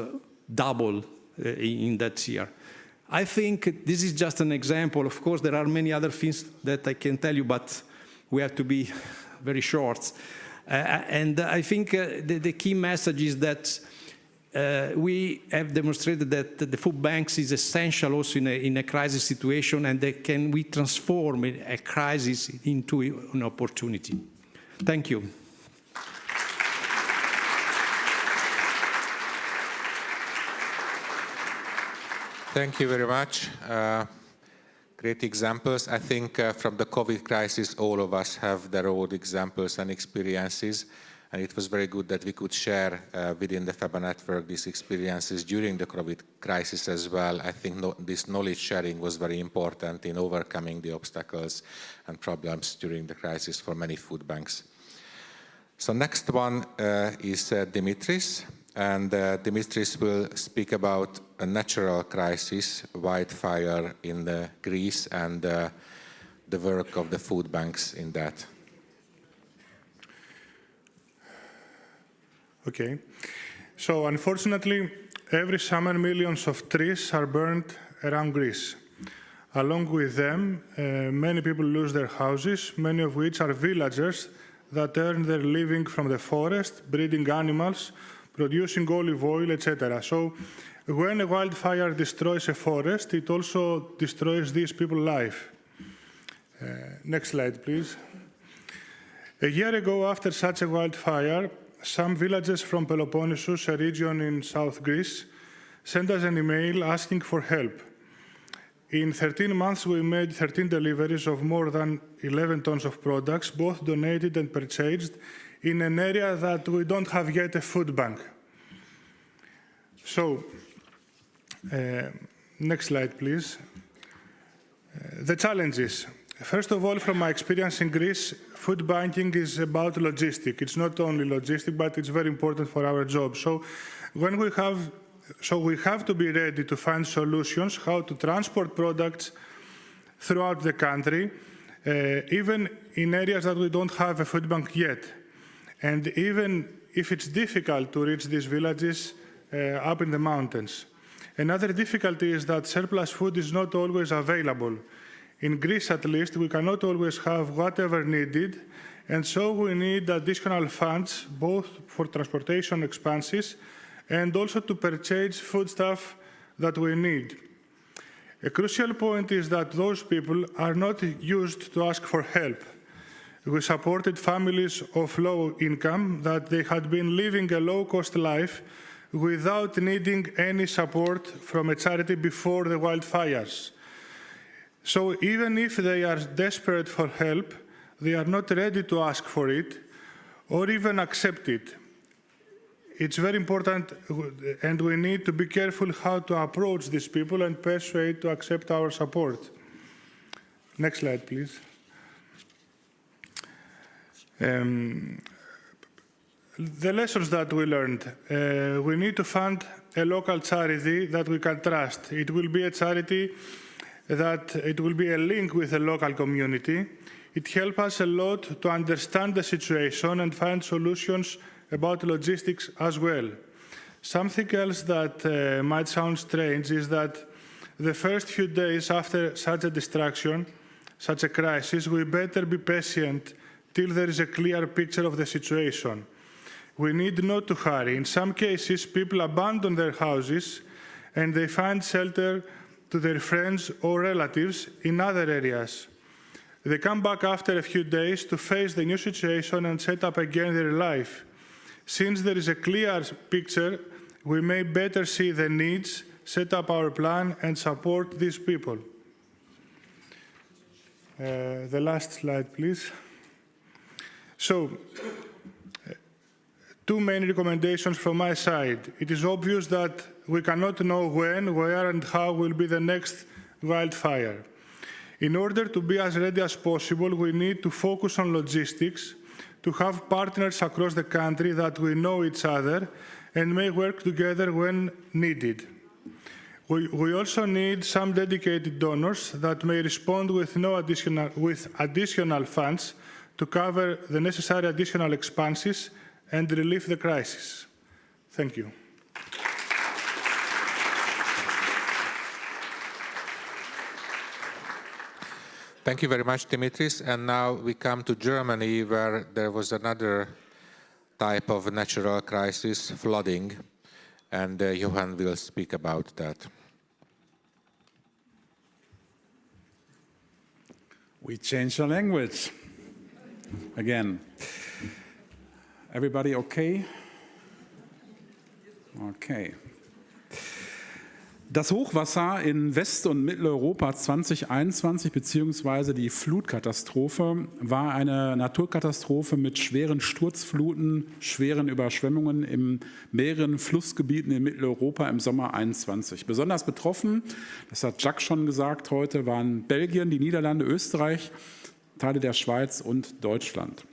double in that year. I think this is just an example. Of course, there are many other things that I can tell you, but we have to be very short. And I think the key message is that we have demonstrated that the food banks is essential also in a crisis situation, and that we transform a crisis into an opportunity. Thank you. Thank you very much. Great examples. I think from the COVID crisis, all of us have their own examples and experiences. And it was very good that we could share within the FEBA network these experiences during the COVID crisis as well. I think this knowledge sharing was very important in overcoming the obstacles and problems during the crisis for many food banks. So next one is Dimitris. And Dimitris will speak about a natural crisis, wildfire in Greece, and the work of the food banks in that. Okay. So unfortunately, every summer millions of trees are burned around Greece. Along with them, many people lose their houses, many of which are villagers that earn their living from the forest, breeding animals, producing olive oil, etc. So when a wildfire destroys a forest, it also destroys these people's life. Next slide, please. A year ago, after such a wildfire, some villages from Peloponnesus, a region in South Greece, sent us an email asking for help. In 13 months, we made 13 deliveries of more than 11 tons of products, both donated and purchased, in an area that we don't have yet a food bank. So, next slide, please. The challenges. First of all, from my experience in Greece, food banking is about logistics. It's not only logistics, but it's very important for our job. So we have to be ready to find solutions, how to transport products throughout the country, even in areas that we don't have a food bank yet. And even if it's difficult to reach these villages up in the mountains. Another difficulty is that surplus food is not always available. In Greece, at least, we cannot always have whatever needed, and so we need additional funds, both for transportation expenses and also to purchase foodstuff that we need. A crucial point is that those people are not used to ask for help. We supported families of low income that they had been living a low-cost life without needing any support from a charity before the wildfires. So even if they are desperate for help, they are not ready to ask for it or even accept it. It's very important, and we need to be careful how to approach these people and persuade to accept our support. Next slide, please. The lessons that we learned. We need to fund a local charity that we can trust. It will be a charity that it will be a link with the local community. It helps us a lot to understand the situation and find solutions about logistics as well. Something else that might sound strange is that the first few days after such a distraction, such a crisis, we better be patient till there is a clear picture of the situation. We need not to hurry. In some cases, people abandon their houses and they find shelter to their friends or relatives in other areas. They come back after a few days to face the new situation and set up again their life. Since there is a clear picture, we may better see the needs, set up our plan, and support these people. The last slide, please. So, two main recommendations from my side. It is obvious that we cannot know when, where, and how will be the next wildfire. In order to be as ready as possible, we need to focus on logistics, to have partners across the country that we know each other and may work together when needed. We also need some dedicated donors that may respond with additional funds to cover the necessary additional expenses and relieve the crisis. Thank you. Thank you very much, Dimitris. And now we come to Germany, where there was another type of natural crisis, flooding. And Johann will speak about that. We change the language again. Everybody okay? Okay. Das Hochwasser in West- und Mitteleuropa 2021 bzw. die Flutkatastrophe war eine Naturkatastrophe mit schweren Sturzfluten, schweren Überschwemmungen in mehreren Flussgebieten in Mitteleuropa im Sommer 2021. Besonders betroffen, das hat Jacques schon gesagt heute, waren Belgien, die Niederlande, Österreich, Teile der Schweiz und Deutschland.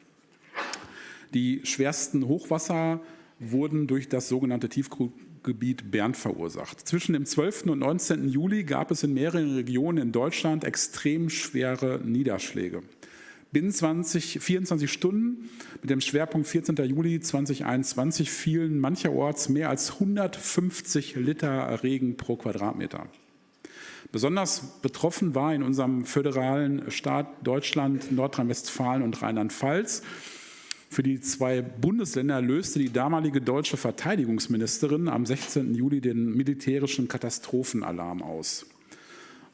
Die schwersten Hochwasser wurden durch das sogenannte Tiefgebiet Bernd verursacht. Zwischen dem 12. und 19. Juli gab es in mehreren Regionen in Deutschland extrem schwere Niederschläge. Binnen 24 Stunden mit dem Schwerpunkt 14. Juli 2021 fielen mancherorts mehr als 150 Liter Regen pro Quadratmeter. Besonders betroffen war in unserem föderalen Staat Deutschland, Nordrhein-Westfalen und Rheinland-Pfalz. Für die zwei Bundesländer löste die damalige deutsche Verteidigungsministerin am 16. Juli den militärischen Katastrophenalarm aus.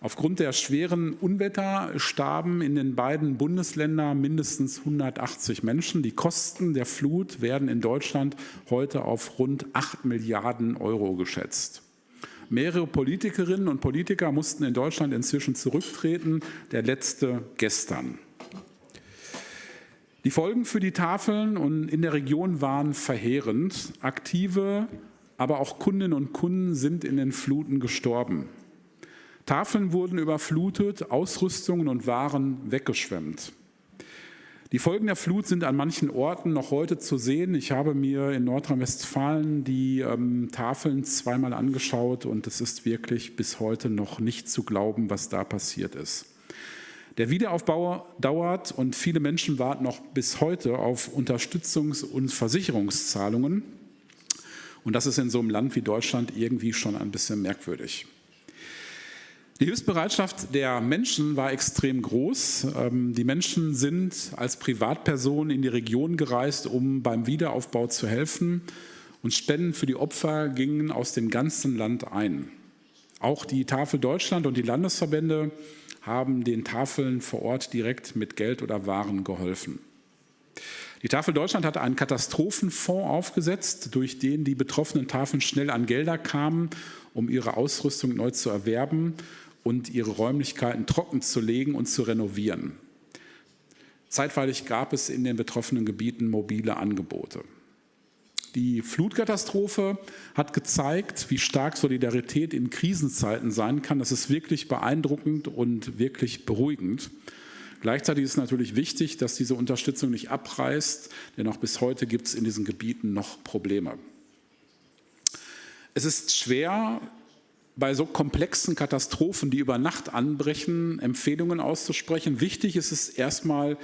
Aufgrund der schweren Unwetter starben in den beiden Bundesländern mindestens 180 Menschen. Die Kosten der Flut werden in Deutschland heute auf rund 8 Milliarden Euro geschätzt. Mehrere Politikerinnen und Politiker mussten in Deutschland inzwischen zurücktreten, der letzte gestern. Die Folgen für die Tafeln und in der Region waren verheerend. Aktive, aber auch Kundinnen und Kunden sind in den Fluten gestorben. Tafeln wurden überflutet, Ausrüstungen und Waren weggeschwemmt. Die Folgen der Flut sind an manchen Orten noch heute zu sehen. Ich habe mir in Nordrhein-Westfalen die Tafeln zweimal angeschaut und es ist wirklich bis heute noch nicht zu glauben, was da passiert ist. Der Wiederaufbau dauert und viele Menschen warten noch bis heute auf Unterstützungs- und Versicherungszahlungen. Und das ist in so einem Land wie Deutschland irgendwie schon ein bisschen merkwürdig. Die Hilfsbereitschaft der Menschen war extrem groß. Die Menschen sind als Privatpersonen in die Region gereist, um beim Wiederaufbau zu helfen. Und Spenden für die Opfer gingen aus dem ganzen Land ein. Auch die Tafel Deutschland und die Landesverbände haben den Tafeln vor Ort direkt mit Geld oder Waren geholfen. Die Tafel Deutschland hat einen Katastrophenfonds aufgesetzt, durch den die betroffenen Tafeln schnell an Gelder kamen, um ihre Ausrüstung neu zu erwerben und ihre Räumlichkeiten trocken zu legen und zu renovieren. Zeitweilig gab es in den betroffenen Gebieten mobile Angebote. Die Flutkatastrophe hat gezeigt, wie stark Solidarität in Krisenzeiten sein kann. Das ist wirklich beeindruckend und wirklich beruhigend. Gleichzeitig ist natürlich wichtig, dass diese Unterstützung nicht abreißt, denn auch bis heute gibt es in diesen Gebieten noch Probleme. Es ist schwer, bei so komplexen Katastrophen, die über Nacht anbrechen, Empfehlungen auszusprechen. Wichtig ist es erstmal,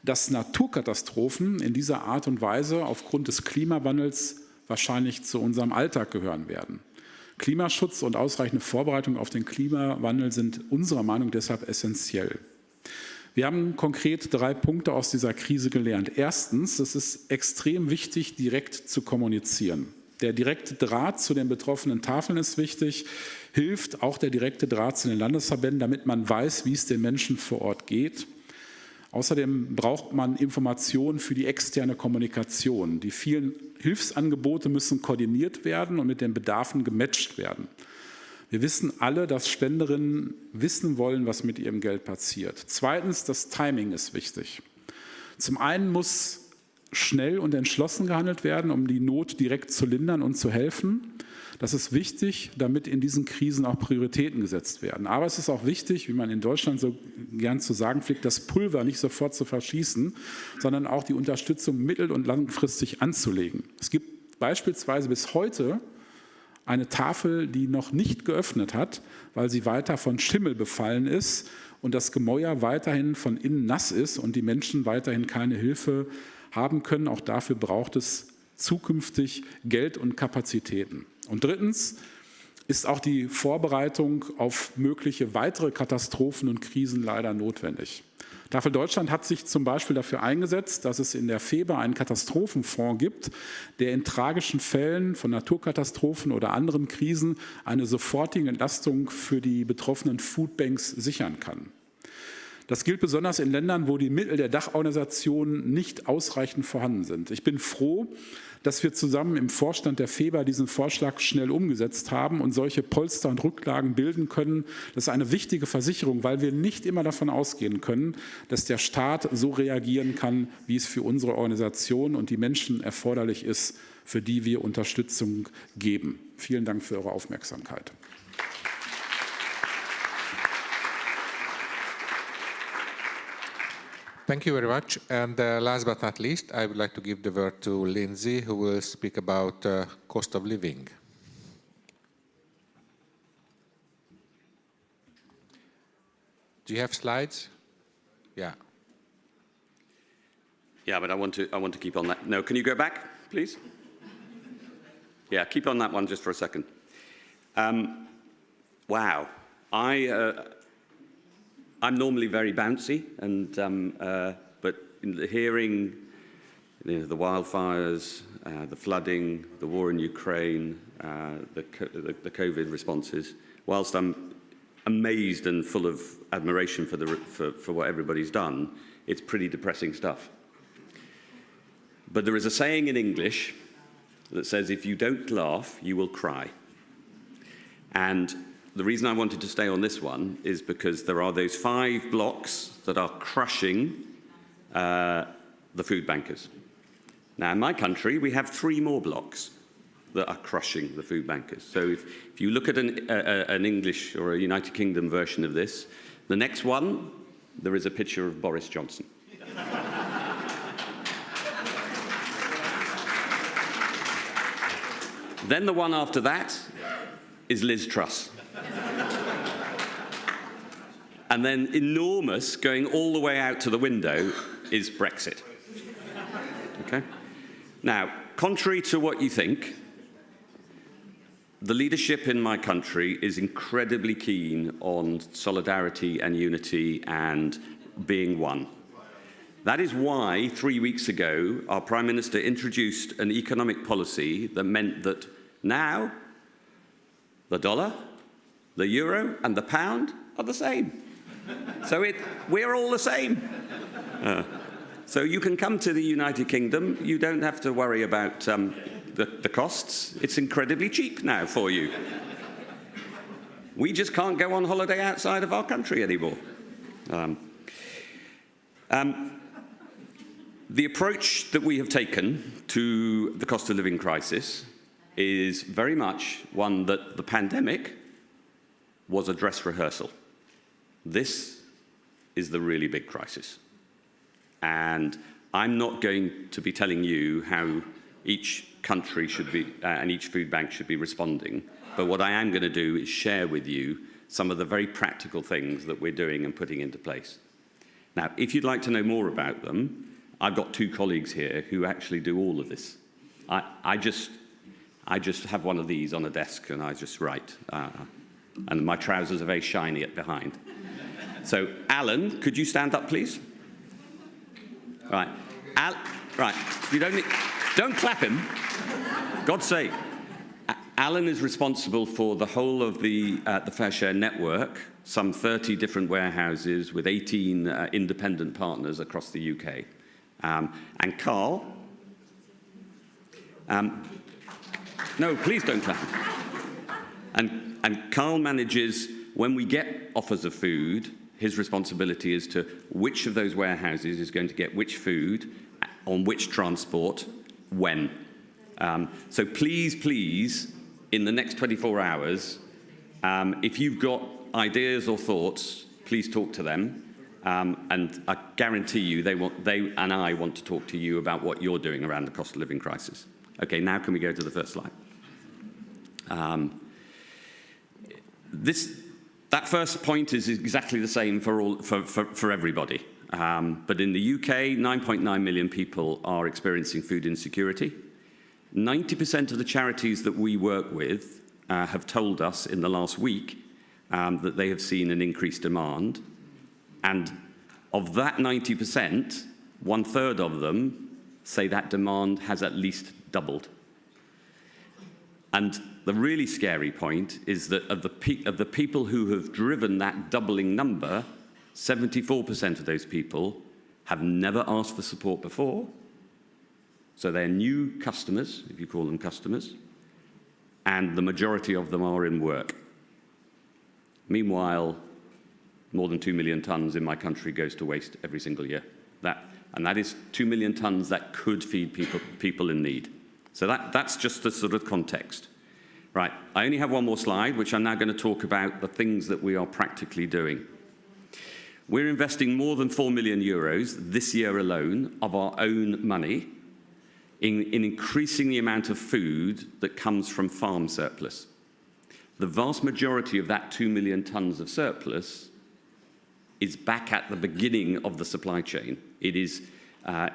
dass Naturkatastrophen in dieser Art und Weise aufgrund des Klimawandels wahrscheinlich zu unserem Alltag gehören werden. Klimaschutz und ausreichende Vorbereitung auf den Klimawandel sind unserer Meinung nach deshalb essentiell. Wir haben konkret 3 Punkte aus dieser Krise gelernt. Erstens, es ist extrem wichtig, direkt zu kommunizieren. Der direkte Draht zu den betroffenen Tafeln ist wichtig, hilft auch der direkte Draht zu den Landesverbänden, damit man weiß, wie es den Menschen vor Ort geht. Außerdem braucht man Informationen für die externe Kommunikation. Die vielen Hilfsangebote müssen koordiniert werden und mit den Bedarfen gematcht werden. Wir wissen alle, dass Spenderinnen wissen wollen, was mit ihrem Geld passiert. Zweitens, das Timing ist wichtig. Zum einen muss schnell und entschlossen gehandelt werden, um die Not direkt zu lindern und zu helfen. Das ist wichtig, damit in diesen Krisen auch Prioritäten gesetzt werden. Aber es ist auch wichtig, wie man in Deutschland so gern zu sagen pflegt, das Pulver nicht sofort zu verschießen, sondern auch die Unterstützung mittel- und langfristig anzulegen. Es gibt beispielsweise bis heute eine Tafel, die noch nicht geöffnet hat, weil sie weiter von Schimmel befallen ist und das Gemäuer weiterhin von innen nass ist und die Menschen weiterhin keine Hilfe haben können. Auch dafür braucht es zukünftig Geld und Kapazitäten. Und drittens ist auch die Vorbereitung auf mögliche weitere Katastrophen und Krisen leider notwendig. Tafel Deutschland hat sich zum Beispiel dafür eingesetzt, dass es in der FEBA einen Katastrophenfonds gibt, der in tragischen Fällen von Naturkatastrophen oder anderen Krisen eine sofortige Entlastung für die betroffenen Foodbanks sichern kann. Das gilt besonders in Ländern, wo die Mittel der Dachorganisation nicht ausreichend vorhanden sind. Ich bin froh, dass wir zusammen im Vorstand der FEBA diesen Vorschlag schnell umgesetzt haben und solche Polster und Rücklagen bilden können. Das ist eine wichtige Versicherung, weil wir nicht immer davon ausgehen können, dass der Staat so reagieren kann, wie es für unsere Organisation und die Menschen erforderlich ist, für die wir Unterstützung geben. Vielen Dank für eure Aufmerksamkeit. Thank you very much. And last but not least, I would like to give the word to Lindsay, who will speak about cost of living. Do you have slides? Yeah. Yeah, but I want to keep on that. No, can you go back, please? Yeah, keep on that one just for a second. Wow. I'm normally very bouncy, but hearing the wildfires, the flooding, the war in Ukraine, the COVID responses, whilst I'm amazed and full of admiration for what everybody's done, it's pretty depressing stuff. But there is a saying in English that says, if you don't laugh, you will cry. And the reason I wanted to stay on this one is because there are those 5 blocks that are crushing the food bankers. Now, in my country, we have 3 more blocks that are crushing the food bankers. So if you look at an English or a United Kingdom version of this, the next one, there is a picture of Boris Johnson. Then the one after that is Liz Truss. And then enormous, going all the way out to the window, is Brexit. Okay? Now, contrary to what you think, the leadership in my country is incredibly keen on solidarity and unity and being one. That is why 3 weeks ago, our Prime Minister introduced an economic policy that meant that now the dollar The euro and the pound are the same. So we're all the same. So you can come to the United Kingdom. You don't have to worry about the costs. It's incredibly cheap now for you. We just can't go on holiday outside of our country anymore. The approach that we have taken to the cost of living crisis is very much one that the pandemic was a dress rehearsal. This is the really big crisis. And I'm not going to be telling you how each country should be, and each food bank should be responding. But what I am going to do is share with you some of the very practical things that we're doing and putting into place. Now, if you'd like to know more about them, I've got two colleagues here who actually do all of this. I just have one of these on a desk and I just write. And my trousers are very shiny at behind. So, Alan, could you stand up, please? Right. Right. You don't clap him. God's sake. Alan is responsible for the whole of the Fair Share network, some 30 different warehouses with 18 independent partners across the UK. And Carl, no, please don't clap. And Carl manages, when we get offers of food, his responsibility is to which of those warehouses is going to get which food, on which transport, when. So please, in the next 24 hours, if you've got ideas or thoughts, please talk to them. And I guarantee you they and I want to talk to you about what you're doing around the cost of living crisis. Okay, now can we go to the first slide? That first point is exactly the same for everybody. But in the UK, 9.9 million people are experiencing food insecurity. 90% of the charities that we work with have told us in the last week that they have seen an increased demand. And of that 90%, 1/3 of them say that demand has at least doubled. And the really scary point is that of the people who have driven that doubling number, 74% of those people have never asked for support before. So they're new customers, if you call them customers, and the majority of them are in work. Meanwhile, more than 2 million tons in my country goes to waste every single year. And that is 2 million tons that could feed people in need. So that's just the sort of context. Right, I only have one more slide, which I'm now going to talk about the things that we are practically doing. We're investing more than 4 million euros this year alone of our own money in increasing the amount of food that comes from farm surplus. The vast majority of that 2 million tons of surplus is back at the beginning of the supply chain. It is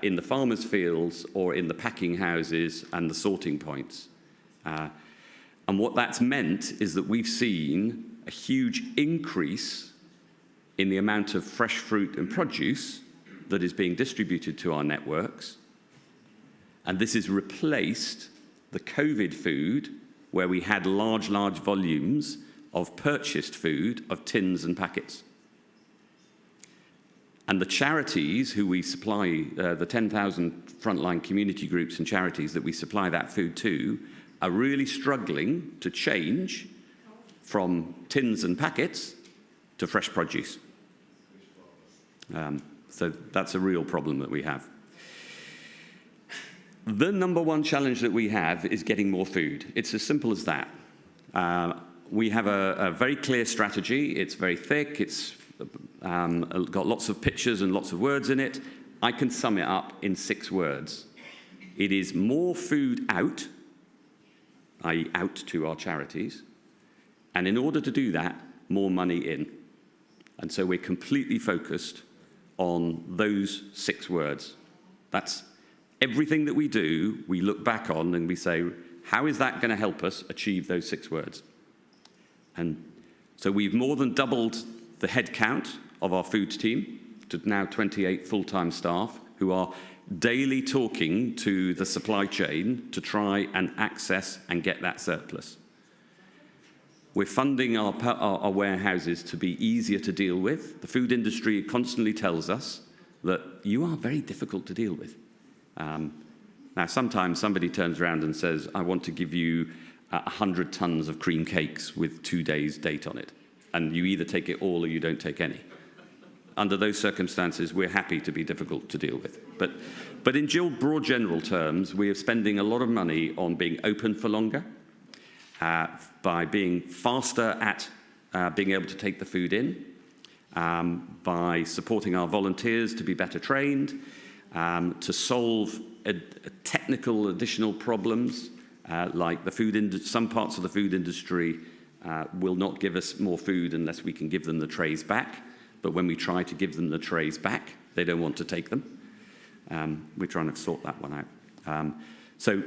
in the farmers' fields or in the packing houses and the sorting points. And what that's meant is that we've seen a huge increase in the amount of fresh fruit and produce that is being distributed to our networks. And this has replaced the COVID food, where we had large volumes of purchased food, of tins and packets. And the charities who we supply, the 10,000 frontline community groups and charities that we supply that food to, are really struggling to change from tins and packets to fresh produce. So that's a real problem that we have. The number one challenge that we have is getting more food. It's as simple as that. We have a very clear strategy. It's very thick. It's got lots of pictures and lots of words in it. I can sum it up in 6 words. It is more food out, i.e. out to our charities, and in order to do that, more money in. And so we're completely focused on those 6 words. That's everything that we do, we look back on and we say, how is that going to help us achieve those 6 words? And so we've more than doubled the headcount of our food team to now 28 full-time staff who are daily talking to the supply chain to try and access and get that surplus. We're funding our warehouses to be easier to deal with. The food industry constantly tells us that you are very difficult to deal with. Now, sometimes somebody turns around and says, I want to give you 100 tons of cream cakes with 2 days' date on it. And you either take it all or you don't take any. Under those circumstances, we're happy to be difficult to deal with. But in broad general terms, we are spending a lot of money on being open for longer, by being faster at being able to take the food in, by supporting our volunteers to be better trained, to solve technical additional problems, like some parts of the food industry will not give us more food unless we can give them the trays back. But when we try to give them the trays back, they don't want to take them. We're trying to sort that one out. So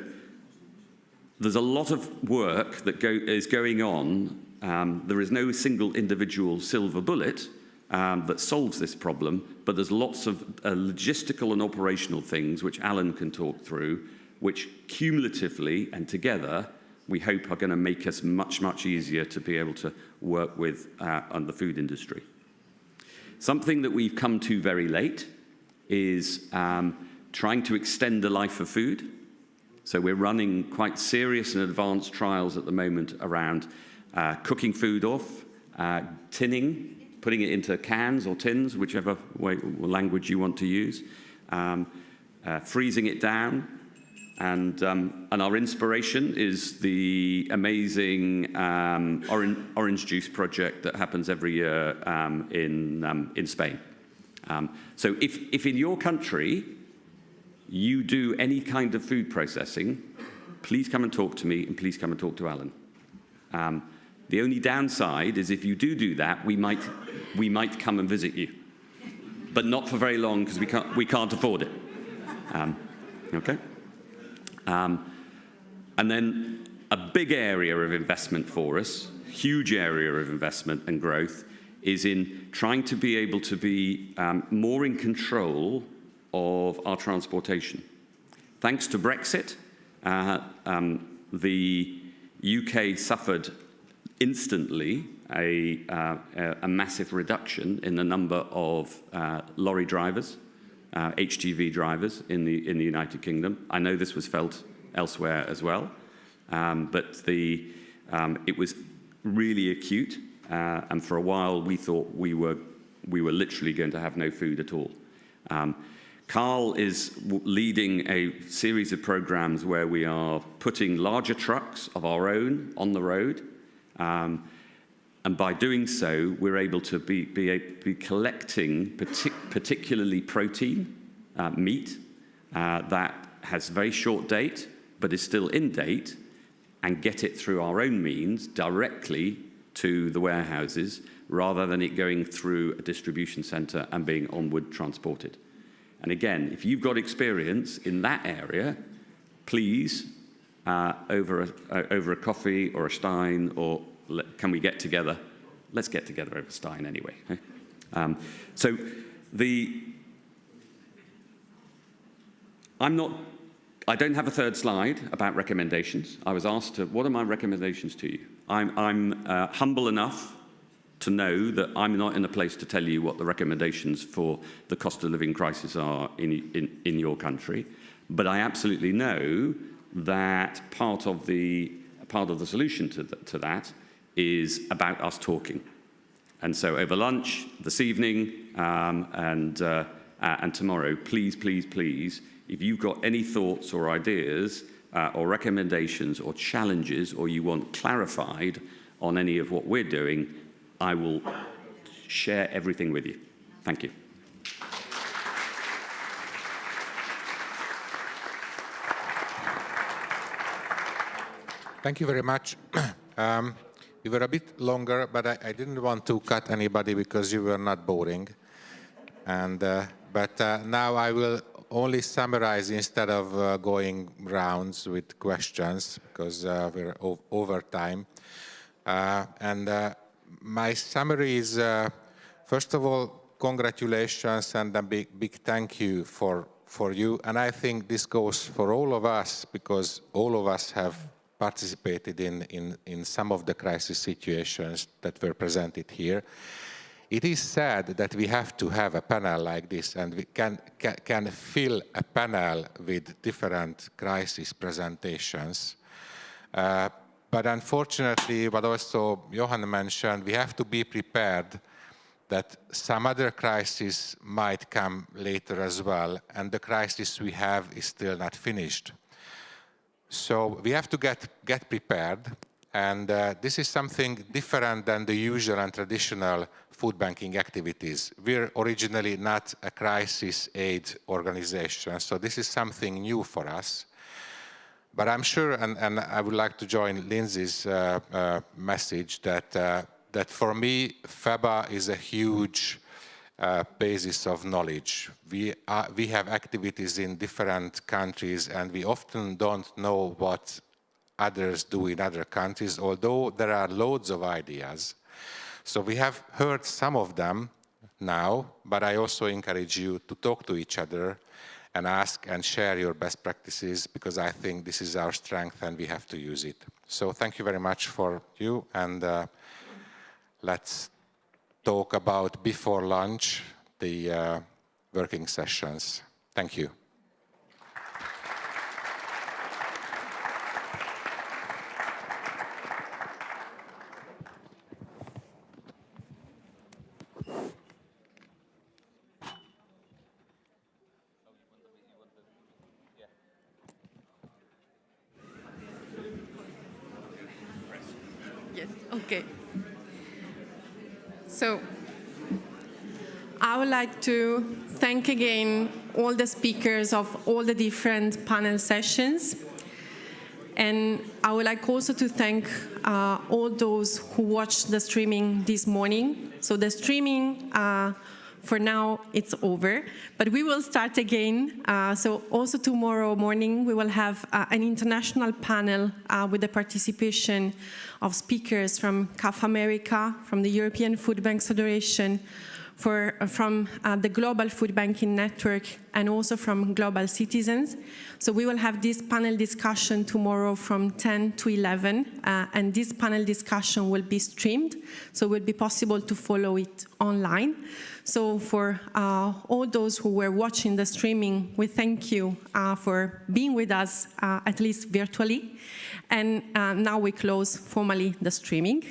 there's a lot of work that is going on. There is no single individual silver bullet that solves this problem, but there's lots of logistical and operational things which Alan can talk through, which cumulatively and together we hope are going to make us much, much easier to be able to work with on the food industry. Something that we've come to very late is trying to extend the life of food. So we're running quite serious and advanced trials at the moment around cooking food off, tinning, putting it into cans or tins, whichever language you want to use, freezing it down. And our inspiration is the amazing orange juice project that happens every year in Spain. So if in your country you do any kind of food processing, please come and talk to me, and please come and talk to Alan. The only downside is if you do that, we might come and visit you, but not for very long because we can't afford it. Okay. And then a big area of investment for us, huge area of investment and growth, is in trying to be able to be more in control of our transportation. Thanks to Brexit, the UK suffered instantly a massive reduction in the number of lorry drivers, HGV drivers in the United Kingdom. I know this was felt elsewhere as well, but it was really acute, and for a while we thought we were literally going to have no food at all. Carl is leading a series of programs where we are putting larger trucks of our own on the road, and by doing so, we're able to be collecting particularly protein, meat, that has very short date, but is still in date, and get it through our own means directly to the warehouses, rather than it going through a distribution centre and being onward transported. And again, if you've got experience in that area, please, over a coffee or a stein, or can we get together? Let's get together over stein anyway. So I don't have a third slide about recommendations. I was asked what are my recommendations to you? I'm humble enough to know that I'm not in a place to tell you what the recommendations for the cost of living crisis are in your country, but I absolutely know that part of the solution to that is about us talking. And so over lunch, this evening, and tomorrow, please, please, please, if you've got any thoughts or ideas or recommendations or challenges, or you want clarified on any of what we're doing, I will share everything with you. Thank you. Thank you very much. You were a bit longer, but I didn't want to cut anybody because you were not boring. But now I will only summarize instead of going rounds with questions, because we're over time. My summary is, first of all, congratulations and a big thank you for you. And I think this goes for all of us, because all of us have participated in some of the crisis situations that were presented here. It is sad that we have to have a panel like this, and we can fill a panel with different crisis presentations. But unfortunately, what also Johan mentioned, we have to be prepared that some other crisis might come later as well, and the crisis we have is still not finished. So we have to get prepared, and this is something different than the usual and traditional food banking activities. We're originally not a crisis aid organization, so this is something new for us. But I'm sure, and I would like to join Lindsay's message that for me, FEBA is a huge basis of knowledge. We have activities in different countries, and we often don't know what others do in other countries, although there are loads of ideas. So we have heard some of them now, but I also encourage you to talk to each other and ask and share your best practices, because I think this is our strength and we have to use it. So thank you very much for you, and let's talk about before lunch, the working sessions. Thank you. Yes, okay. So I would like to thank again all the speakers of all the different panel sessions. And I would like also to thank all those who watched the streaming this morning. So the streaming, for now, it's over, but we will start again. So also tomorrow morning, we will have an international panel with the participation of speakers from CAF America, from the European Food Banks Federation, from the Global Food Banking Network, and also from Global Citizens. So we will have this panel discussion tomorrow from 10 to 11, and this panel discussion will be streamed, so it will be possible to follow it online. So for all those who were watching the streaming, we thank you for being with us, at least virtually. And now we close formally the streaming.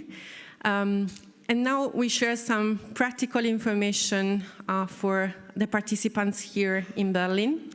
And now we share some practical information for the participants here in Berlin.